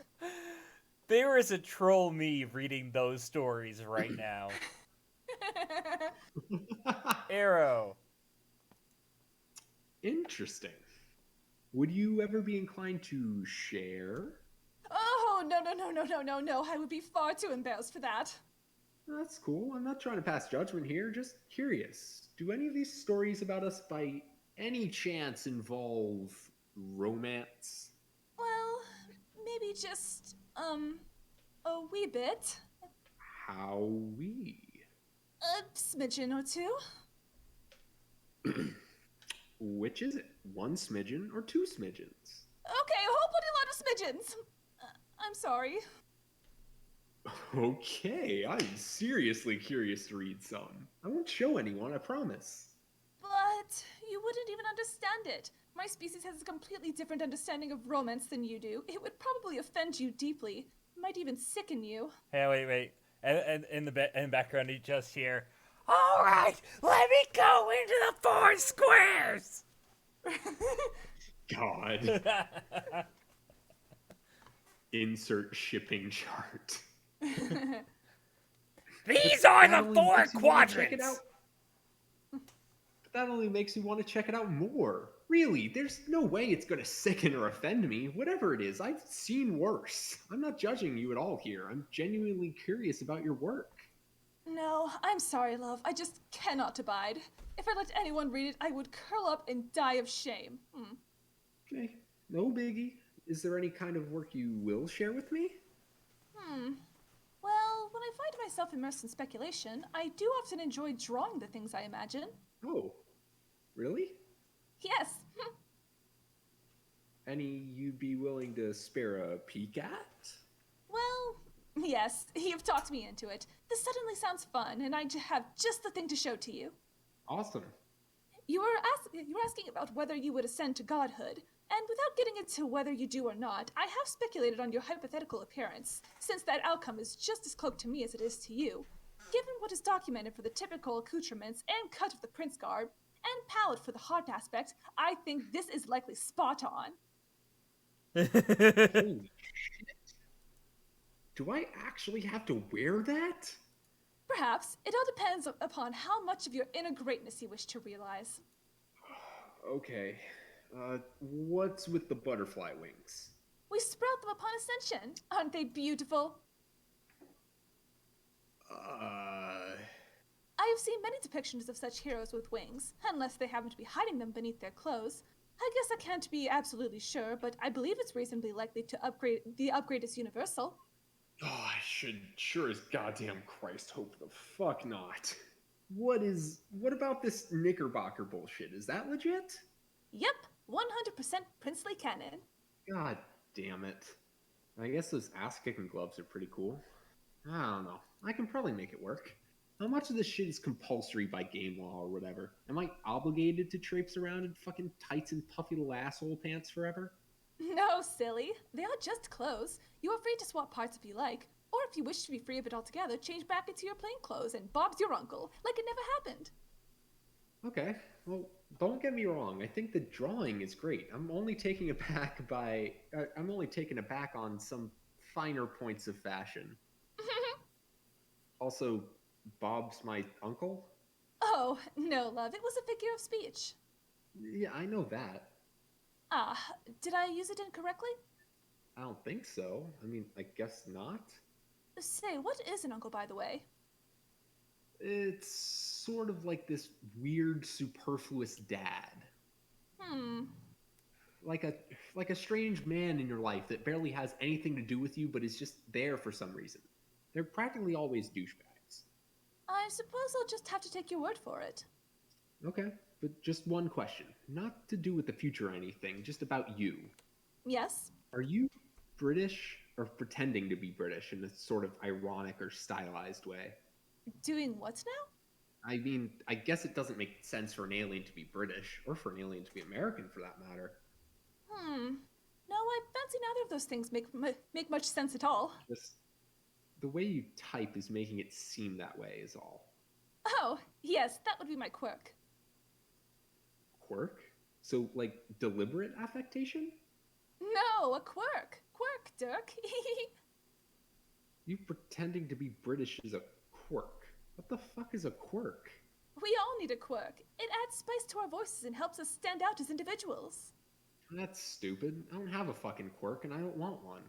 S1: There is a troll me reading those stories right now. Arrow.
S3: Interesting. Would you ever be inclined to share?
S4: Oh, no. I would be far too embarrassed for that.
S3: That's cool. I'm not trying to pass judgment here, just curious. Do any of these stories about us by any chance involve romance?
S4: Well, maybe just, a wee bit.
S3: How we?
S4: A smidgen or two.
S3: Which is it? One smidgen or two smidgens?
S4: Okay, a whole bloody lot of smidgens. I'm sorry.
S3: Okay, I'm seriously curious to read some. I won't show anyone, I promise.
S4: But you wouldn't even understand it. My species has a completely different understanding of romance than you do. It would probably offend you deeply. Might even sicken you.
S1: Hey, wait. And in the background, you just hear, "All right, let me go into the 4 squares."
S3: God. Insert shipping chart.
S1: These are
S3: That
S1: the
S3: only
S1: 4
S3: makes you wanna check it
S1: quadrants.
S3: out. That only makes me want to check it out more. Really, there's no way it's going to sicken or offend me. Whatever it is, I've seen worse. I'm not judging you at all here. I'm genuinely curious about your work.
S4: No, I'm sorry, love. I just cannot abide. If I let anyone read it, I would curl up and die of shame.
S3: Okay, no biggie. Is there any kind of work you will share with me?
S4: Well, when I find myself immersed in speculation, I do often enjoy drawing the things I imagine.
S3: Oh, really?
S4: Yes.
S3: Any you'd be willing to spare a peek at?
S4: Well, yes, you've talked me into it. This suddenly sounds fun, and have just the thing to show to you.
S3: Awesome.
S4: You were asking about whether you would ascend to godhood, and without getting into whether you do or not, I have speculated on your hypothetical appearance, since that outcome is just as cloaked to me as it is to you. Given what is documented for the typical accoutrements and cut of the prince garb, and palette for the heart aspect, I think this is likely spot on.
S3: Holy shit. Do I actually have to wear that?
S4: Perhaps it all depends upon how much of your inner greatness you wish to realize.
S3: Okay. What's with the butterfly wings?
S4: We sprout them upon ascension. Aren't they beautiful? I have seen many depictions of such heroes with wings, unless they happen to be hiding them beneath their clothes. I guess I can't be absolutely sure, but I believe it's reasonably likely to upgrade. The upgrade is universal.
S3: Oh, I should sure as goddamn Christ hope the fuck not. What about this Knickerbocker bullshit? Is that legit?
S4: Yep, 100% princely canon.
S3: God damn it. I guess those ass-kicking gloves are pretty cool. I don't know. I can probably make it work. How much of this shit is compulsory by game law or whatever? Am I obligated to traipse around in fucking tights and puffy little asshole pants forever?
S4: No, silly. They are just clothes. You are free to swap parts if you like. Or if you wish to be free of it altogether, change back into your plain clothes and Bob's your uncle, like it never happened.
S3: Okay, well, don't get me wrong. I think the drawing is great. I'm only taken aback on some finer points of fashion. Also, Bob's my uncle?
S4: Oh, no, love. It was a figure of speech.
S3: Yeah, I know that.
S4: Ah, did I use it incorrectly?
S3: I don't think so. I mean, I guess not.
S4: Say, what is an uncle, by the way?
S3: It's sort of like this weird, superfluous dad. Like a strange man in your life that barely has anything to do with you, but is just there for some reason. They're practically always douchebags.
S4: I suppose I'll just have to take your word for it.
S3: Okay, but just one question. Not to do with the future or anything, just about you.
S4: Yes?
S3: Are you British or pretending to be British in a sort of ironic or stylized way?
S4: Doing what now?
S3: I mean, I guess it doesn't make sense for an alien to be British, or for an alien to be American for that matter.
S4: No, I fancy neither of those things make much sense at all.
S3: Just the way you type is making it seem that way, is all.
S4: Oh, yes, that would be my quirk.
S3: Quirk? So, like, deliberate affectation?
S4: No, a quirk. Quirk, Dirk.
S3: You pretending to be British is a quirk. What the fuck is a quirk?
S4: We all need a quirk. It adds spice to our voices and helps us stand out as individuals.
S3: That's stupid. I don't have a fucking quirk and I don't want one.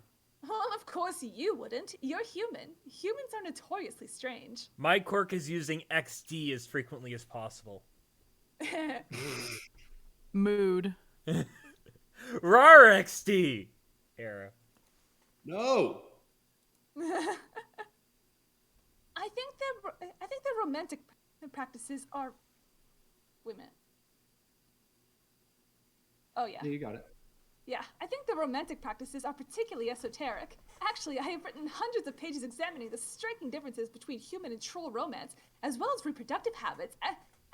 S4: Well, of course you wouldn't. You're human. Humans are notoriously strange.
S1: My quirk is using XD as frequently as possible.
S2: Mood.
S1: Rar XD! Arrow.
S3: No!
S4: I think the romantic practices are. Wait a minute. Oh yeah.
S3: Yeah, you got it.
S4: Yeah, I think the romantic practices are particularly esoteric. Actually, I have written hundreds of pages examining the striking differences between human and troll romance, as well as reproductive habits,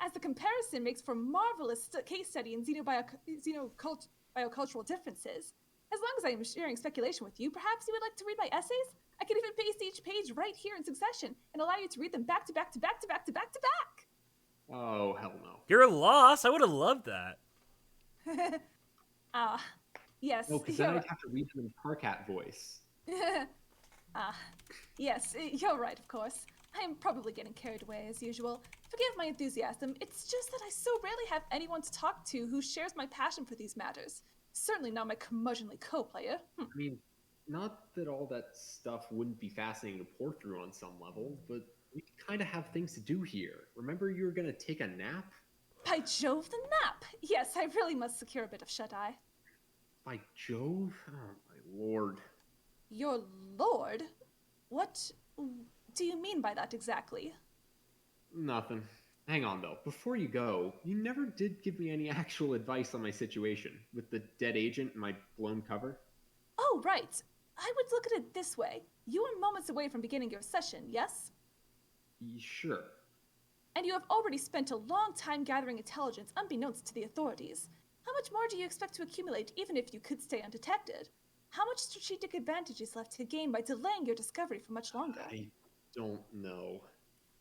S4: as the comparison makes for marvelous case study in biocultural differences. As long as I am sharing speculation with you, perhaps you would like to read my essays? I could even paste each page right here in succession and allow you to read them back to back to back to back to back to back.
S3: Oh, hell no.
S1: You're a loss. I would have loved that.
S4: Yes.
S3: No, because then I'd have to read them in Carcat voice.
S4: Yes, you're right, of course. I am probably getting carried away as usual. Forgive my enthusiasm, it's just that I so rarely have anyone to talk to who shares my passion for these matters. Certainly not my curmudgeonly co-player.
S3: I mean, not that all that stuff wouldn't be fascinating to pour through on some level, but we kind of have things to do here. Remember you were going to take a nap?
S4: By Jove, the nap! Yes, I really must secure a bit of shut-eye.
S3: By Jove? Oh, my lord.
S4: Your lord? What do you mean by that exactly?
S3: Nothing. Hang on, though. Before you go, you never did give me any actual advice on my situation with the dead agent and my blown cover.
S4: Oh, right. I would look at it this way. You are moments away from beginning your session, yes?
S3: Sure.
S4: And you have already spent a long time gathering intelligence unbeknownst to the authorities. How much more do you expect to accumulate even if you could stay undetected? How much strategic advantage is left to gain by delaying your discovery for much longer?
S3: I don't know.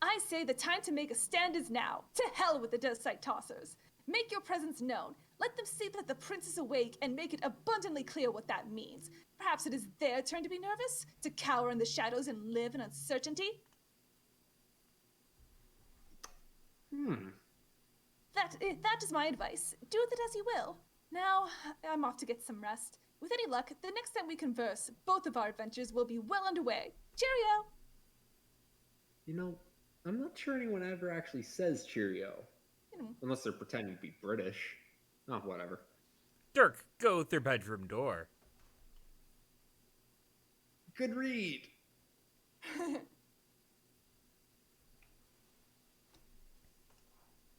S4: I say the time to make a stand is now. To hell with the dead sight tossers. Make your presence known. Let them see that the prince is awake and make it abundantly clear what that means. Perhaps it is their turn to be nervous, to cower in the shadows and live in uncertainty. That is my advice. Do with it as you will. Now, I'm off to get some rest. With any luck, the next time we converse, both of our adventures will be well underway. Cheerio!
S3: You know, I'm not sure anyone ever actually says cheerio. Unless they're pretending to be British. Oh, whatever.
S1: Dirk, go through bedroom door.
S3: Good read.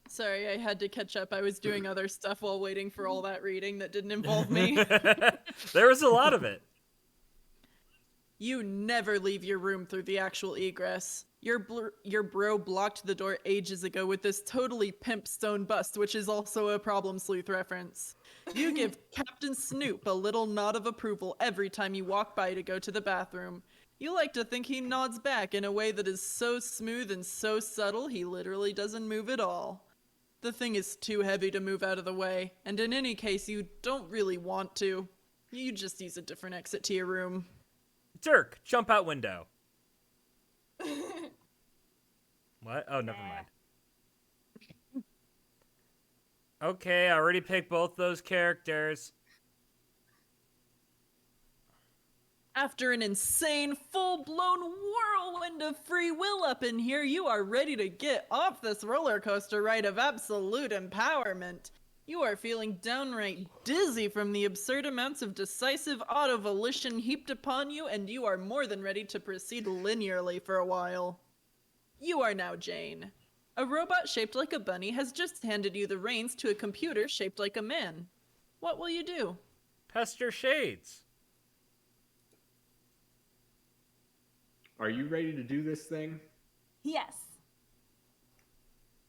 S2: Sorry, I had to catch up. I was doing other stuff while waiting for all that reading that didn't involve me.
S1: There was a lot of it.
S2: You never leave your room through the actual egress. Your bro blocked the door ages ago with this totally pimp stone bust, which is also a Problem Sleuth reference. You give Captain Snoop a little nod of approval every time you walk by to go to the bathroom. You like to think he nods back in a way that is so smooth and so subtle he literally doesn't move at all. The thing is too heavy to move out of the way, and in any case you don't really want to. You just use a different exit to your room.
S1: Dirk, jump out window. What? Oh, never mind. Okay, I already picked both those characters.
S2: After an insane, full-blown whirlwind of free will up in here, you are ready to get off this roller coaster ride of absolute empowerment. You are feeling downright dizzy from the absurd amounts of decisive auto-volition heaped upon you, and you are more than ready to proceed linearly for a while. You are now Jane. A robot shaped like a bunny has just handed you the reins to a computer shaped like a man. What will you do?
S1: Pester Shades.
S3: Are you ready to do this thing?
S4: Yes.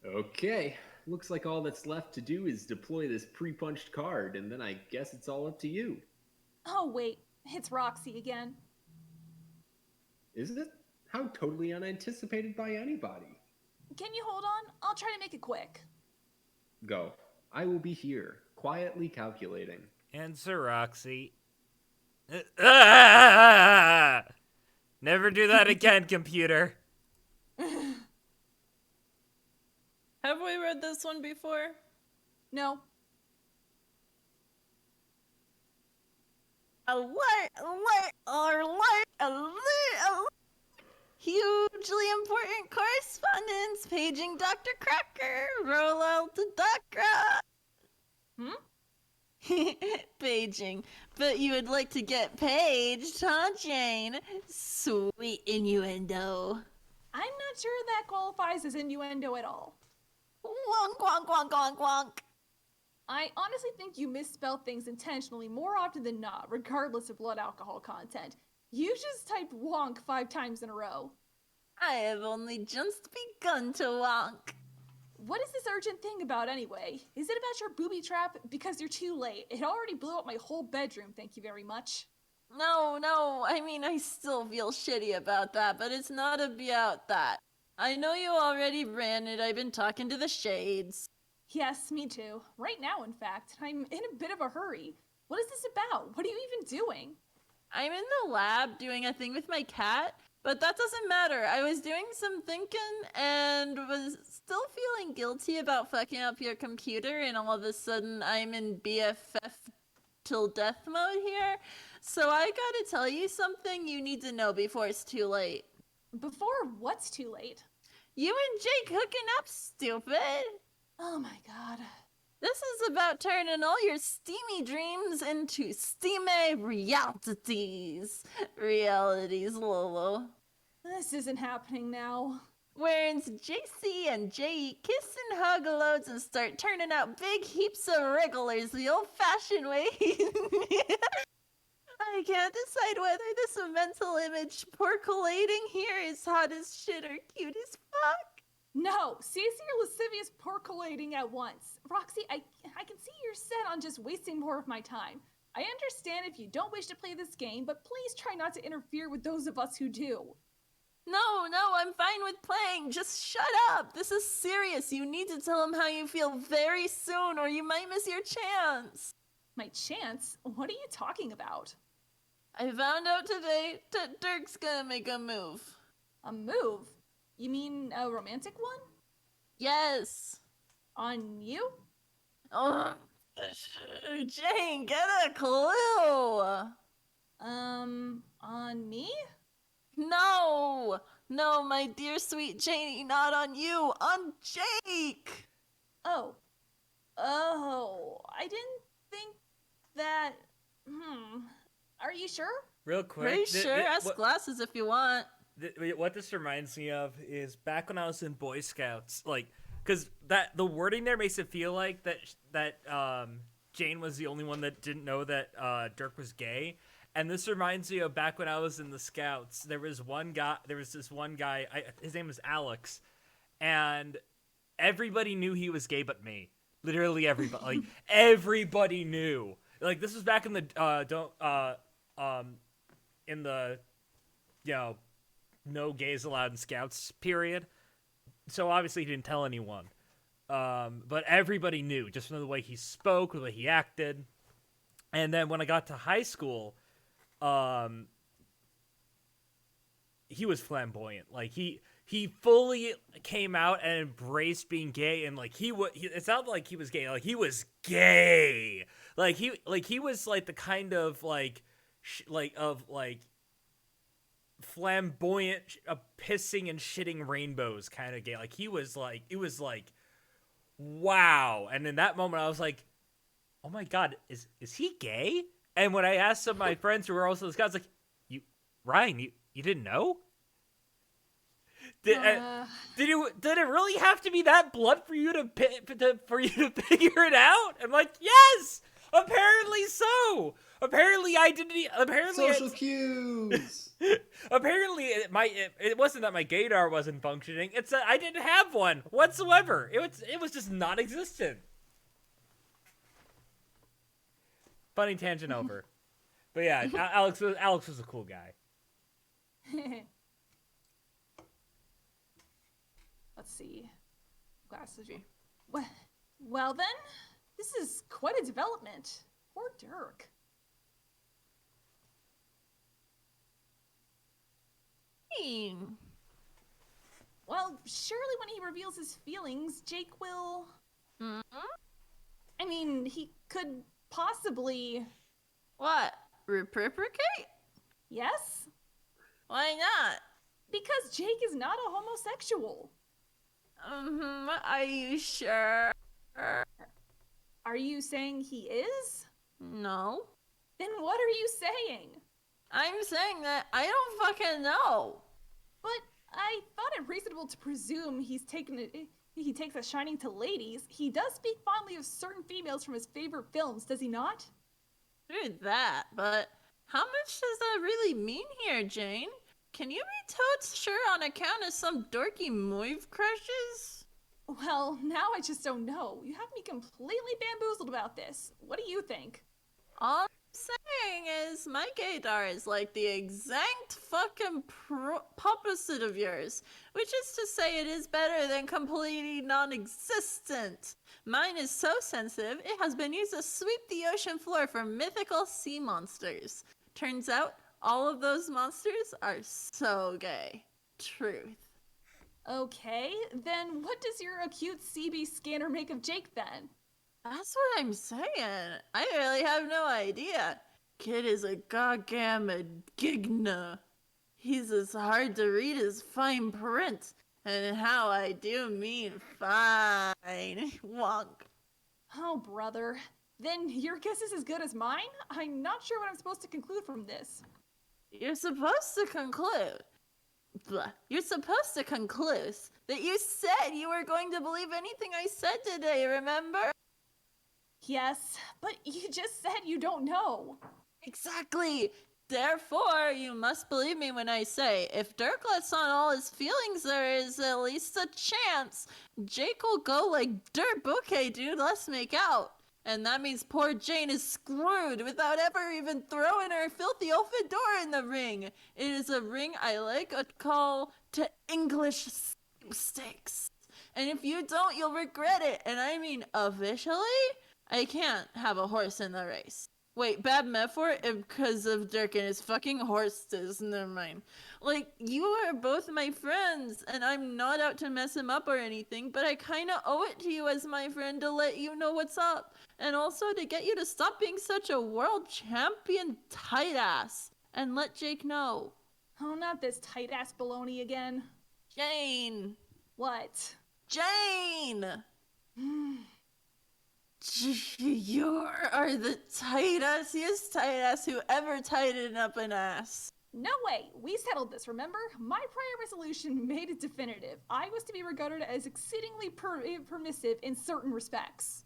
S3: Okay. Looks like all that's left to do is deploy this pre-punched card, and then I guess it's all up to you.
S4: Oh, wait. It's Roxy again.
S3: Is it? How totally unanticipated by anybody.
S4: Can you hold on? I'll try to make it quick.
S3: Go. I will be here, quietly calculating.
S1: Answer Roxy. Never do that again, computer.
S2: Have we read this one before?
S4: No.
S5: alert. Hugely important correspondence. Paging Dr. Cracker. Roll out the Dakra. Paging. But you would like to get paged, huh, Jane? Sweet innuendo.
S4: I'm not sure that qualifies as innuendo at all.
S5: Wonk, wonk, wonk, wonk, wonk.
S4: I honestly think you misspell things intentionally more often than not, regardless of blood alcohol content. You just typed wonk 5 times in a row.
S5: I have only just begun to wonk.
S4: What is this urgent thing about anyway? Is it about your booby trap? Because you're too late. It already blew up my whole bedroom, thank you very much.
S5: No, I mean, I still feel shitty about that, but it's not about that. I know you already ran it. I've been talking to the shades.
S4: Yes, me too. Right now, in fact. I'm in a bit of a hurry. What is this about? What are you even doing?
S5: I'm in the lab doing a thing with my cat, but that doesn't matter. I was doing some thinking and was still feeling guilty about fucking up your computer, and all of a sudden I'm in BFF till death mode here. So I gotta tell you something you need to know before it's too late.
S4: Before what's too late?
S5: You and Jake hooking up, stupid.
S4: Oh my god.
S5: This is about turning all your steamy dreams into steamy realities. Realities, Lolo.
S4: This isn't happening now.
S5: Where it's JC and Jay kiss and hug loads and start turning out big heaps of wrigglers the old-fashioned way. I can't decide whether this mental image percolating here is hot as shit or cute as fuck.
S4: No, cease your lascivious percolating at once. Roxy, I can see you're set on just wasting more of my time. I understand if you don't wish to play this game, but please try not to interfere with those of us who do.
S5: No, I'm fine with playing. Just shut up. This is serious. You need to tell him how you feel very soon or you might miss your chance.
S4: My chance? What are you talking about?
S5: I found out today that Dirk's gonna make a move.
S4: A move? You mean a romantic one?
S5: Yes.
S4: On you?
S5: Oh, Jane, get a clue.
S4: On me?
S5: No, my dear sweet Janie, not on you, on Jake.
S4: Oh, I didn't think that. Are you sure?
S1: Real quick.
S5: Are you sure? Ask Glasses if you want.
S1: What this reminds me of is back when I was in Boy Scouts, like, because the wording there makes it feel like that Jane was the only one that didn't know that Dirk was gay, and this reminds me of back when I was in the Scouts. There was this one guy. His name was Alex, and everybody knew he was gay but me. Literally everybody. Like everybody knew. Like this was back in the no gays allowed in Scouts period. So obviously he didn't tell anyone. But everybody knew just from the way he spoke, the way he acted. And then when I got to high school, he was flamboyant. Like he fully came out and embraced being gay, and like it sounded like he was gay. Like he was gay. Like he was like the kind of flamboyant, pissing and shitting rainbows kind of gay. Like he was like, it was like, wow. And in that moment I was like, oh my god, is he gay? And when I asked some of my friends who were also the Scouts, like, Ryan, you didn't know? Did it really have to be that blunt for you to figure it out? I'm like, yes, apparently so. Apparently I didn't. Apparently
S3: social cues.
S1: Apparently it wasn't that my gaydar wasn't functioning. It's that I didn't have one whatsoever. It was just non-existent. Funny tangent over. But yeah, Alex was a cool guy.
S4: Let's see. Glasses. Well then, this is quite a development. Poor Dirk. Well, surely when he reveals his feelings, Jake will... I mean, he could possibly...
S5: What? Reciprocate?
S4: Yes?
S5: Why not?
S4: Because Jake is not a homosexual.
S5: Are you sure?
S4: Are you saying he is?
S5: No.
S4: Then what are you saying?
S5: I'm saying that I don't fucking know.
S4: But I thought it reasonable to presume he takes a shining to ladies. He does speak fondly of certain females from his favorite films, does he not?
S5: True that, but how much does that really mean here, Jane? Can you be totes sure on account of some dorky move crushes?
S4: Well, now I just don't know. You have me completely bamboozled about this. What do you think?
S5: All I'm saying is my gaydar is like the exact fucking opposite of yours, which is to say it is better than completely non-existent. Mine is so sensitive, it has been used to sweep the ocean floor for mythical sea monsters. Turns out, all of those monsters are so gay. Truth.
S4: Okay, then what does your acute CB scanner make of Jake then?
S5: That's what I'm saying. I really have no idea. Kid is a goddamn gigna. He's as hard to read as fine print. And how I do mean fine. Wonk.
S4: Oh, brother. Then your guess is as good as mine? I'm not sure what I'm supposed to conclude from this.
S5: You're supposed to conclude. You're supposed to conclude that you said you were going to believe anything I said today, remember?
S4: Yes, but you just said you don't know.
S5: Exactly. Therefore, you must believe me when I say, if Dirk lets on all his feelings, there is at least a chance Jake will go like, Dirt bouquet, dude, let's make out. And that means poor Jane is screwed without ever even throwing her filthy old fedora in the ring. It is a ring I like to call to English sweepstakes. And if you don't, you'll regret it. And I mean officially, I can't have a horse in the race. Wait, bad metaphor? Because of Dirk and his fucking horses. Never mind. Like, you are both my friends, and I'm not out to mess him up or anything, but I kinda owe it to you as my friend to let you know what's up. And also to get you to stop being such a world champion tight ass. And let Jake know.
S4: Oh, not this tight-ass baloney again.
S5: Jane!
S4: What?
S5: Jane! You are the tight-assiest tight ass who ever tightened up an ass.
S4: No way! We settled this, remember? My prior resolution made it definitive. I was to be regarded as exceedingly permissive in certain respects.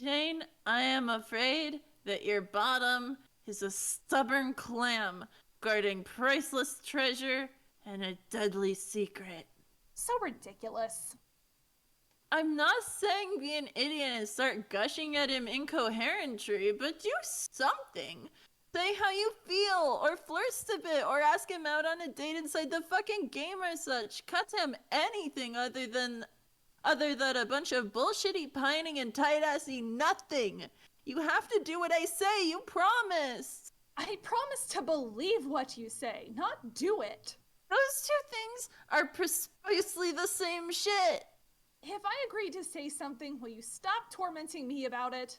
S5: Jane, I am afraid that your bottom is a stubborn clam guarding priceless treasure and a deadly secret.
S4: So ridiculous.
S5: I'm not saying be an idiot and start gushing at him incoherently, but do something. Say how you feel, or flirt a bit, or ask him out on a date inside the fucking game or such. Cut to him anything other than a bunch of bullshitty pining and tight-assy nothing. You have to do what I say, you promised.
S4: I promise to believe what you say, not do it.
S5: Those two things are precisely the same shit.
S4: If I agree to say something, will you stop tormenting me about it?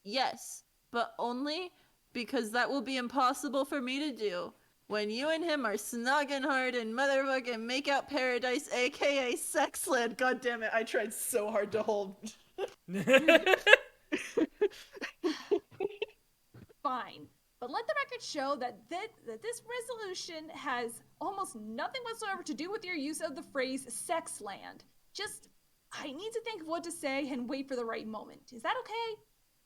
S5: Yes, but only because that will be impossible for me to do when you and him are snogging hard in motherfucking make-out paradise, aka Sexland. God damn it, I tried so hard to hold.
S4: Fine, but let the record show that this resolution has almost nothing whatsoever to do with your use of the phrase Sexland. Just, I need to think of what to say and wait for the right moment. Is that okay?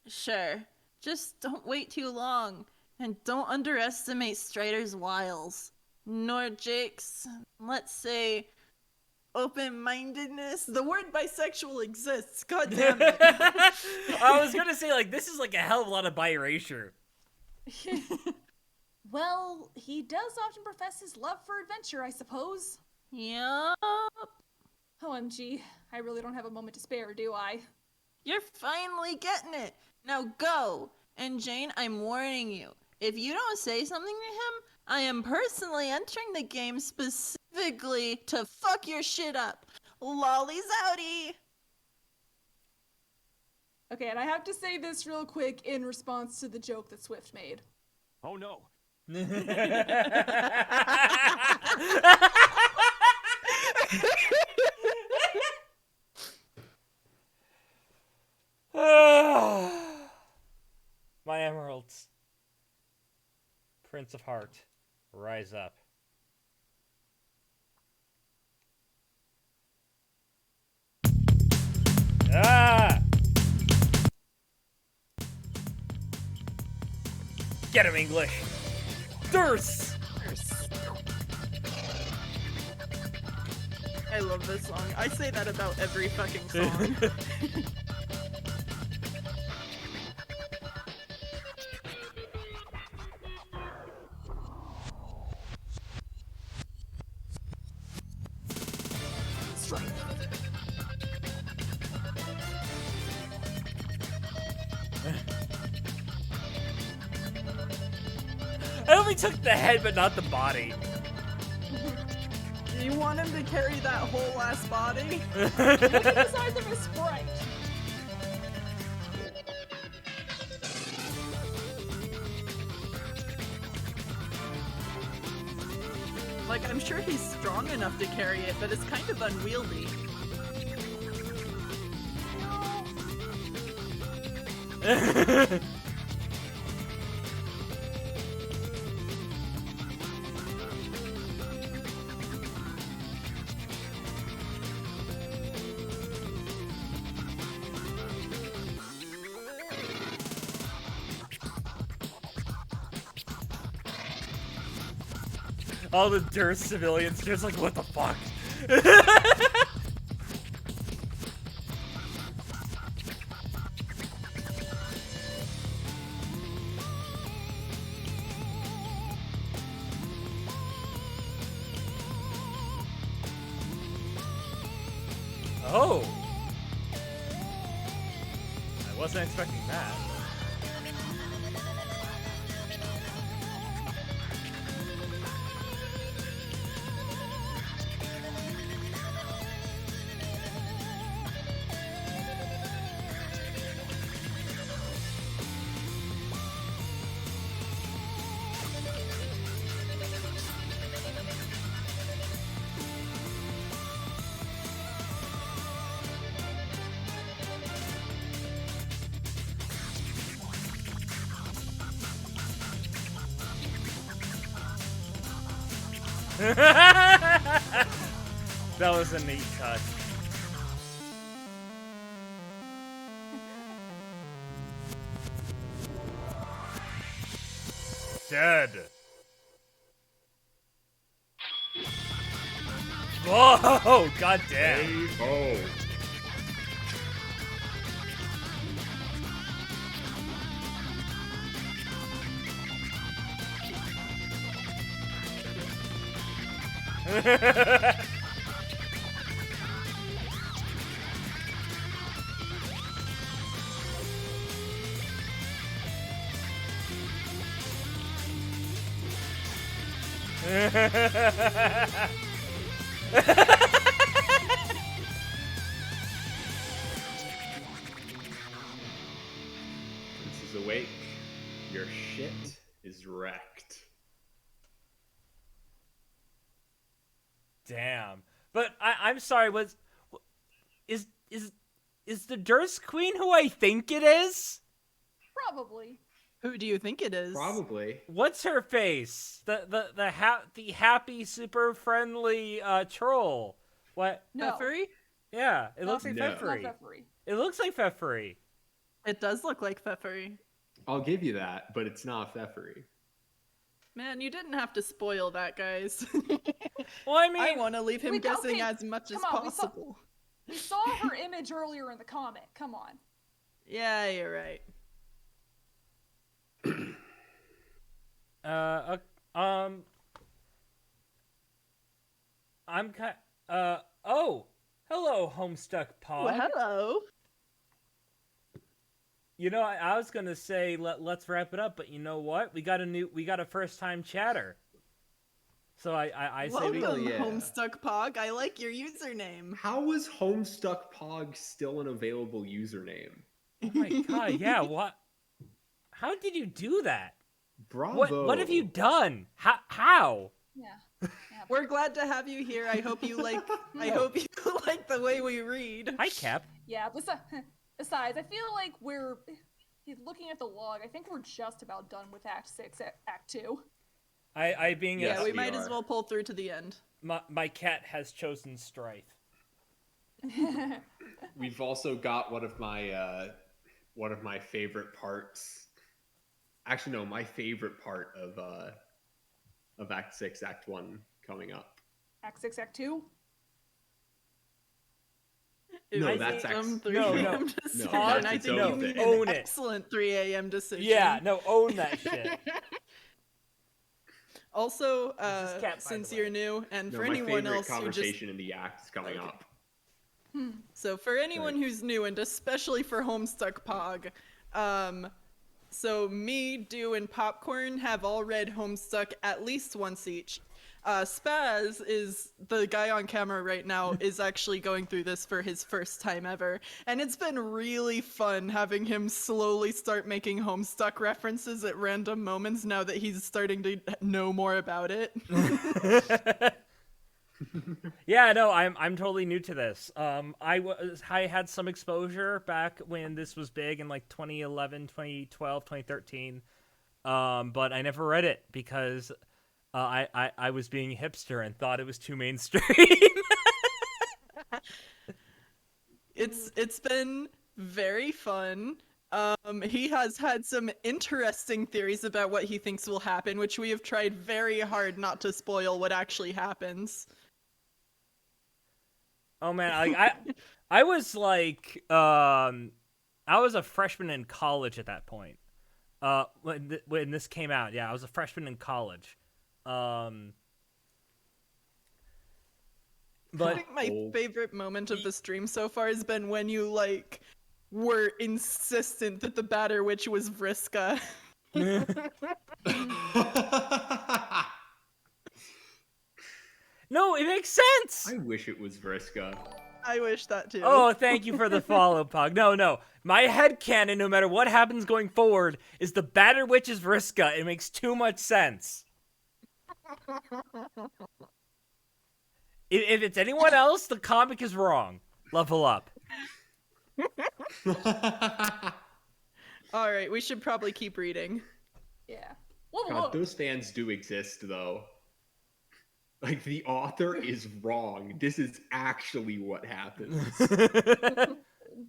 S5: Sure. Just don't wait too long. And don't underestimate Strider's wiles. Nor Jake's, let's say, open-mindedness. The word bisexual exists. God damn it.
S1: I was gonna say, like, this is like a hell of a lot of bi-erasure.
S4: Well, he does often profess his love for adventure, I suppose.
S5: Yup.
S4: OMG, I really don't have a moment to spare, do I?
S5: You're finally getting it. Now go. And Jane, I'm warning you. If you don't say something to him, I am personally entering the game specifically to fuck your shit up. Lollies outie.
S4: Okay, and I have to say this real quick in response to the joke that Swift made.
S6: Oh no.
S1: My emeralds. Prince of Heart, rise up. Ah! Get him, English. Durst!
S2: I love this song. I say that about every fucking song.
S1: I only took the head, but not the body.
S2: You want him to carry that whole ass body?
S4: Look at the size of his sprite.
S2: Like, I'm sure he's strong enough to carry it, but it's kind of unwieldy.
S1: All the Durst civilians just like, what the fuck? Oh! I wasn't expecting that. That was a neat touch. Dead. Whoa! Goddamn.
S3: Oh. Prince is awake. Your shit is wrecked.
S1: Damn. But I'm sorry, is the Durst Queen who I think it is?
S4: Probably.
S2: Who do you think it is?
S3: Probably.
S1: What's her face? The happy, super friendly troll. What?
S4: No.
S2: Pfeffery?
S1: Yeah, it looks like
S3: No.
S1: Pfeffery.
S4: Not Pfeffery.
S1: It looks like Pfeffery.
S2: It does look like Pfeffery.
S3: I'll give you that, but it's not Pfeffery.
S2: Man, you didn't have to spoil that, guys.
S1: Well, I mean,
S2: I want to leave him
S4: We-
S2: guessing
S4: okay,
S2: as much as
S4: come on, we saw-
S2: possible.
S4: We saw her image earlier in the comic. Come on.
S2: Yeah, you're right.
S1: I'm kind. Oh, hello, Homestuck Pog.
S2: Well, hello.
S1: You know, I was gonna say let's wrap it up, but you know what? We got a first time chatter. So I say we.
S2: Welcome,
S3: yeah.
S2: Homestuck Pog. I like your username.
S3: How was Homestuck Pog still an available username?
S1: Oh my god, yeah. What? How did you do that?
S3: Bravo.
S1: What have you done? How?
S4: Yeah.
S2: We're glad to have you here. I hope you like. I hope you like the way we read.
S1: Hi, Cap.
S4: Yeah. Besides, I feel like we're looking at the log. I think we're just about done with Act 6, Act 2.
S1: I being
S3: Yes,
S2: Yeah, we
S3: we
S2: might as
S3: are.
S2: well pull through to the end.
S1: my cat has chosen strife.
S3: We've also got one of my favorite parts. Actually, no, my favorite part of Act 6, Act 1 coming up.
S4: Act 6, Act 2.
S2: It
S3: No,
S2: was
S3: that's
S2: a dumb
S3: ex-
S2: 3
S1: no,
S2: a.m.
S1: no.
S2: decision.
S3: that's
S2: I
S3: its
S2: think
S3: own
S2: you made
S3: thing.
S1: Own
S2: an
S1: it.
S2: excellent 3 a.m. decision.
S1: Yeah, no, own that shit.
S2: Also,
S1: This is Cat, by
S2: since
S1: the
S2: you're
S1: way.
S2: new, and
S3: No,
S2: for
S3: my
S2: anyone
S3: favorite
S2: else who just
S3: conversation in the act is coming
S2: Okay.
S3: up.
S2: So for anyone who's new, and especially for Homestuck Pog, so me, Dew, and Popcorn have all read Homestuck at least once each. Spaz is the guy on camera right now is actually going through this for his first time ever, and it's been really fun having him slowly start making Homestuck references at random moments now that he's starting to know more about it.
S1: Yeah, no, I'm totally new to this. I had some exposure back when this was big in like 2011, 2012, 2013. But I never read it because I was being a hipster and thought it was too mainstream.
S2: It's been very fun. He has had some interesting theories about what he thinks will happen, which we have tried very hard not to spoil what actually happens.
S1: Oh man, I was like I was a freshman in college at that point. When this came out, yeah, I was a freshman in college.
S2: I
S1: But
S2: think my
S3: Oh.
S2: favorite moment of the stream so far has been when you like were insistent that the Batter Witch was Vriska.
S1: no, it makes sense.
S3: I wish it was Vriska.
S2: I wish that too.
S1: Oh, thank you for the follow, Pug. No. My headcanon, no matter what happens going forward, is the Batter Witch is Vriska. It makes too much sense. If it's anyone else, the comic is wrong. Level up.
S2: All right, we should probably keep reading.
S4: Yeah. Whoa,
S3: God, those fans do exist, though. Like, the author is wrong. This is actually what happens.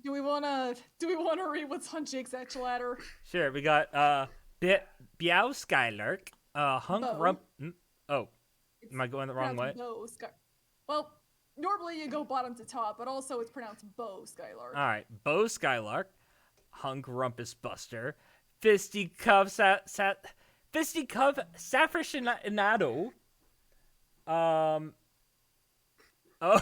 S4: Do we wanna read what's on Jake's actual ladder?
S1: Sure, we got Biao Skylark, Hunk
S4: Bo.
S1: Rump. Oh,
S4: It's
S1: am I going the wrong way?
S4: pronounced Bo Sky. Well, normally you go bottom to top, but also it's pronounced Bo Skylark.
S1: All right, Bo Skylark, Hunk Rumpus Buster, Fisticuff Saffrishinado. Oh.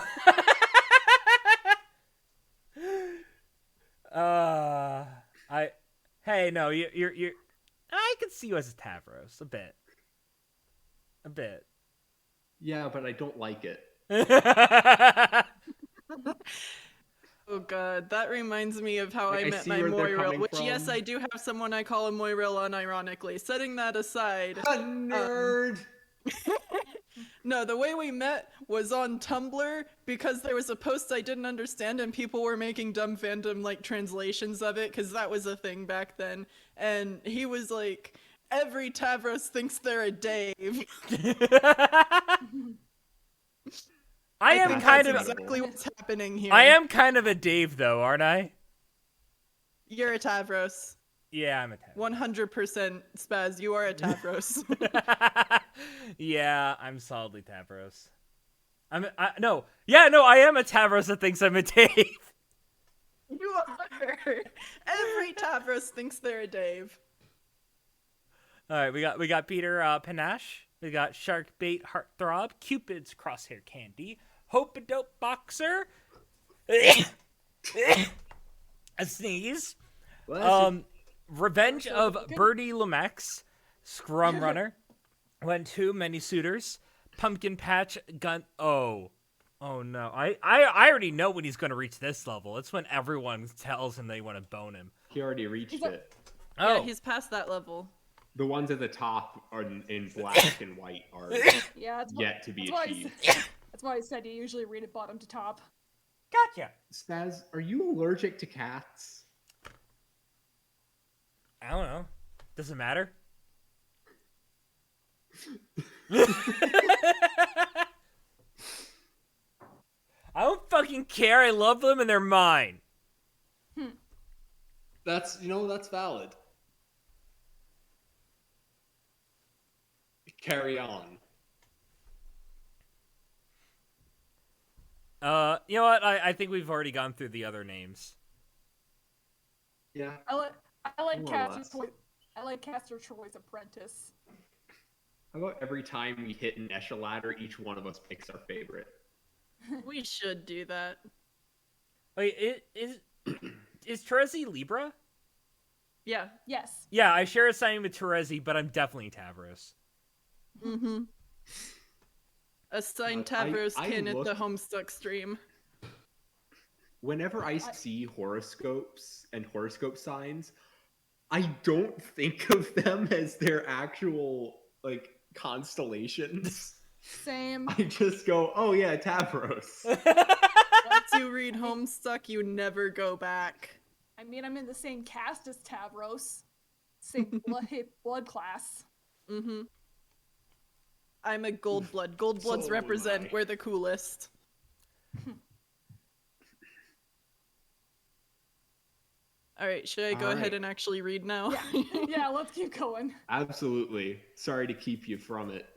S1: Hey, no, you're. I can see you as a Tavros a bit.
S3: Yeah, but I don't like it.
S2: Oh god, that reminds me of how
S3: Like,
S2: I
S3: I
S2: met
S3: see
S2: my
S3: where they're
S2: Moiril,
S3: coming
S2: which yes,
S3: from.
S2: I do have someone I call a Moiril unironically. Setting that aside,
S3: A nerd!
S2: no, the way we met was on Tumblr because there was a post I didn't understand and people were making dumb fandom like translations of it because that was a thing back then. And he was like, every Tavros thinks they're a Dave.
S1: I am
S2: think
S1: kind
S2: that's
S1: of.
S2: exactly what's happening here.
S1: I am kind of a Dave, though, aren't I?
S2: You're a Tavros.
S1: Yeah, I'm a Tavros.
S2: 100% Spaz, you are a Tavros.
S1: Yeah, I'm solidly Tavros. I am a Tavros that thinks I'm a Dave.
S2: You are. Every Tavros thinks they're a Dave.
S1: All right, we got Peter Panache. We got Sharkbait Heartthrob, Cupid's Crosshair Candy, Hope a Dope Boxer, a sneeze. Revenge of Birdie Lumex, Scrum Runner, When Too Many Suitors, Pumpkin Patch Gun. Oh no! I already know when he's gonna reach this level. It's when everyone tells him they want to bone him.
S3: He already reached it.
S1: Oh,
S2: Yeah, he's past that level.
S3: The ones at the top are in black and white are
S4: Yeah,
S3: yet to be
S4: that's why I
S3: achieved.
S4: that's why I said you usually read it bottom to top.
S1: Gotcha.
S3: Spaz, are you allergic to cats?
S1: I don't know. Does it matter? I don't fucking care. I love them and they're mine.
S3: That's valid. Carry on.
S1: You know what? I think we've already gone through the other names.
S3: Yeah.
S4: I like
S3: More or
S4: Castor
S3: less.
S4: Troy. I like Castor Troy's apprentice.
S3: How about every time we hit an echelon ladder, each one of us picks our favorite?
S2: We should do that.
S1: Wait, is Terezi Libra?
S2: Yeah.
S4: Yes.
S1: Yeah, I share a sign with Terezi, but I'm definitely Tavros.
S2: Mm-hmm. Assign
S3: I
S2: Tavros kin at the
S3: looked-
S2: Homestuck stream.
S3: Whenever I see horoscopes and horoscope signs, I don't think of them as their actual constellations.
S4: Same.
S3: I just go, oh yeah, Tavros.
S2: Once you read Homestuck, you never go back.
S4: I mean, I'm in the same cast as Tavros. Same blood class.
S2: Mm-hmm. I'm a gold blood. Gold bloods
S3: So
S2: represent.
S3: am I.
S2: We're the coolest. All right, should I go ahead
S3: Alright.
S2: and actually read now?
S4: Yeah, let's keep going.
S3: Absolutely. Sorry to keep you from it.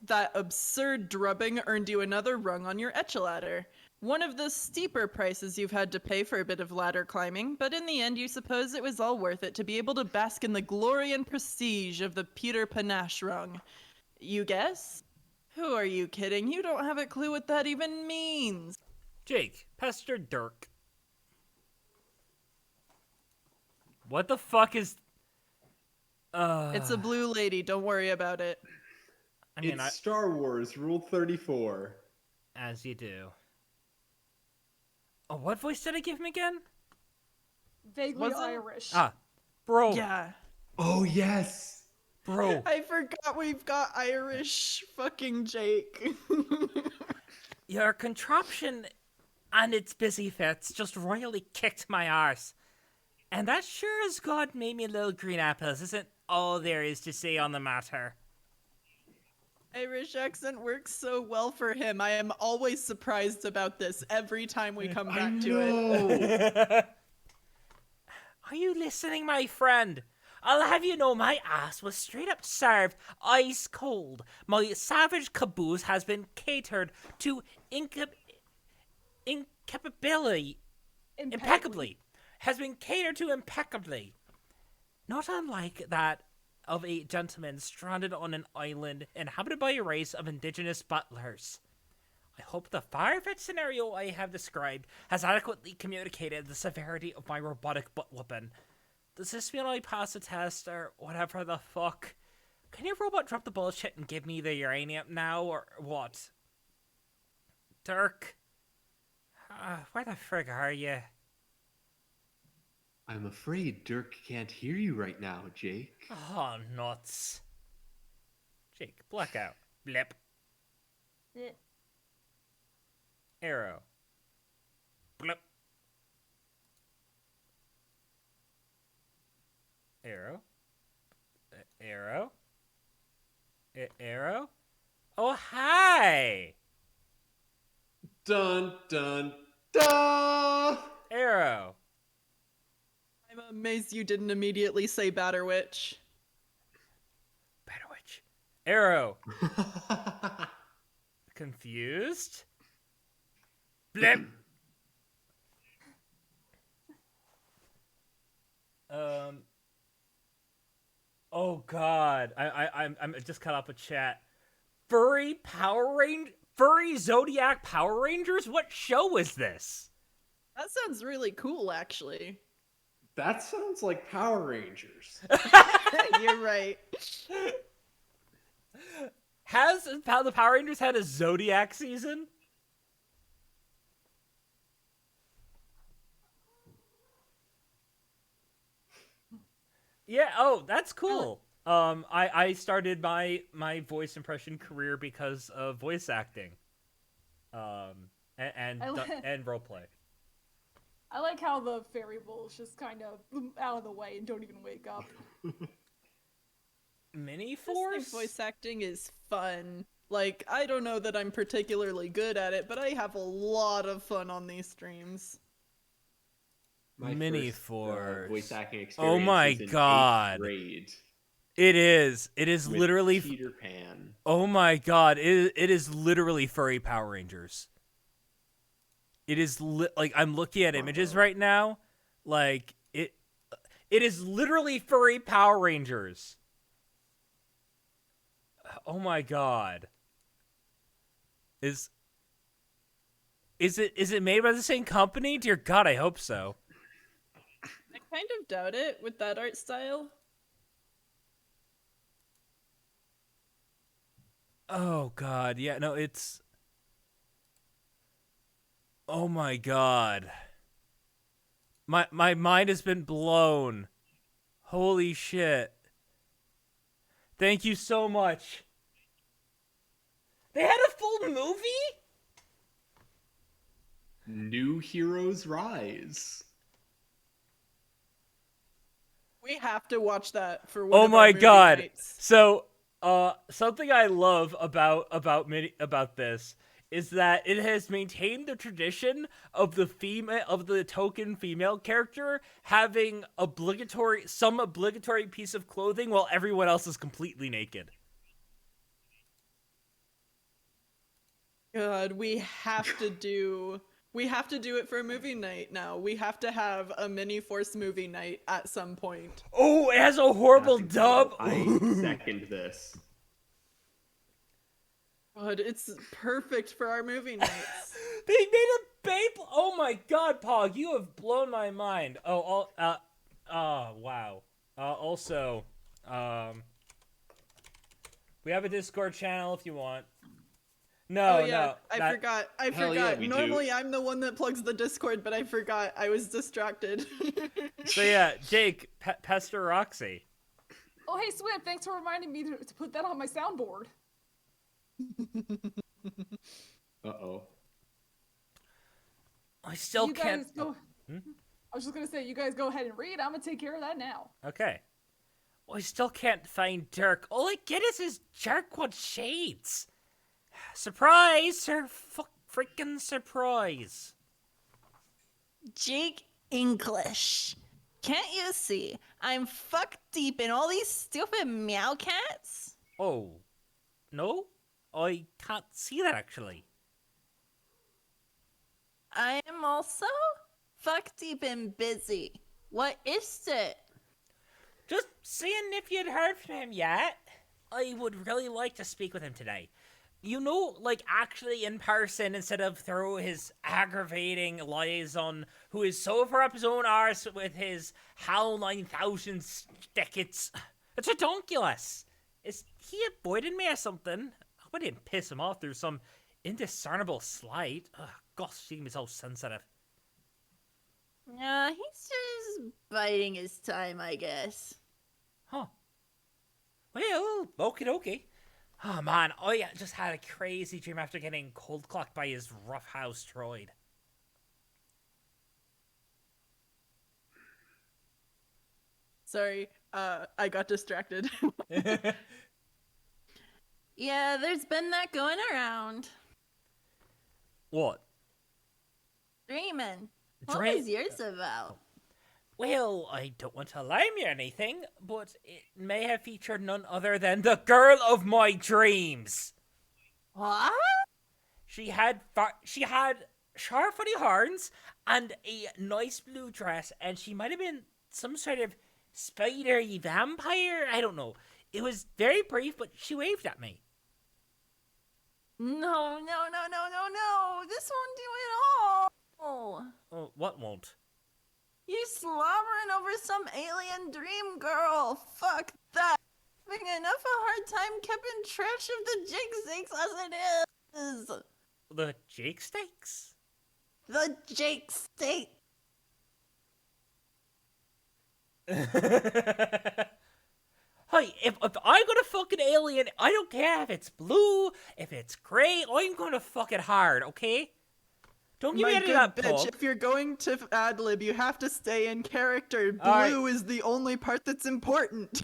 S2: That absurd drubbing earned you another rung on your ladder. One of the steeper prices you've had to pay for a bit of ladder climbing, but in the end you suppose it was all worth it to be able to bask in the glory and prestige of the Peter Panache rung. You guess? Who are you kidding? You don't have a clue what that even means.
S1: Jake, Pester Dirk. What the fuck is...
S2: It's a blue lady, don't worry about it.
S1: I mean,
S3: It's Star Wars Rule 34.
S1: as you do. Oh, what voice did I give him again?
S4: Vaguely
S2: Was it?
S4: Irish.
S1: Bro.
S2: Yeah.
S3: Oh yes.
S1: Bro.
S2: I forgot we've got Irish fucking Jake.
S1: Your contraption and its busy fits just royally kicked my arse. And that sure as God made me little green apples isn't all there is to say on the matter.
S2: Irish accent works so well for him. I am always surprised about this every time we come back to it.
S1: Are you listening, my friend? I'll have you know my ass was straight up served ice cold. My savage caboose has been catered to impeccably. Has been catered to impeccably. Not unlike that of a gentleman stranded on an island inhabited by a race of indigenous butlers. I hope the fire-fit scenario I have described has adequately communicated the severity of my robotic butt whooping. Does this mean I pass the test or whatever the fuck? Can your robot drop the bullshit and give me the uranium now or what? Dirk? Where the frig are you?
S3: I'm afraid Dirk can't hear you right now, Jake.
S1: Oh, nuts. Jake, blackout. Blip.
S4: Eh.
S1: Arrow. Blip. Arrow. Arrow. Arrow. Oh, hi!
S3: Dun dun dun!
S1: Arrow.
S2: I'm amazed you didn't immediately say Batterwitch.
S1: Batterwitch. Arrow. Confused? Blip. Oh God, I'm just cut off a chat. Furry Zodiac Power Rangers? What show is this?
S2: That sounds really cool, actually.
S3: That sounds like Power Rangers.
S2: You're right.
S1: Has the Power Rangers had a Zodiac season? Yeah. Oh, that's cool. I started my voice impression career because of voice acting. And
S4: I li-
S1: and roleplay.
S4: I like how the variables just kind of out of the way and don't even wake up.
S1: Mini
S2: I just think
S1: Force.
S2: voice acting is fun. Like, I don't know that I'm particularly good at it, but I have a lot of fun on these streams.
S3: My
S1: Mini
S3: first
S1: Force.
S3: voice acting experience
S1: Oh my
S3: was in
S1: god.
S3: 8th grade
S1: It is. It is
S3: with
S1: literally.
S3: Peter Pan.
S1: Oh my god. It is literally furry Power Rangers. It is like I'm looking at images
S3: Bravo.
S1: right now. Like it is literally furry Power Rangers. Oh my god. Is it made by the same company? Dear God, I hope so.
S2: I kind of doubt it with that art style.
S1: Oh god, yeah, no, it's. Oh my god. My mind has been blown. Holy shit. Thank you so much. They had a full movie?
S3: New Heroes Rise.
S2: We have to watch that for one
S1: Oh
S2: of our
S1: my
S2: movie
S1: god.
S2: nights.
S1: So, something I love about this is that it has maintained the tradition of the token female character having some obligatory piece of clothing while everyone else is completely naked.
S2: God, we have to do it for a movie night now. We have to have a mini Force movie night at some point.
S1: Oh, it has a horrible
S3: That's
S1: dub.
S3: incredible. I second this.
S2: God, it's perfect for our movie nights.
S1: They made a Beyblade. Oh my god, Pog, you have blown my mind. Oh, wow. Also, we have a Discord channel if you want. No,
S2: Oh yeah,
S1: no.
S2: I forgot.
S3: Hell yeah, we do.
S2: Normally I'm the one that plugs the Discord, but I forgot. I was distracted.
S1: So yeah, Jake, Pester Roxy.
S4: Oh, hey, Swift, thanks for reminding me to put that on my soundboard.
S3: Uh-oh.
S1: I still
S4: You
S1: can't.
S4: guys go. I was just gonna say, you guys go ahead and read. I'm gonna take care of that now.
S1: Okay. Well, I still can't find Dirk. All I get is his jerkwad shades. Surprise, sir! Freaking surprise.
S5: Jake English. Can't you see? I'm fuck deep in all these stupid meow cats.
S1: Oh, no? I can't see that actually.
S5: I am also fuck deep and busy. What is it?
S1: Just seeing if you'd heard from him yet. I would really like to speak with him today. You know, like actually in person instead of through his aggravating lies on who is so far up his own arse with his HAL 9000 stick. It's ridiculous. Is he avoiding me or something? I hope I didn't piss him off through some indiscernible slight. Ugh, gosh, he seems so sensitive.
S5: He's just biding his time, I guess.
S1: Huh. Well, okie dokie. Oh man, I just had a crazy dream after getting cold clocked by his roughhouse droid.
S2: Sorry, I got distracted.
S5: Yeah, there's been that going around.
S1: What?
S5: Dreamin'. What
S1: Dream-
S5: was yours about?
S1: Well, I don't want to alarm you or anything, but it may have featured none other than the girl of my dreams.
S5: What?
S1: She had sharp funny horns and a nice blue dress, and she might have been some sort of spidery vampire. I don't know. It was very brief, but she waved at me.
S5: No. This won't do it all.
S1: Oh, what won't?
S5: You slobbering over some alien dream girl. Fuck that. Having enough a hard time keeping trash of the jig stakes as it is.
S1: The Jake Steaks?
S5: The Jake steak.
S1: fucking alien, I don't care if it's blue, if it's gray, I'm gonna fuck it hard, okay? Don't give me
S2: My
S1: any
S2: good
S1: of that
S2: bitch,
S1: talk.
S2: if you're going to ad-lib, you have to stay in character. Blue
S1: Alright.
S2: is the only part that's important.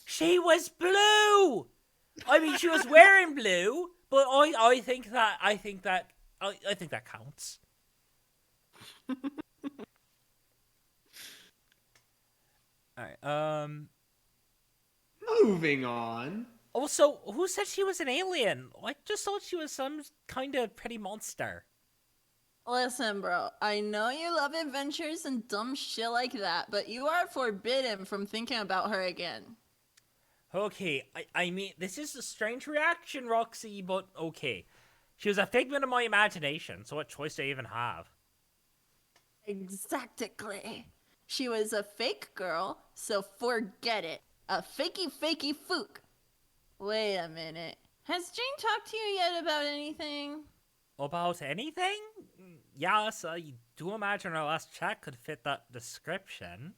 S1: She was blue! I mean, she was wearing blue, but I think that counts. Alright,
S3: Moving on.
S1: Also, who said she was an alien? I just thought she was some kind of pretty monster.
S5: Listen, bro, I know you love adventures and dumb shit like that, but you are forbidden from thinking about her again.
S1: Okay, I mean, this is a strange reaction, Roxy, but okay. She was a figment of my imagination, so what choice do I even have?
S5: Exactly. She was a fake girl, so forget it. A fakey fook. Wait a minute. Has Jane talked to you yet about anything?
S1: About anything? Yes, I do imagine our last chat could fit that description.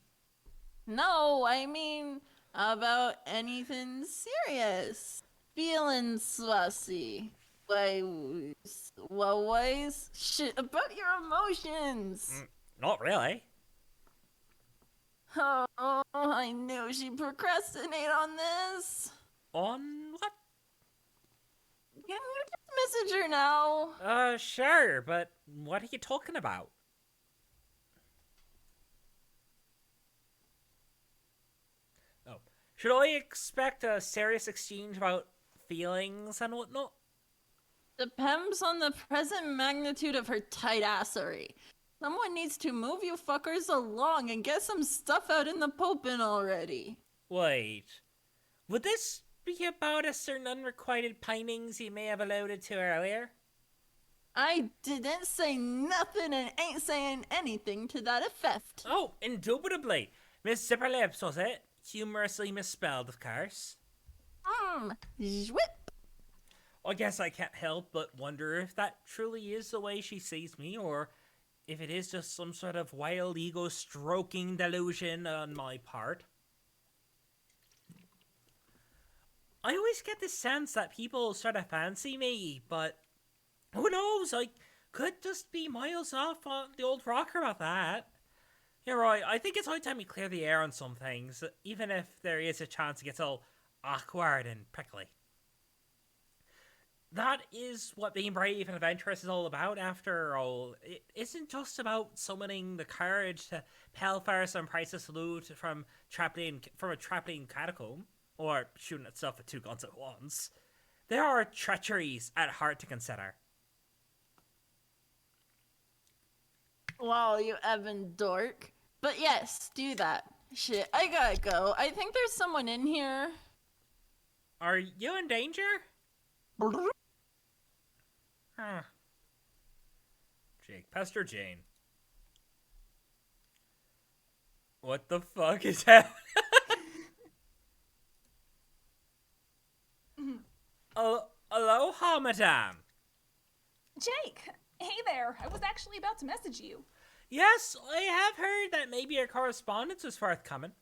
S5: No, I mean about anything serious. Feeling saucy. What ways? Shit, about your emotions.
S1: Not really.
S5: Oh, I knew she'd procrastinate on this.
S1: On what?
S5: Can you just message her now?
S1: Sure, but what are you talking about? Oh. Should I expect a serious exchange about feelings and whatnot?
S5: Depends on the present magnitude of her tight assery. Someone needs to move you fuckers along and get some stuff out in the pulpin already.
S1: Wait. Would this be about a certain unrequited pinings you may have alluded to earlier?
S5: I didn't say nothing and ain't saying anything to that effect.
S1: Oh, indubitably. Miss Zipperlips, was it? Humorously misspelled, of course.
S5: Zwip.
S1: I guess I can't help but wonder if that truly is the way she sees me, or if it is just some sort of wild ego-stroking delusion on my part. I always get this sense that people sort of fancy me, but who knows? I could just be miles off on the old rocker about that. You're right, I think it's high time we clear the air on some things, even if there is a chance it gets all awkward and prickly. That is what being brave and adventurous is all about, after all. It isn't just about summoning the courage to pell first and priceless loot from a trampoline catacomb, or shooting at stuff with two guns at once. There are treacheries at heart to consider.
S5: Wow, you Evan dork. But yes, do that. Shit, I gotta go. I think there's someone in here.
S1: Are you in danger? Huh. Jake, pester Jane. What the fuck is that? Aloha, madame.
S4: Jake! Hey there! I was actually about to message you.
S1: Yes, I have heard that maybe your correspondence was forthcoming.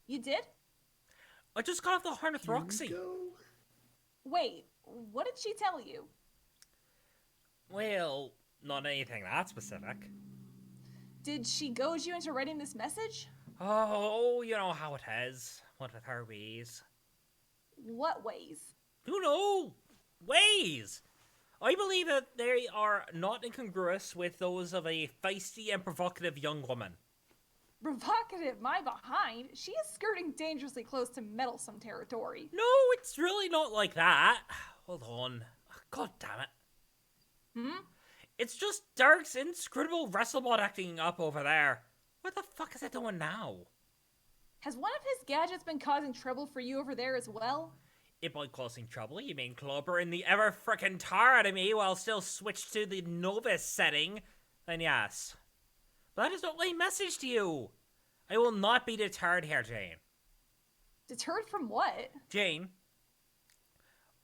S4: You did?
S1: I just got off the horn with Roxy.
S4: Wait, what did she tell you?
S1: Well, not anything that specific.
S4: Did she goad you into writing this message?
S1: Oh, you know how it is. What with her ways.
S4: What ways?
S1: You know, ways! I believe that they are not incongruous with those of a feisty and provocative young woman.
S4: Provocative, my behind. She is skirting dangerously close to meddlesome territory.
S1: No, it's really not like that. Hold on. God damn it. It's just Dark's inscrutable WrestleBot acting up over there. What the fuck is it doing now?
S4: Has one of his gadgets been causing trouble for you over there as well?
S1: If by causing trouble, you mean clobbering the ever-frickin' tar out of me while still switched to the novice setting, then yes. But that is not my message to you. I will not be deterred here, Jane.
S4: Deterred from what?
S1: Jane,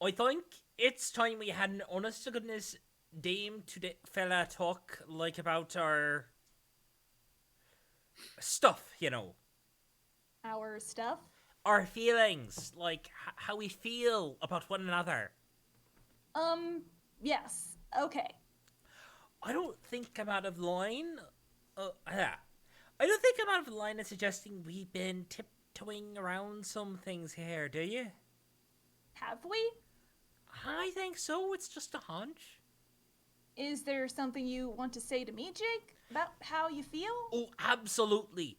S1: I think it's time we had an honest-to-goodness dame to fella talk, like, about our stuff, you know.
S4: Our stuff?
S1: our feelings, like how we feel about one another.
S4: Yes. Okay.
S1: I don't think I'm out of line. Yeah. I don't think I'm out of line in suggesting we've been tiptoeing around some things here, do you?
S4: Have we?
S1: I think so. It's just a hunch.
S4: Is there something you want to say to me, Jake, about how you feel?
S1: Oh, absolutely.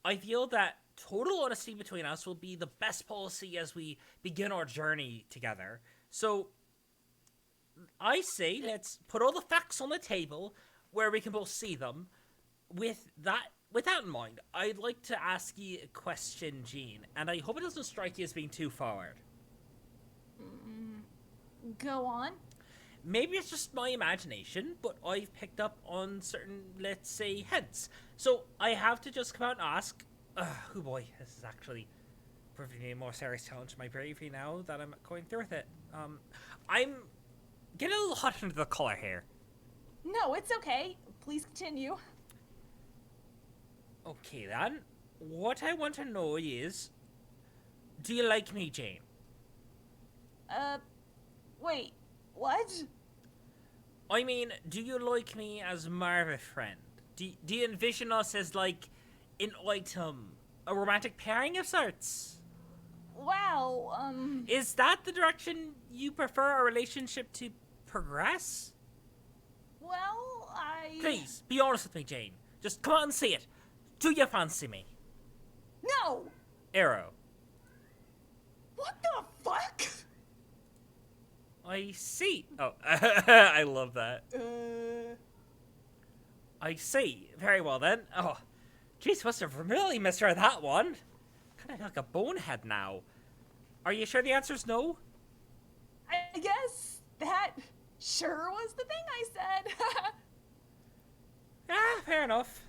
S1: I feel that total honesty between us will be the best policy as we begin our journey together. So, I say let's put all the facts on the table where we can both see them. With that in mind, I'd like to ask you a question, Jean, and I hope it doesn't strike you as being too forward.
S4: Go on.
S1: Maybe it's just my imagination, but I've picked up on certain, let's say, heads. So I have to just come out and ask. Oh boy, this is actually proving me a more serious challenge to my bravery now that I'm going through with it. I'm getting a little hot under the collar here.
S4: No, it's okay. Please continue.
S1: Okay then, what I want to know is, do you like me, Jane?
S4: Wait, what?
S1: I mean, do you like me as Marva friend? Do you envision us as, like, an item? A romantic pairing of sorts?
S4: Wow,
S1: Is that the direction you prefer our relationship to progress?
S4: well,
S1: Please, be honest with me, Jane. Just come on and say it. Do you fancy me?
S4: No!
S1: Arrow.
S4: What the fuck?
S1: I see. Oh, I love that. I see. Very well then. Oh, geez, must have really misread that one. Kind of like a bonehead now. Are you sure the answer's no?
S4: I guess that sure was the thing I said.
S1: Ah, fair enough.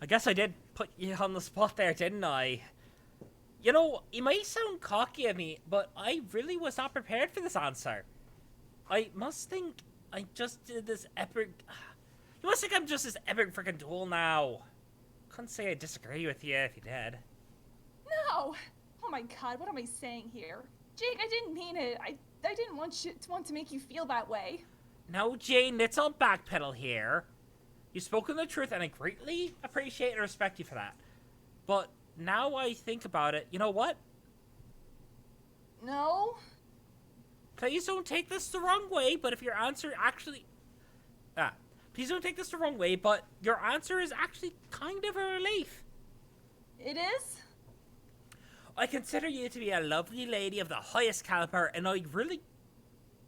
S1: I guess I did put you on the spot there, didn't I? You know, it might sound cocky of me, but I really was not prepared for this answer. I must think I just did this epic... You must think I'm just this epic freaking tool now. Couldn't say I disagree with you if you did.
S4: No! Oh my god, what am I saying here? Jake, I didn't mean it. I didn't want to make you feel that way.
S1: Now, Jane, let's not backpedal here. You've spoken the truth, and I greatly appreciate and respect you for that. But now I think about it, you know what?
S4: No?
S1: Please don't take this the wrong way, but if your answer actually... please don't take this the wrong way, but your answer is actually kind of a relief.
S4: It is?
S1: I consider you to be a lovely lady of the highest caliber, and I really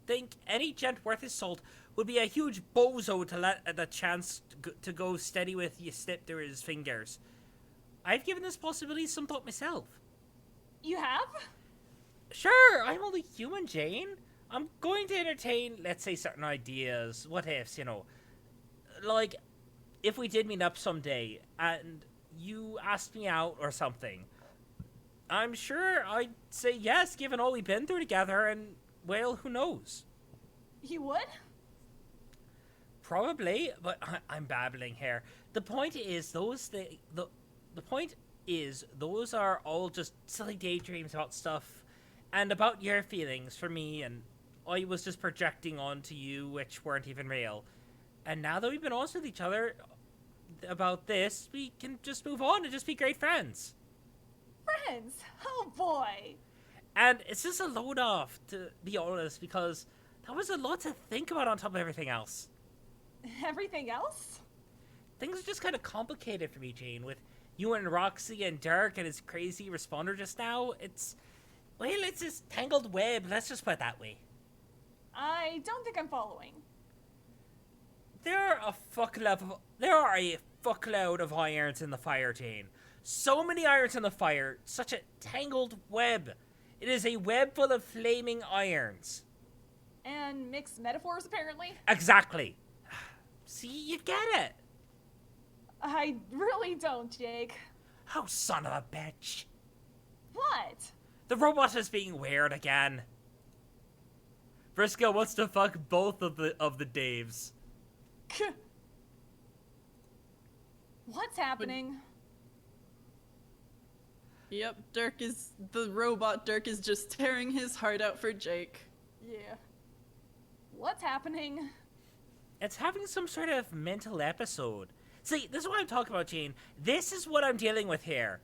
S1: think any gent worth his salt would be a huge bozo to let the chance to go steady with you slip through his fingers. I've given this possibility some thought myself.
S4: You have?
S1: Sure, I'm only human, Jane. I'm going to entertain, let's say, certain ideas, what ifs, you know. Like, if we did meet up someday, and you asked me out or something, I'm sure I'd say yes, given all we've been through together, and, well, who knows?
S4: You would?
S1: Probably, but I'm babbling here. The point is, those are all just silly daydreams about stuff, and about your feelings for me, and I was just projecting onto you, which weren't even real. And now that we've been honest with each other about this, we can just move on and just be great friends.
S4: Friends? Oh boy.
S1: And it's just a load off, to be honest, because that was a lot to think about on top of everything else.
S4: Everything else?
S1: Things are just kind of complicated for me, Jane, with you and Roxy and Dirk and his crazy responder just now. It's this tangled web, let's just put it that way.
S4: I don't think I'm following.
S1: There are a fuckload of irons in the fire, Jane. So many irons in the fire, such a tangled web. It is a web full of flaming irons.
S4: And mixed metaphors, apparently?
S1: Exactly. See, you get it.
S4: I really don't, Jake.
S1: Oh, son of a bitch.
S4: What?
S1: The robot is being weird again. Briscoe wants to fuck both of the Daves.
S4: What's happening?
S2: Yep, the robot Dirk is just tearing his heart out for Jake.
S4: Yeah. What's happening?
S1: It's having some sort of mental episode. See, this is what I'm talking about, Jane. This is what I'm dealing with here.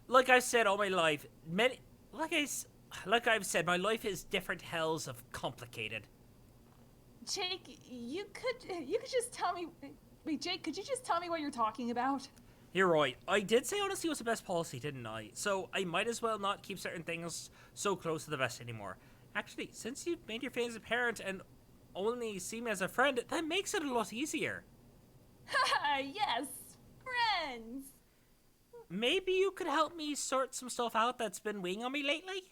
S1: Like I've said all my life, like I've said, my life is different hells of complicated.
S4: Jake, you could just tell me. Wait, Jake, could you just tell me what you're talking about?
S1: You're right. I did say honesty was the best policy, didn't I? So I might as well not keep certain things so close to the vest anymore. Actually, since you've made your feelings apparent and only see me as a friend, that makes it a lot easier.
S4: Haha, yes, friends.
S1: Maybe you could help me sort some stuff out that's been weighing on me lately?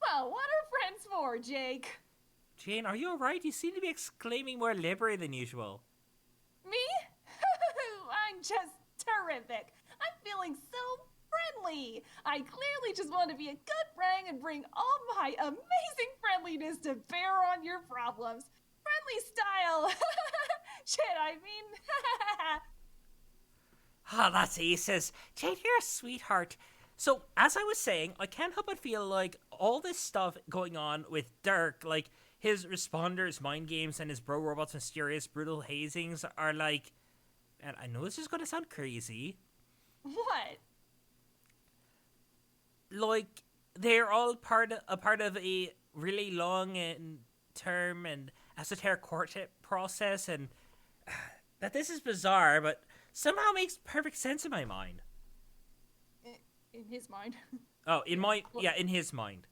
S4: Well, what are friends for, Jake?
S1: Jane, are you alright? You seem to be exclaiming more deliberately than usual.
S4: Me? I'm just terrific. I'm feeling so friendly. I clearly just want to be a good friend and bring all my amazing friendliness to bear on your problems. Friendly style. Shit, I mean.
S1: Ah, that's aces. Jane, you're a sweetheart. So, as I was saying, I can't help but feel like all this stuff going on with Dirk, like his responders, mind games, and his bro robot's mysterious, brutal hazings are like... And I know this is gonna sound crazy.
S4: What?
S1: Like, they're all a part of a really long and term and esoteric courtship process, and that this is bizarre, but somehow makes perfect sense in my mind.
S4: In his mind.
S1: Oh, in his mind.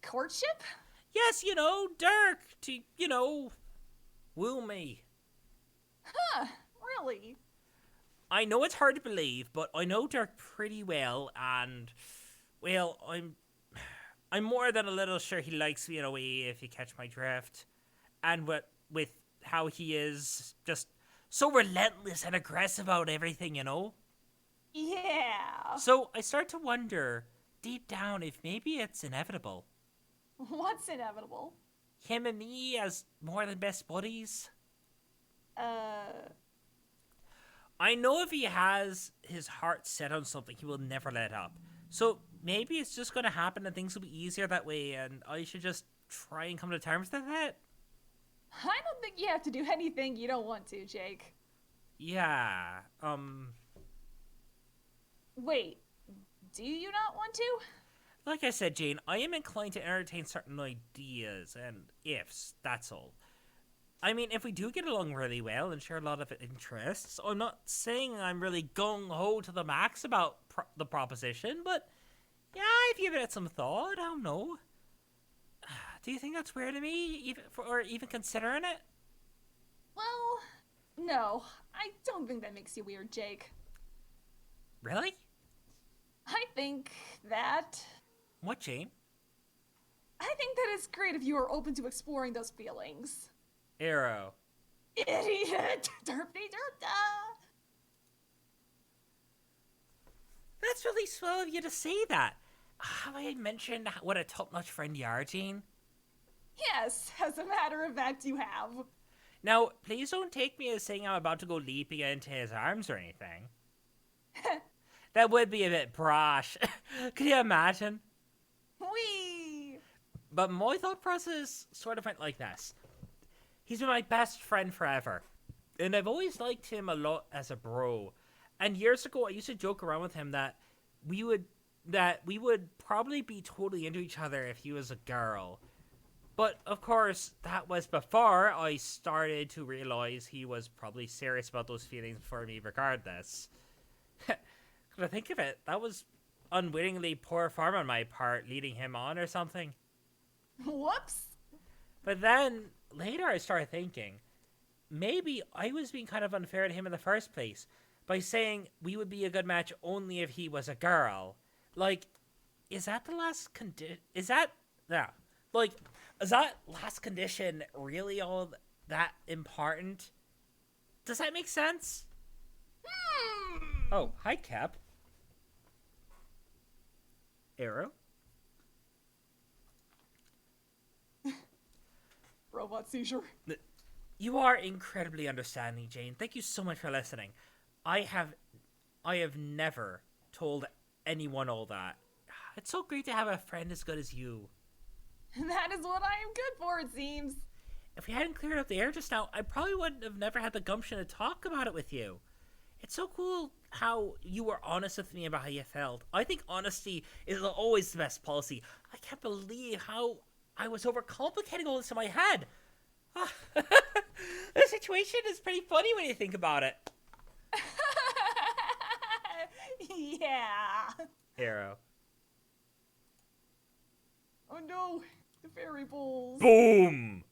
S4: Courtship?
S1: Yes, Dirk, to, woo me.
S4: Huh, really?
S1: I know it's hard to believe, but I know Dirk pretty well, and, well, I'm more than a little sure he likes me in a way, if you catch my drift. And with how he is just so relentless and aggressive about everything,
S4: Yeah.
S1: So I start to wonder, deep down, if maybe it's inevitable.
S4: What's inevitable?
S1: Him and me as more than best buddies. I know if he has his heart set on something, he will never let up. So maybe it's just going to happen and things will be easier that way, and I should just try and come to terms with that.
S4: I don't think you have to do anything you don't want to, Jake.
S1: Yeah,
S4: Wait, do you not want to?
S1: like I said, Jane, I am inclined to entertain certain ideas and ifs, that's all. I mean, if we do get along really well and share a lot of interests, I'm not saying I'm really gung-ho to the max about the proposition, but yeah, I've given it some thought, I don't know. Do you think that's weird to me, even considering it?
S4: Well, no, I don't think that makes you weird, Jake.
S1: Really?
S4: I think that...
S1: What, Jane?
S4: I think that it's great if you are open to exploring those feelings.
S1: Arrow.
S4: Idiot! Derpy-derp-da!
S1: That's really swell of you to say that. Have I mentioned what a top-notch friend you are, Jane?
S4: Yes, as a matter of fact, you have.
S1: Now, please don't take me as saying I'm about to go leaping into his arms or anything. That would be a bit brash. Could you imagine?
S4: Whee!
S1: But my thought process sort of went like this. He's been my best friend forever. And I've always liked him a lot as a bro. And years ago, I used to joke around with him that we would probably be totally into each other if he was a girl. But, of course, that was before I started to realize he was probably serious about those feelings for me regardless. Could I think of it? That was unwittingly poor form on my part, leading him on or something.
S4: Whoops!
S1: But then, later I started thinking, maybe I was being kind of unfair to him in the first place by saying we would be a good match only if he was a girl. Like, is that the last is that last condition really all that important? Does that make sense? Oh, hi, Cap. Arrow?
S4: Robot seizure.
S1: You are incredibly understanding, Jane. Thank you so much for listening. I have never told anyone all that. It's so great to have a friend as good as you.
S4: That is what I am good for, it seems.
S1: If we hadn't cleared up the air just now, I probably wouldn't have never had the gumption to talk about it with you. It's so cool how you were honest with me about how you felt. I think honesty is always the best policy. I can't believe how I was overcomplicating all this in my head. The situation is pretty funny when you think about it.
S4: Yeah.
S1: Hero.
S4: Oh no, the fairy bowls.
S1: Boom!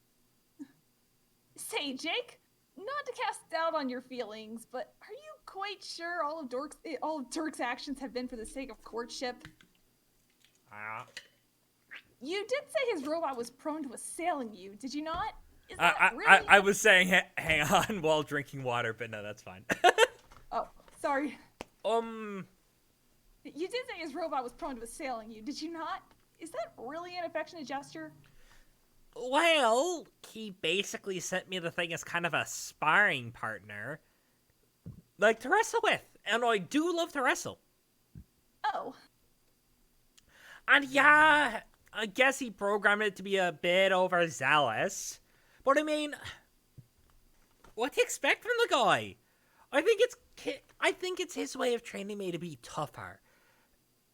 S4: Say, Jake, not to cast doubt on your feelings, but are you quite sure all of Dirk's actions have been for the sake of courtship? You did say his robot was prone to assailing you, did you not? Is that really?
S1: I was saying hang on while drinking water, but no, that's fine.
S4: Oh, sorry.
S1: Um,
S4: You did say his robot was prone to assailing you, did you not? Is that really an affectionate gesture?
S1: well, he basically sent me the thing as kind of a sparring partner. Like, to wrestle with. And I do love to wrestle.
S4: Oh,
S1: And yeah, I guess he programmed it to be a bit overzealous. But I mean, what do you expect from the guy? I think it's his way of training me to be tougher,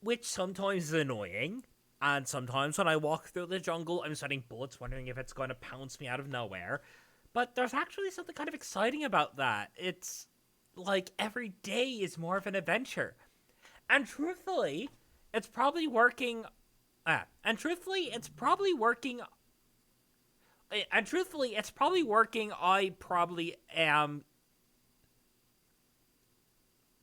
S1: which sometimes is annoying. And sometimes when I walk through the jungle, I'm sweating bullets, wondering if it's going to pounce me out of nowhere. But there's actually something kind of exciting about that. It's like every day is more of an adventure. And truthfully, it's probably working. And truthfully, it's probably working. I probably am.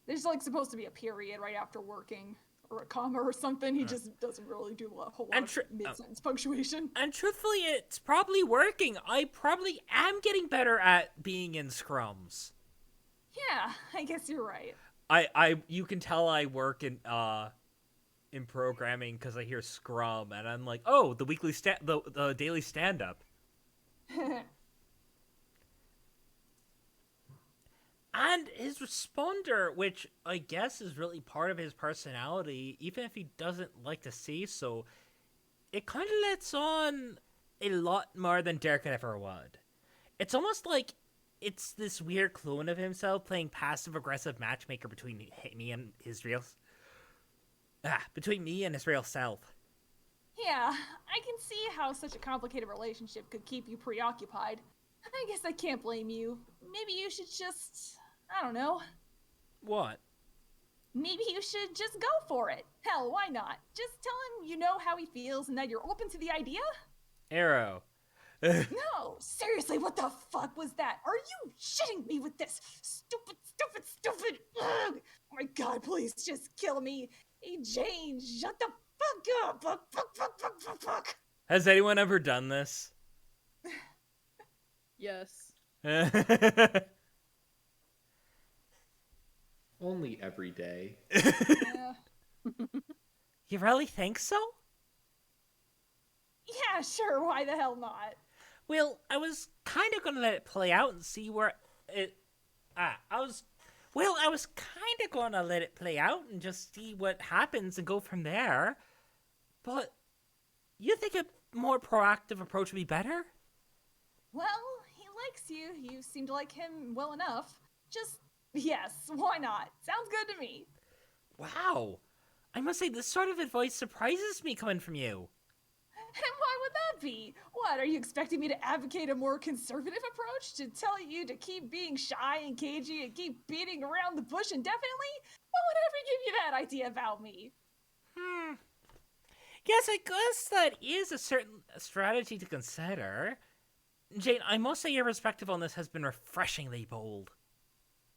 S4: there's like supposed to be a period right after working, or a comma or something. He just doesn't really do a whole lot
S1: And
S4: of mid-sentence punctuation.
S1: And truthfully, it's probably working. I probably am getting better at being in scrums.
S4: Yeah, I guess you're right.
S1: You can tell I work in programming because I hear scrum and I'm like, oh, the the daily stand up. And his responder, which I guess is really part of his personality, even if he doesn't like to say so, it kind of lets on a lot more than Derek ever would. It's almost like it's this weird clone of himself playing passive-aggressive matchmaker between me and his real self.
S4: Yeah, I can see how such a complicated relationship could keep you preoccupied. I guess I can't blame you. Maybe you should just, I don't know.
S1: What?
S4: Maybe you should just go for it. Hell, why not? Just tell him you know how he feels and that you're open to the idea.
S1: Arrow.
S4: No, seriously, what the fuck was that? Are you shitting me with this? Stupid. Ugh. Oh my god, please just kill me. Hey, Jane, shut the fuck up. Fuck.
S1: Has anyone ever done this?
S2: Yes.
S3: Only every day.
S4: Yeah.
S1: You really think so?
S4: Yeah, sure, why the hell not?
S1: Well, I was kind of going to let it play out and see where it... I was kind of going to let it play out and just see what happens and go from there. But you think a more proactive approach would be better?
S4: Well, he likes you. You seem to like him well enough. Just, yes, why not? Sounds good to me.
S1: Wow. I must say, this sort of advice surprises me coming from you.
S4: And why would that be? What, are you expecting me to advocate a more conservative approach? To tell you to keep being shy and cagey and keep beating around the bush indefinitely? What would ever give you that idea about me?
S1: Yes, I guess that is a certain strategy to consider. Jane, I must say your perspective on this has been refreshingly bold.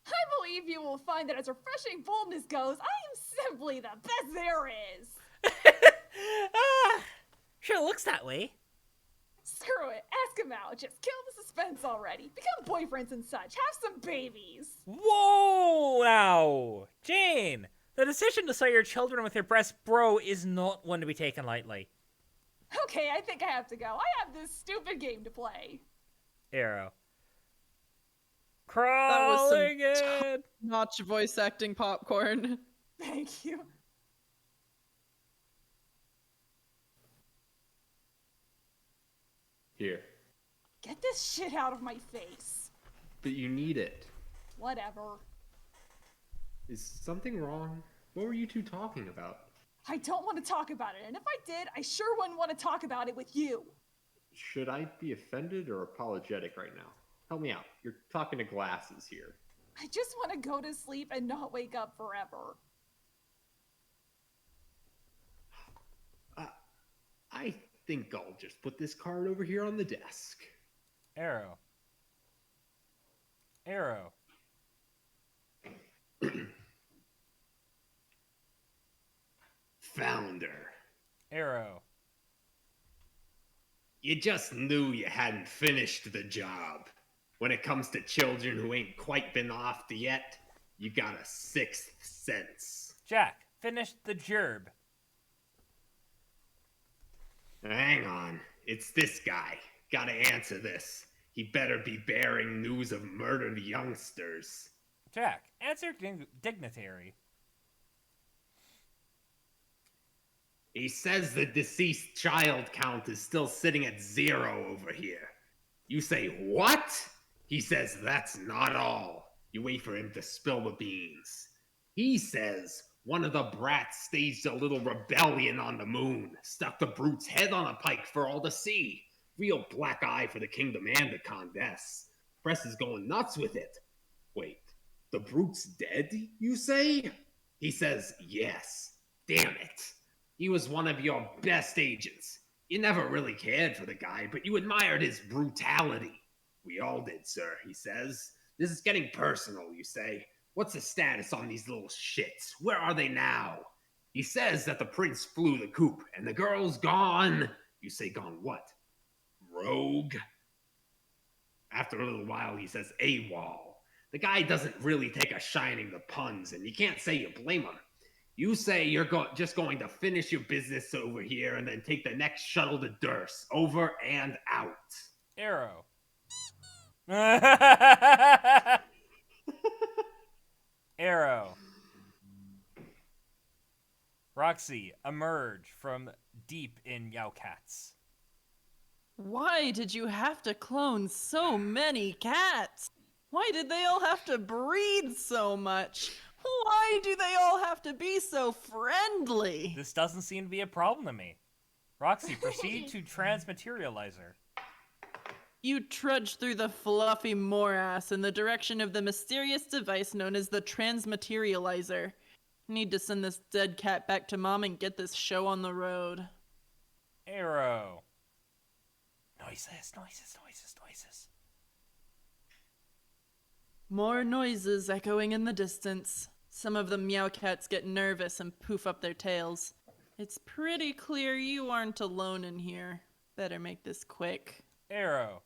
S4: I believe you will find that as refreshing boldness goes, I am simply the best there is.
S1: Sure looks that way.
S4: Screw it, ask him out. Just kill the suspense already. Become boyfriends and such. Have some babies.
S1: Whoa, now! Jane, the decision to sire your children with your breast bro is not one to be taken lightly.
S4: Okay, I think I have to go. I have this stupid game to play.
S1: Arrow.
S2: That was
S1: Crawling
S2: some
S1: in!
S2: Notch voice acting popcorn.
S4: Thank you.
S3: Here.
S4: Get this shit out of my face.
S3: But you need it.
S4: Whatever.
S3: Is something wrong? What were you two talking about?
S4: I don't want to talk about it, and if I did, I sure wouldn't want to talk about it with you.
S3: Should I be offended or apologetic right now? Help me out. You're talking to glasses here.
S4: I just want to go to sleep and not wake up forever.
S3: I think I'll just put this card over here on the desk.
S1: Arrow. Arrow.
S3: Founder.
S1: Arrow.
S3: You just knew you hadn't finished the job. When it comes to children who ain't quite been offed yet, you got a sixth sense.
S1: Jack, finish the gerb.
S3: Hang on. It's this guy. Gotta answer this. He better be bearing news of murdered youngsters.
S1: Jack, answer dignitary.
S3: He says the deceased child count is still sitting at 0 over here. You say, what? He says that's not all. You wait for him to spill the beans. He says one of the brats staged a little rebellion on the moon, stuck the brute's head on a pike for all to see. Real black eye for the kingdom and the Condess. Press is going nuts with it. Wait, the brute's dead, you say? He says yes. Damn it. He was one of your best agents. You never really cared for the guy, but you admired his brutality. We all did, sir, he says. This is getting personal, you say. What's the status on these little shits? Where are they now? He says that the prince flew the coop, and the girl's gone. You say gone what? Rogue? After a little while, he says AWOL. The guy doesn't really take a shining to puns, and you can't say you blame him. You say you're just going to finish your business over here and then take the next shuttle to Durst. Over and out.
S1: Arrow. Arrow. Roxy, emerge from deep in Yowcats.
S2: Why did you have to clone so many cats? Why did they all have to breed so much? Why do they all have to be so friendly?
S1: This doesn't seem to be a problem to me. Roxy, proceed to transmaterializer.
S2: You trudge through the fluffy morass in the direction of the mysterious device known as the transmaterializer. Need to send this dead cat back to mom and get this show on the road.
S1: Arrow. Noises, noises, noises, noises.
S2: More noises echoing in the distance. Some of the meow cats get nervous and poof up their tails. It's pretty clear you aren't alone in here. Better make this quick.
S1: Arrow.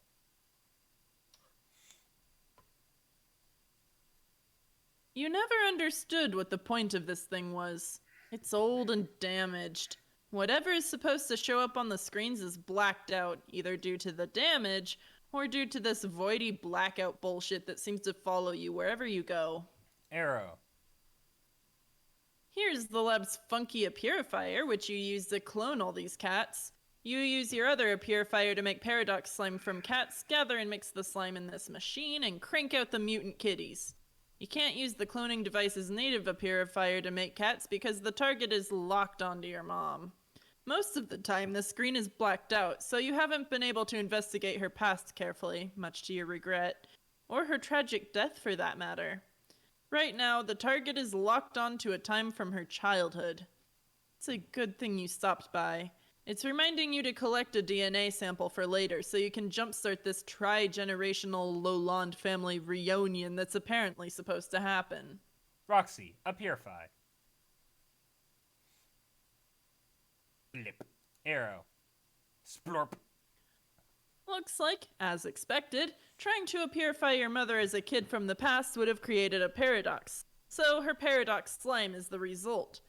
S2: You never understood what the point of this thing was. It's old and damaged. Whatever is supposed to show up on the screens is blacked out, either due to the damage or due to this voidy blackout bullshit that seems to follow you wherever you go.
S1: Arrow.
S2: Here's the lab's funky purifier, which you use to clone all these cats. You use your other purifier to make paradox slime from cats, gather and mix the slime in this machine, and crank out the mutant kitties. You can't use the cloning device's native purifier to make cats because the target is locked onto your mom. Most of the time, the screen is blacked out, so you haven't been able to investigate her past carefully, much to your regret, or her tragic death for that matter. Right now, the target is locked onto a time from her childhood. It's a good thing you stopped by. It's reminding you to collect a DNA sample for later so you can jumpstart this tri-generational Lowland family reunion that's apparently supposed to happen.
S1: Roxy, a purify. Blip. Arrow. Splorp.
S2: Looks like, as expected, trying to purify your mother as a kid from the past would have created a paradox. So her paradox slime is the result.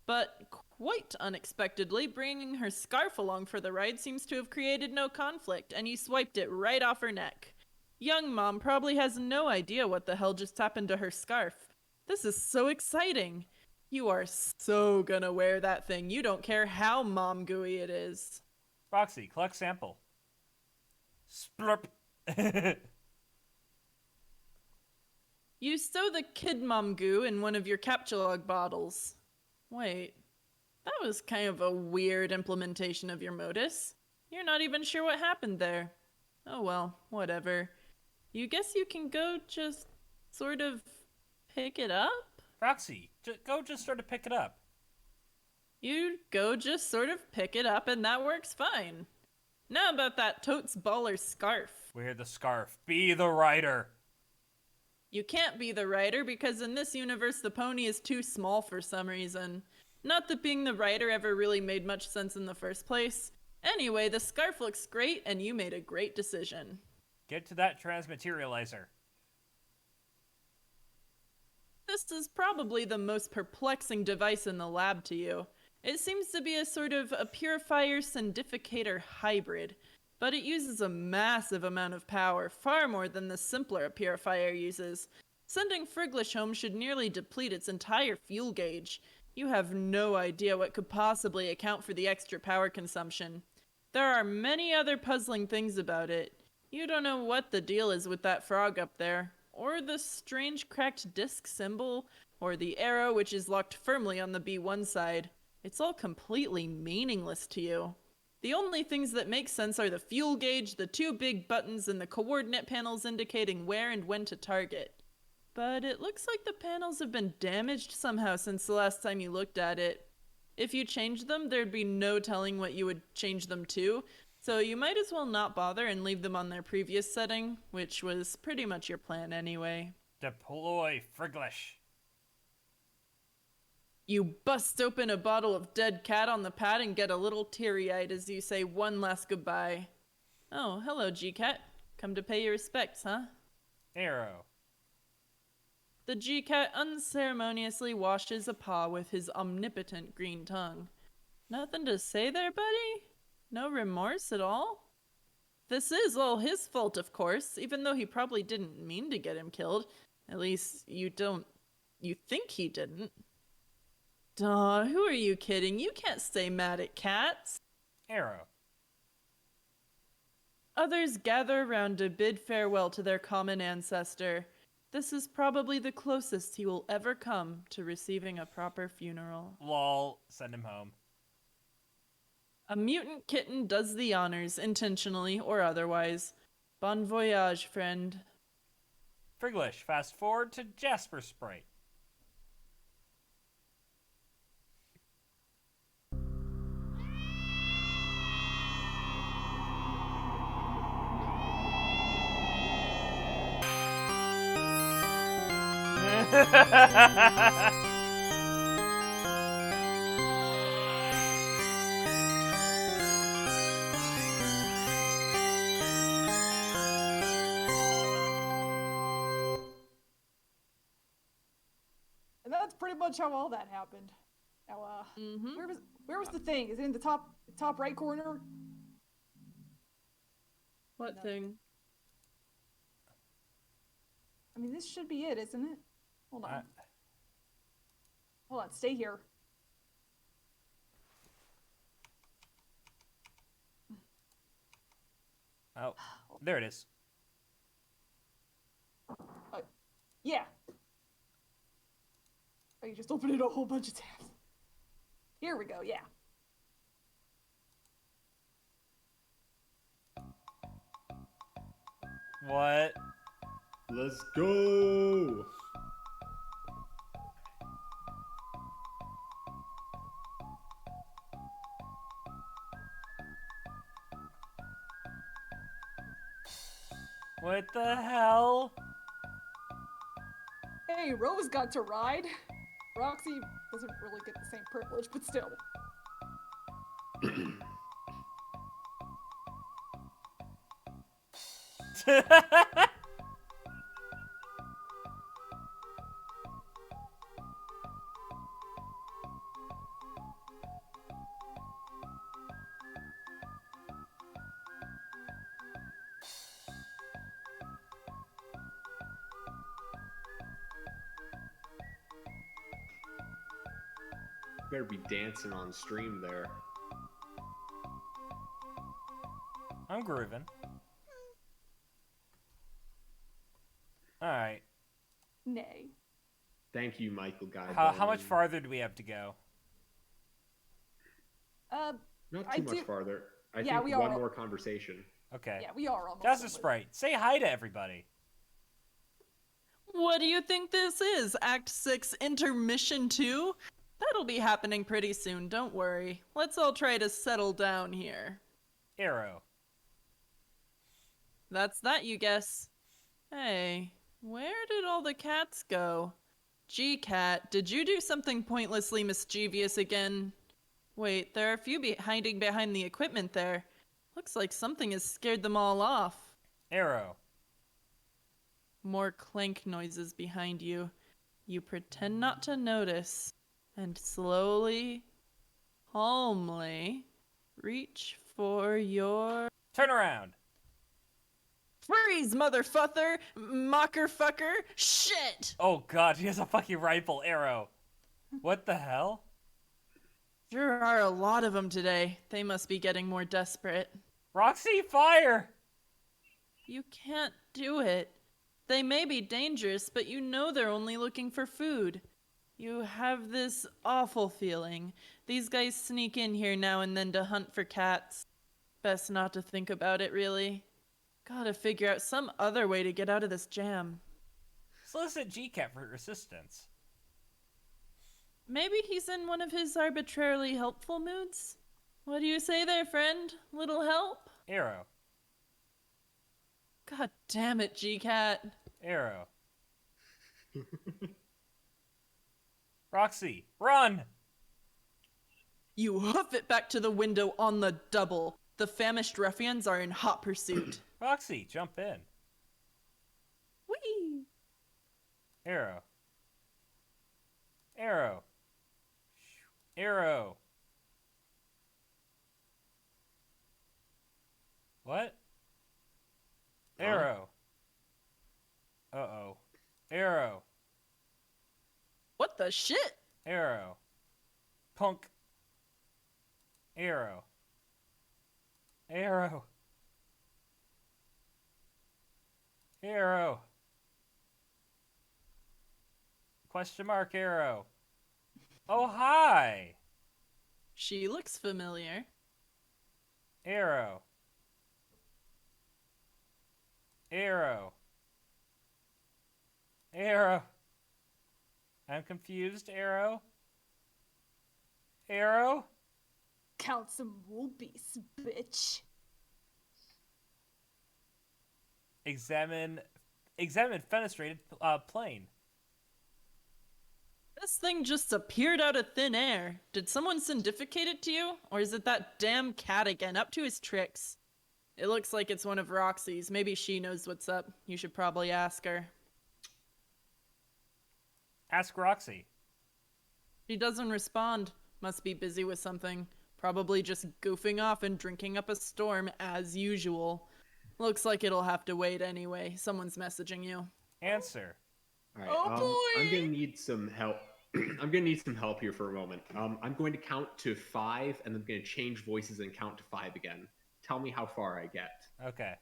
S2: But quite unexpectedly, bringing her scarf along for the ride seems to have created no conflict, and you swiped it right off her neck. Young mom probably has no idea what the hell just happened to her scarf. This is so exciting. You are so gonna wear that thing. You don't care how mom gooey it is.
S1: Roxy, collect sample. Splurp.
S2: You stow the Kid Mom goo in one of your Captcha bottles. Wait, that was kind of a weird implementation of your modus. You're not even sure what happened there. Oh well, whatever. You guess you can go just sort of pick it up?
S1: Roxy, go just sort of pick it up.
S2: You go just sort of pick it up and that works fine. Now about that totes baller scarf.
S1: Wear the scarf. Be the writer.
S2: You can't be the writer because in this universe the pony is too small for some reason. Not that being the writer ever really made much sense in the first place. Anyway, the scarf looks great and you made a great decision.
S1: Get to that transmaterializer.
S2: This is probably the most perplexing device in the lab to you. It seems to be a sort of a purifier syndificator hybrid, but it uses a massive amount of power, far more than the simpler a purifier uses. Sending Friglish home should nearly deplete its entire fuel gauge. You have no idea what could possibly account for the extra power consumption. There are many other puzzling things about it. You don't know what the deal is with that frog up there, or the strange cracked disc symbol, or the arrow which is locked firmly on the B1 side. It's all completely meaningless to you. The only things that make sense are the fuel gauge, the two big buttons, and the coordinate panels indicating where and when to target. But it looks like the panels have been damaged somehow since the last time you looked at it. If you changed them, there'd be no telling what you would change them to, so you might as well not bother and leave them on their previous setting, which was pretty much your plan anyway.
S1: Deploy Friglish.
S2: You bust open a bottle of dead cat on the pad and get a little teary-eyed as you say one last goodbye. Oh, hello, G-Cat. Come to pay your respects, huh?
S1: Arrow.
S2: The G-Cat unceremoniously washes a paw with his omnipotent green tongue. Nothing to say there, buddy? No remorse at all? This is all his fault, of course, even though he probably didn't mean to get him killed. At least, you think he didn't. Duh, who are you kidding? You can't stay mad at cats.
S1: Arrow.
S2: Others gather around to bid farewell to their common ancestor. This is probably the closest he will ever come to receiving a proper funeral.
S1: Lol. Send him home.
S2: A mutant kitten does the honors, intentionally or otherwise. Bon voyage, friend.
S1: Friglish, fast forward to Jasper Sprite.
S4: And that's pretty much how all that happened. Now, where was the thing? Is it in the top right corner?
S2: What
S4: No.
S2: thing?
S4: I mean, this should be it, isn't it? Hold on. Hold on, stay here.
S1: Oh, there it is.
S4: Yeah. Oh, you just opened a whole bunch of tabs. Here we go, yeah.
S1: What?
S3: Let's go!
S1: What the hell?
S4: Hey, Rose got to ride. Roxy doesn't really get the same privilege, but still.
S3: Better be dancing on stream there.
S1: I'm grooving. All right.
S4: Nay.
S3: Thank you, Michael Guy.
S1: How much
S3: Bowman.
S1: farther do we have to go?
S3: Not
S4: I
S3: too much
S4: do-
S3: farther. I
S4: Yeah,
S3: think
S4: we
S3: one
S4: are-
S3: more conversation.
S1: Okay.
S4: Yeah, we are almost.
S1: Just a
S4: done with-
S1: Sprite. Say hi to everybody.
S2: What do you think this is? Act 6 Intermission 2? That'll be happening pretty soon, don't worry. Let's all try to settle down here.
S1: Arrow.
S2: That's that, you guess. Hey, where did all the cats go? G-Cat, did you do something pointlessly mischievous again? Wait, there are a few hiding behind the equipment there. Looks like something has scared them all off.
S1: Arrow.
S2: More clank noises behind you. You pretend not to notice, and slowly, calmly, reach for your...
S1: Turn around.
S2: Freeze, motherfucker! Mocker fucker! Shit!
S1: Oh god, he has a fucking rifle. Arrow. What the hell?
S2: There are a lot of them today. They must be getting more desperate.
S1: Roxy, fire!
S2: You can't do it. They may be dangerous, but you know they're only looking for food. You have this awful feeling. These guys sneak in here now and then to hunt for cats. Best not to think about it, really. Gotta figure out some other way to get out of this jam.
S1: Solicit GCAT for assistance.
S2: Maybe he's in one of his arbitrarily helpful moods? What do you say there, friend? Little help?
S1: Arrow.
S2: God damn it, G-Cat.
S1: Arrow. Roxy, run!
S2: You hoof it back to the window on the double. The famished ruffians are in hot pursuit.
S1: Roxy, jump in.
S2: Whee!
S1: Arrow. Arrow. Arrow. What?
S3: Huh?
S1: Arrow. Uh-oh. Arrow.
S2: What the shit?
S1: Arrow. Punk. Arrow. Arrow. Arrow. Question mark arrow. Oh, hi.
S2: She looks familiar.
S1: Arrow. Arrow. Arrow. I'm confused, Arrow. Arrow?
S4: Count some rupees, bitch.
S1: Examine fenestrated plane.
S2: This thing just appeared out of thin air. Did someone syndificate it to you? Or is it that damn cat again, up to his tricks? It looks like it's one of Roxy's. Maybe she knows what's up. You should probably ask her.
S1: Ask Roxy.
S2: She doesn't respond. Must be busy with something. Probably just goofing off and drinking up a storm as usual. Looks like it'll have to wait anyway. Someone's messaging you.
S1: Answer.
S3: All right.
S2: Oh, boy!
S3: I'm gonna need some help. I'm gonna need some help here for a moment. I'm going to count to 5, and then I'm gonna change voices and count to 5 again. Tell me how far I get.
S1: Okay.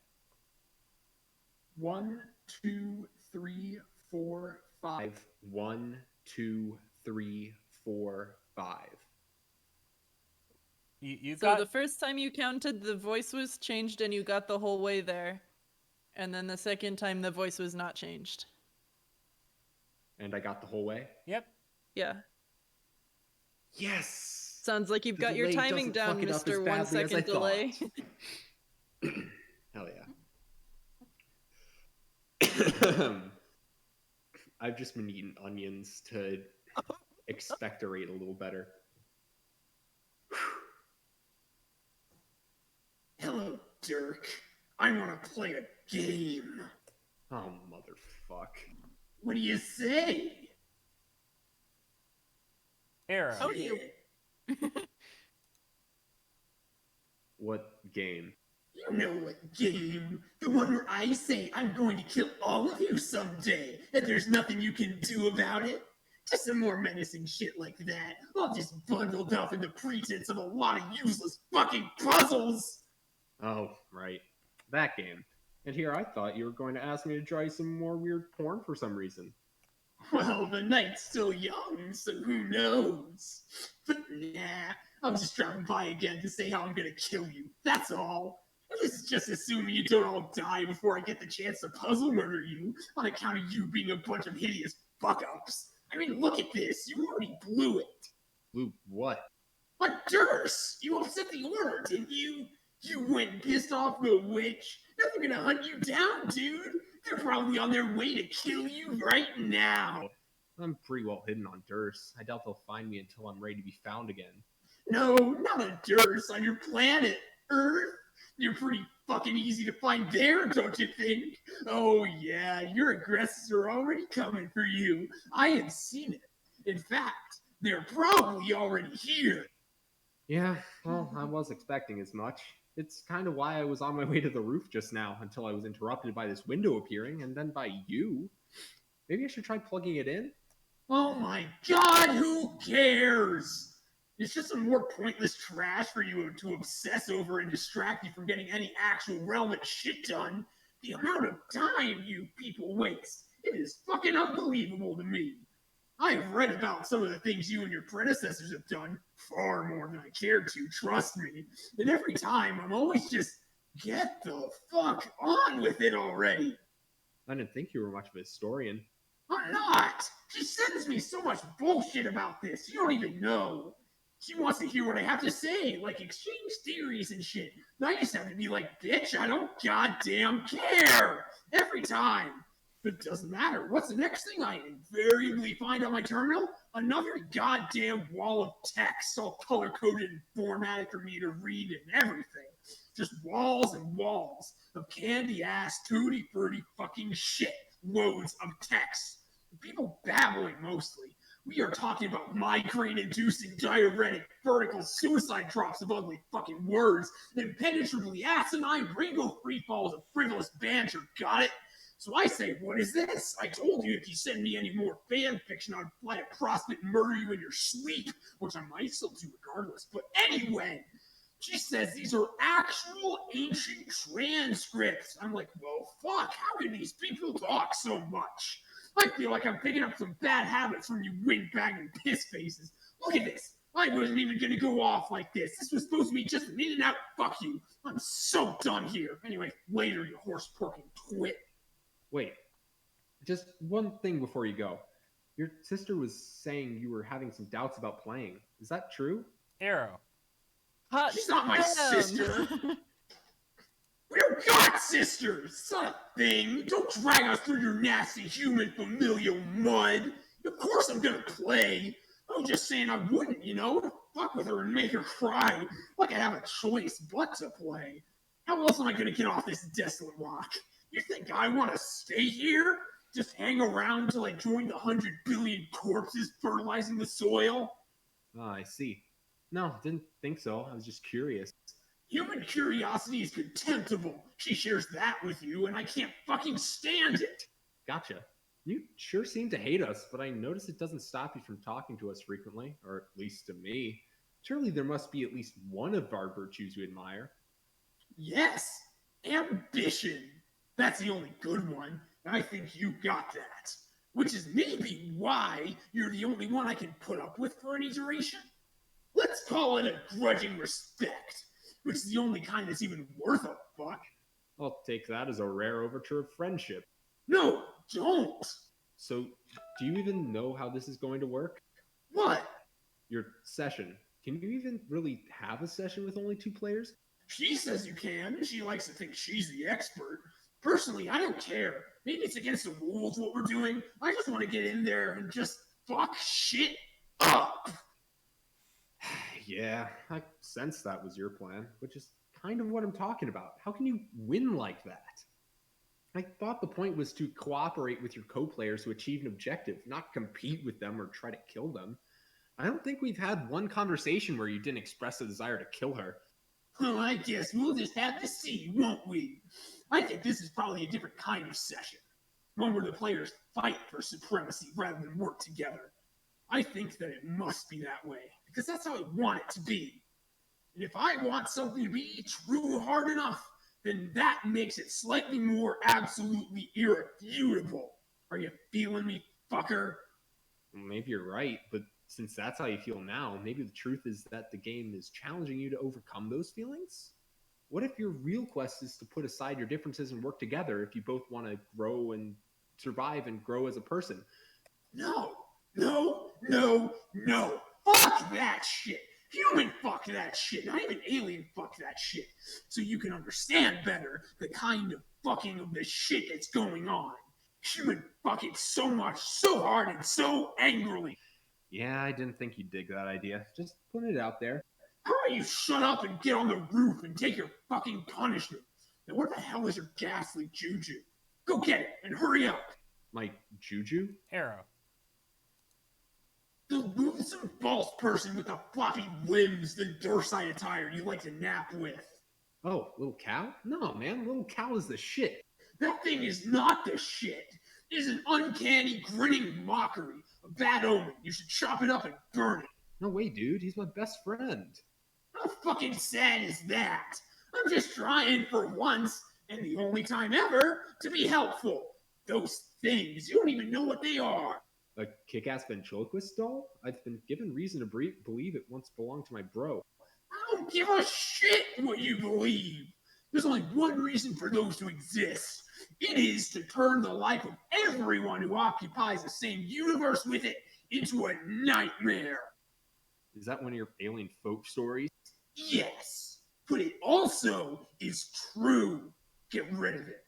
S3: 1, 2, 3, 4, 5. 1, 2, 3, 4, 5.
S1: You
S2: So
S1: got
S2: the first time you counted, the voice was changed and you got the whole way there. And then the second time, the voice was not changed.
S3: And I got the whole way.
S1: Yep.
S2: Yeah.
S3: Yes.
S2: Sounds like you've
S3: The
S2: got your
S3: delay
S2: timing
S3: doesn't
S2: down,
S3: fuck it up as
S2: Mr. 1
S3: badly as I
S2: second delay.
S3: Hell yeah. I've just been eating onions to expectorate a little better.
S6: Hello, Dirk. I want to play a game.
S3: Oh, motherfuck.
S6: What do you say?
S1: Arrow.
S2: Oh,
S6: Yeah.
S3: What game?
S6: You know what game? The one where I say I'm going to kill all of you someday, and there's nothing you can do about it? Just some more menacing shit like that, all just bundled up in the pretense of a lot of useless fucking puzzles!
S3: Oh, right. That game. And here I thought you were going to ask me to draw you some more weird porn for some reason.
S6: Well, the night's still young, so who knows? But nah, I'm just dropping by again to say how I'm gonna kill you. That's all. This is just assuming you don't all die before I get the chance to puzzle murder you on account of you being a bunch of hideous fuck-ups. I mean, look at this. You already blew it.
S3: Blew what?
S6: But Durst, you upset the order, didn't you? You went and pissed off the witch. Now they're gonna hunt you down, dude. They're probably on their way to kill you right now.
S3: I'm pretty well hidden on Durst. I doubt they'll find me until I'm ready to be found again.
S6: No, not a Durst on your planet, Earth. You're pretty fucking easy to find there, don't you think? Oh yeah, your aggressors are already coming for you. I have seen it. In fact, they're probably already here.
S3: Yeah, well, I was expecting as much. It's kind of why I was on my way to the roof just now, until I was interrupted by this window appearing, and then by you. Maybe I should try plugging it in?
S6: Oh my god, who cares? It's just some more pointless trash for you to obsess over and distract you from getting any actual relevant shit done. The amount of time you people waste, it is fucking unbelievable to me. I have read about some of the things you and your predecessors have done, far more than I cared to, trust me. And every time, I'm always just, get the fuck on with it already.
S3: I didn't think you were much of a historian.
S6: I'm not! She sends me so much bullshit about this, you don't even know. She wants to hear what I have to say, like exchange theories and shit. And I just have to be like, bitch, I don't goddamn care! Every time. But it doesn't matter. What's the next thing I invariably find on my terminal? Another goddamn wall of text, all color-coded and formatted for me to read and everything. Just walls and walls of candy-ass, tutti-frutti fucking shit. Loads of text. People babbling mostly. We are talking about migraine-inducing diuretic vertical suicide drops of ugly fucking words, impenetrably asinine rainbow free falls of frivolous banter, got it? So I say, what is this? I told you if you send me any more fan fiction, I'd fly to CrossFit and murder you in your sleep, which I might still do regardless. But anyway, she says these are actual ancient transcripts. I'm like, well, fuck, how can these people talk so much? I feel like I'm picking up some bad habits from you windbagging piss faces. Look at this. I wasn't even gonna go off like this. This was supposed to be just an in and out fuck you. I'm so done here. Anyway, later, you horse porking twit.
S3: Wait, just one thing before you go. Your sister was saying you were having some doubts about playing. Is that true?
S1: Arrow.
S6: She's not my sister. We're god sisters! Son of a thing! Don't drag us through your nasty human familial mud! Of course I'm gonna play! I was just saying I wouldn't, you know? Fuck with her and make her cry. Like I have a choice but to play. How else am I gonna get off this desolate rock? You think I wanna stay here? Just hang around till I join the 100 billion corpses fertilizing the soil?
S3: Ah, I see. No, didn't think so. I was just curious.
S6: Human curiosity is contemptible. She shares that with you, and I can't fucking stand it.
S3: Gotcha. You sure seem to hate us, but I notice it doesn't stop you from talking to us frequently, or at least to me. Surely there must be at least one of our virtues you admire.
S6: Yes, ambition. That's the only good one, and I think you got that. Which is maybe why you're the only one I can put up with for any duration. Let's call it a grudging respect, which is the only kind that's even worth a fuck.
S3: I'll take that as a rare overture of friendship.
S6: No, don't.
S3: So, do you even know how this is going to work?
S6: What?
S3: Your session. Can you even really have a session with only 2 players?
S6: She says you can, and she likes to think she's the expert. Personally, I don't care. Maybe it's against the rules what we're doing. I just want to get in there and just fuck shit up.
S3: Yeah, I sensed that was your plan, which is kind of what I'm talking about. How can you win like that? I thought the point was to cooperate with your co-players to achieve an objective, not compete with them or try to kill them. I don't think we've had one conversation where you didn't express a desire to kill her.
S6: Well, I guess we'll just have to see, won't we? I think this is probably a different kind of session. One where the players fight for supremacy rather than work together. I think that it must be that way, because that's how I want it to be. And if I want something to be true hard enough, then that makes it slightly more absolutely irrefutable. Are you feeling me, fucker?
S3: Maybe you're right, but since that's how you feel now, maybe the truth is that the game is challenging you to overcome those feelings? What if your real quest is to put aside your differences and work together if you both want to grow and survive and grow as a person?
S6: No, no, no, no. Fuck that shit. Human fuck that shit. Not even alien fuck that shit. So you can understand better the kind of fucking of the shit that's going on. Human fuck it so much, so hard, and so angrily.
S3: Yeah, I didn't think you'd dig that idea. Just putting it out there.
S6: How about you shut up and get on the roof and take your fucking punishment? Now what the hell is your ghastly juju? Go get it and hurry up.
S3: My juju?
S1: Arrow.
S6: The loathsome false person with the floppy limbs and dorsite attire you like to nap with.
S3: Oh, little cow? No, man, little cow is the shit.
S6: That thing is not the shit. It is an uncanny, grinning mockery. A bad omen. You should chop it up and burn it.
S3: No way, dude. He's my best friend.
S6: How fucking sad is that? I'm just trying for once, and the only time ever, to be helpful. Those things, you don't even know what they are.
S3: A kick-ass ventriloquist doll? I've been given reason to believe it once belonged to my bro.
S6: I don't give a shit what you believe. There's only one reason for those to exist. It is to turn the life of everyone who occupies the same universe with it into a nightmare.
S3: Is that one of your alien folk stories?
S6: Yes, but it also is true. Get rid of it.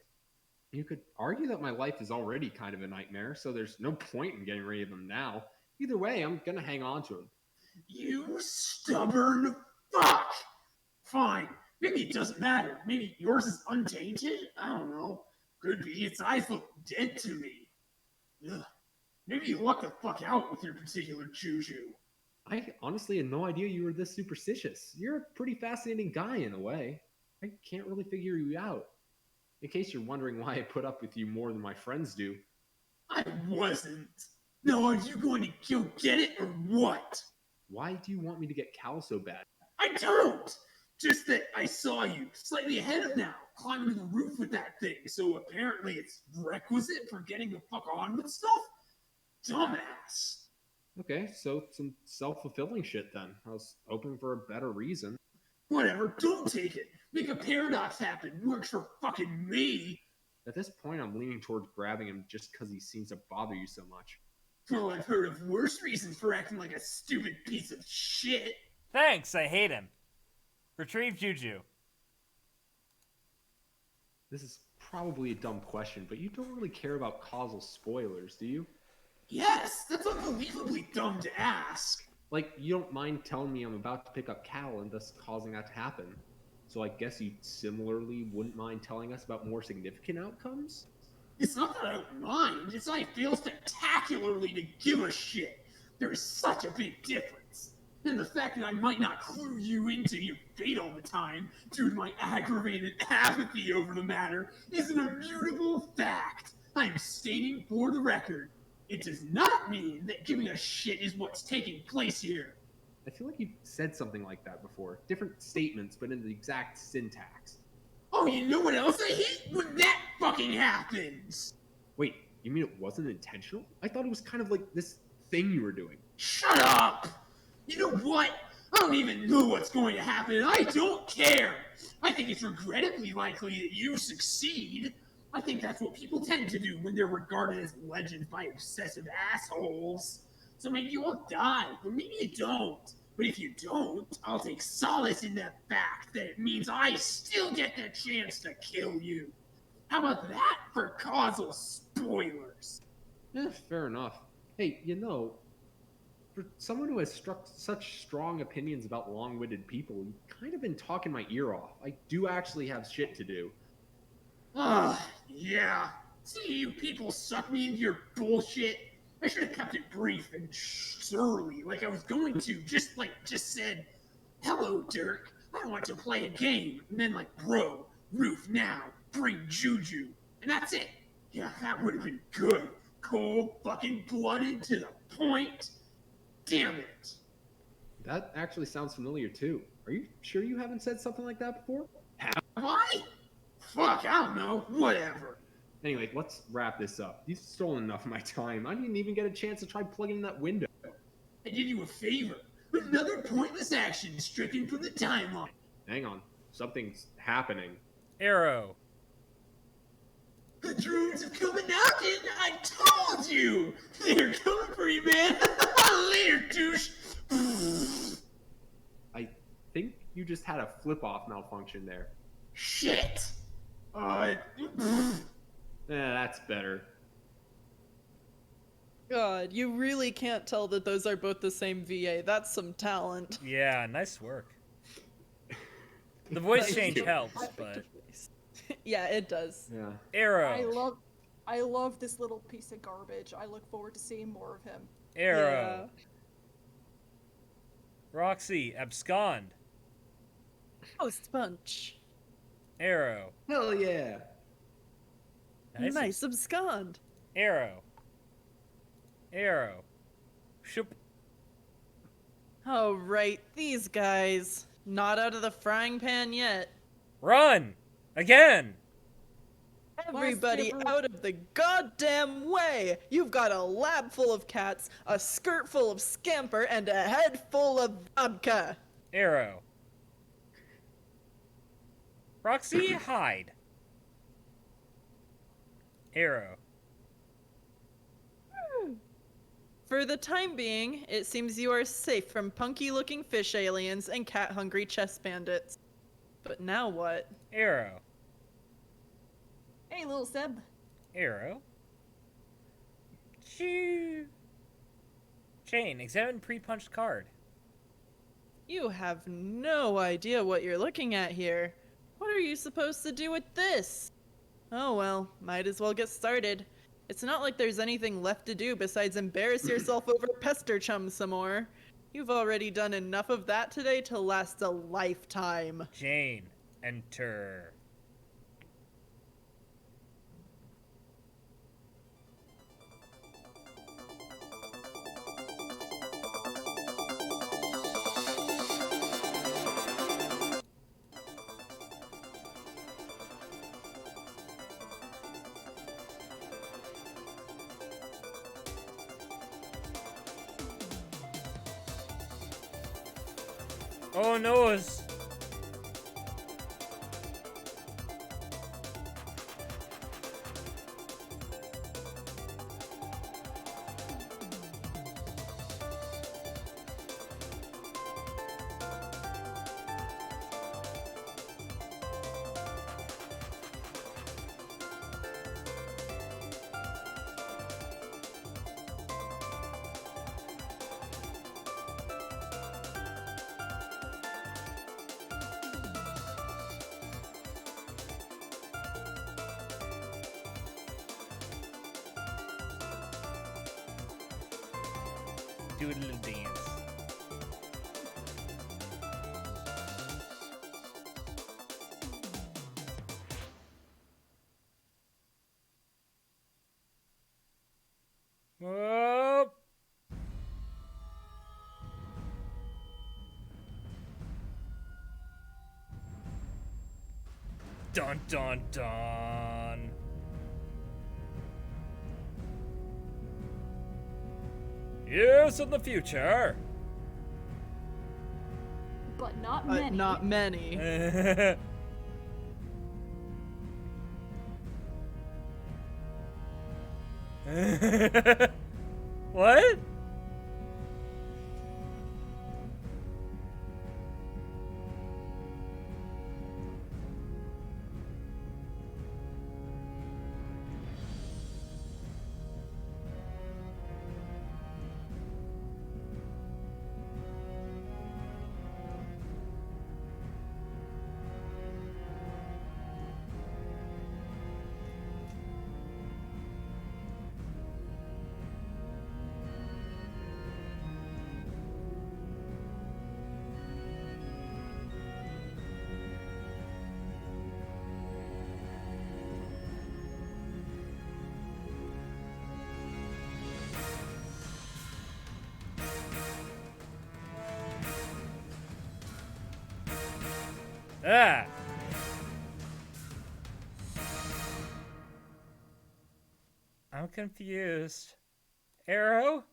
S3: You could argue that my life is already kind of a nightmare, so there's no point in getting rid of them now. Either way, I'm gonna hang on to them.
S6: You stubborn fuck. Fine. Maybe it doesn't matter. Maybe yours is untainted? I don't know. Could be. Its eyes look dead to me. Ugh. Maybe you luck the fuck out with your particular juju.
S3: I honestly had no idea you were this superstitious. You're a pretty fascinating guy in a way. I can't really figure you out. In case you're wondering why I put up with you more than my friends do.
S6: I wasn't. Now are you going to go get it or what?
S3: Why do you want me to get Cal so bad?
S6: I don't! Just that I saw you slightly ahead of now, climbing to the roof with that thing, so apparently it's requisite for getting the fuck on with stuff? Dumbass.
S3: Okay, so some self-fulfilling shit then. I was hoping for a better reason.
S6: Whatever, don't take it. Make a paradox happen. Works for fucking me.
S3: At this point, I'm leaning towards grabbing him just because he seems to bother you so much.
S6: Well, I've heard of worse reasons for acting like a stupid piece of shit.
S1: Thanks, I hate him. Retrieve Juju.
S3: This is probably a dumb question, but you don't really care about causal spoilers, do you?
S6: Yes, that's unbelievably dumb to ask.
S3: Like, you don't mind telling me I'm about to pick up Cal and thus causing that to happen. So I guess you similarly wouldn't mind telling us about more significant outcomes?
S6: It's not that I don't mind, it's I feel spectacularly to give a shit. There is such a big difference. And the fact that I might not clue you into your fate all the time due to my aggravated apathy over the matter is an immutable fact. I am stating for the record. It does not mean that giving a shit is what's taking place here.
S3: I feel like you've said something like that before. Different statements, but in the exact syntax.
S6: Oh, you know what else I hate? When that fucking happens!
S3: Wait, you mean it wasn't intentional? I thought it was kind of like this thing you were doing.
S6: Shut up! You know what? I don't even know what's going to happen, and I don't care! I think it's regrettably likely that you succeed. I think that's what people tend to do when they're regarded as legends by obsessive assholes. So maybe you will die, or maybe you don't. But if you don't, I'll take solace in the fact that it means I still get the chance to kill you. How about that for causal spoilers?
S3: Fair enough. Hey, you know, for someone who has struck such strong opinions about long-winded people, you've kind of been talking my ear off. I do actually have shit to do.
S6: Yeah. See, you people suck me into your bullshit. I should have kept it brief and surly, like I was going to. Just said, hello, Dirk. I want to play a game. And then bro, roof now, bring Juju. And that's it. Yeah, that would have been good. Cold fucking blooded to the point. Damn it.
S3: That actually sounds familiar too. Are you sure you haven't said something like that before?
S6: Have I? fuck, I don't know. Whatever.
S3: Anyway, let's wrap this up. You've stolen enough of my time. I didn't even get a chance to try plugging in that window.
S6: I did you a favor. Another pointless action stricken from the timeline.
S3: Hang on. Something's happening.
S1: Arrow.
S6: The drones have come a knocking. I told you. They're coming for you, man. Later, douche.
S3: I think you just had a flip-off malfunction there.
S6: Shit.
S3: That's better.
S2: God, you really can't tell that those are both the same VA. That's some talent.
S1: Yeah, nice work. The voice
S3: Thank
S1: change
S3: you.
S1: helps, but
S2: Yeah, it does.
S3: Yeah.
S1: Arrow.
S4: I love this little piece of garbage. I look forward to seeing more of him.
S1: Arrow. Roxy, abscond.
S2: Oh, sponge.
S1: Arrow.
S3: Hell yeah.
S2: Nice abscond.
S1: Arrow. Arrow. Shoop.
S2: Oh, right, these guys. Not out of the frying pan yet.
S1: Run! Again!
S2: Everybody
S4: Last
S2: out of the goddamn way! You've got a lab full of cats, a skirt full of scamper, and a head full of vodka.
S1: Arrow. Roxy, hide. Arrow.
S2: For the time being, it seems you are safe from punky-looking fish aliens and cat-hungry chess bandits. But now what?
S1: Arrow.
S4: Hey, little Seb.
S1: Arrow. Choo. Jane, examine pre-punched card.
S2: You have no idea what you're looking at here. What are you supposed to do with this? Oh well, might as well get started. It's not like there's anything left to do besides embarrass yourself over Pester Chum some more. You've already done enough of that today to last a lifetime.
S1: Jane, enter. Oh no, it's... Do a little dance. Whoa. Dun dun dun. Years in the future.
S4: But not
S2: But
S4: many.
S2: not many.
S1: What? Ah. I'm confused. Arrow?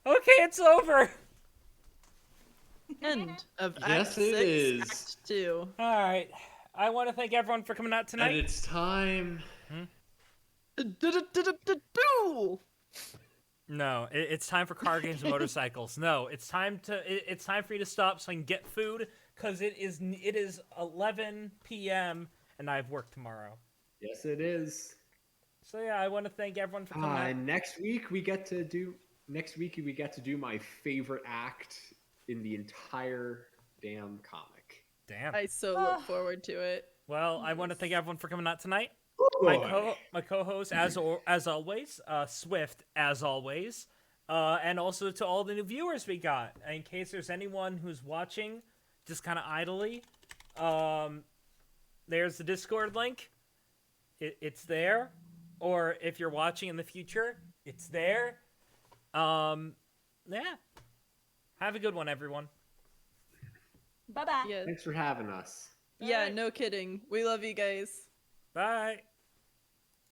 S1: Okay, it's over.
S2: End of
S3: Yes,
S2: Act
S3: it
S2: 6,
S3: is.
S2: Act 2.
S1: All right. I want to thank everyone for coming out
S3: And
S1: tonight.
S3: it's time.
S2: Duel!
S1: No, it's time for car games and motorcycles. No, it's time for you to stop so I can get food because it is 11 p.m. and I have work tomorrow.
S3: Yes, it is.
S1: So yeah, I want to thank everyone for coming out.
S3: And next week we get to do my favorite act in the entire damn comic.
S1: Damn.
S2: I so look forward to it.
S1: Well, I want to thank everyone for coming out tonight.
S3: Boy.
S1: My co-host as always, Swift as always, and also to all the new viewers we got. In case there's anyone who's watching, just kind of idly, there's the Discord link. It's there, or if you're watching in the future, it's there. Yeah. Have a good one, everyone.
S4: Bye bye.
S2: Yeah.
S3: Thanks for having us.
S2: Yeah, no kidding. We love you guys.
S1: Bye.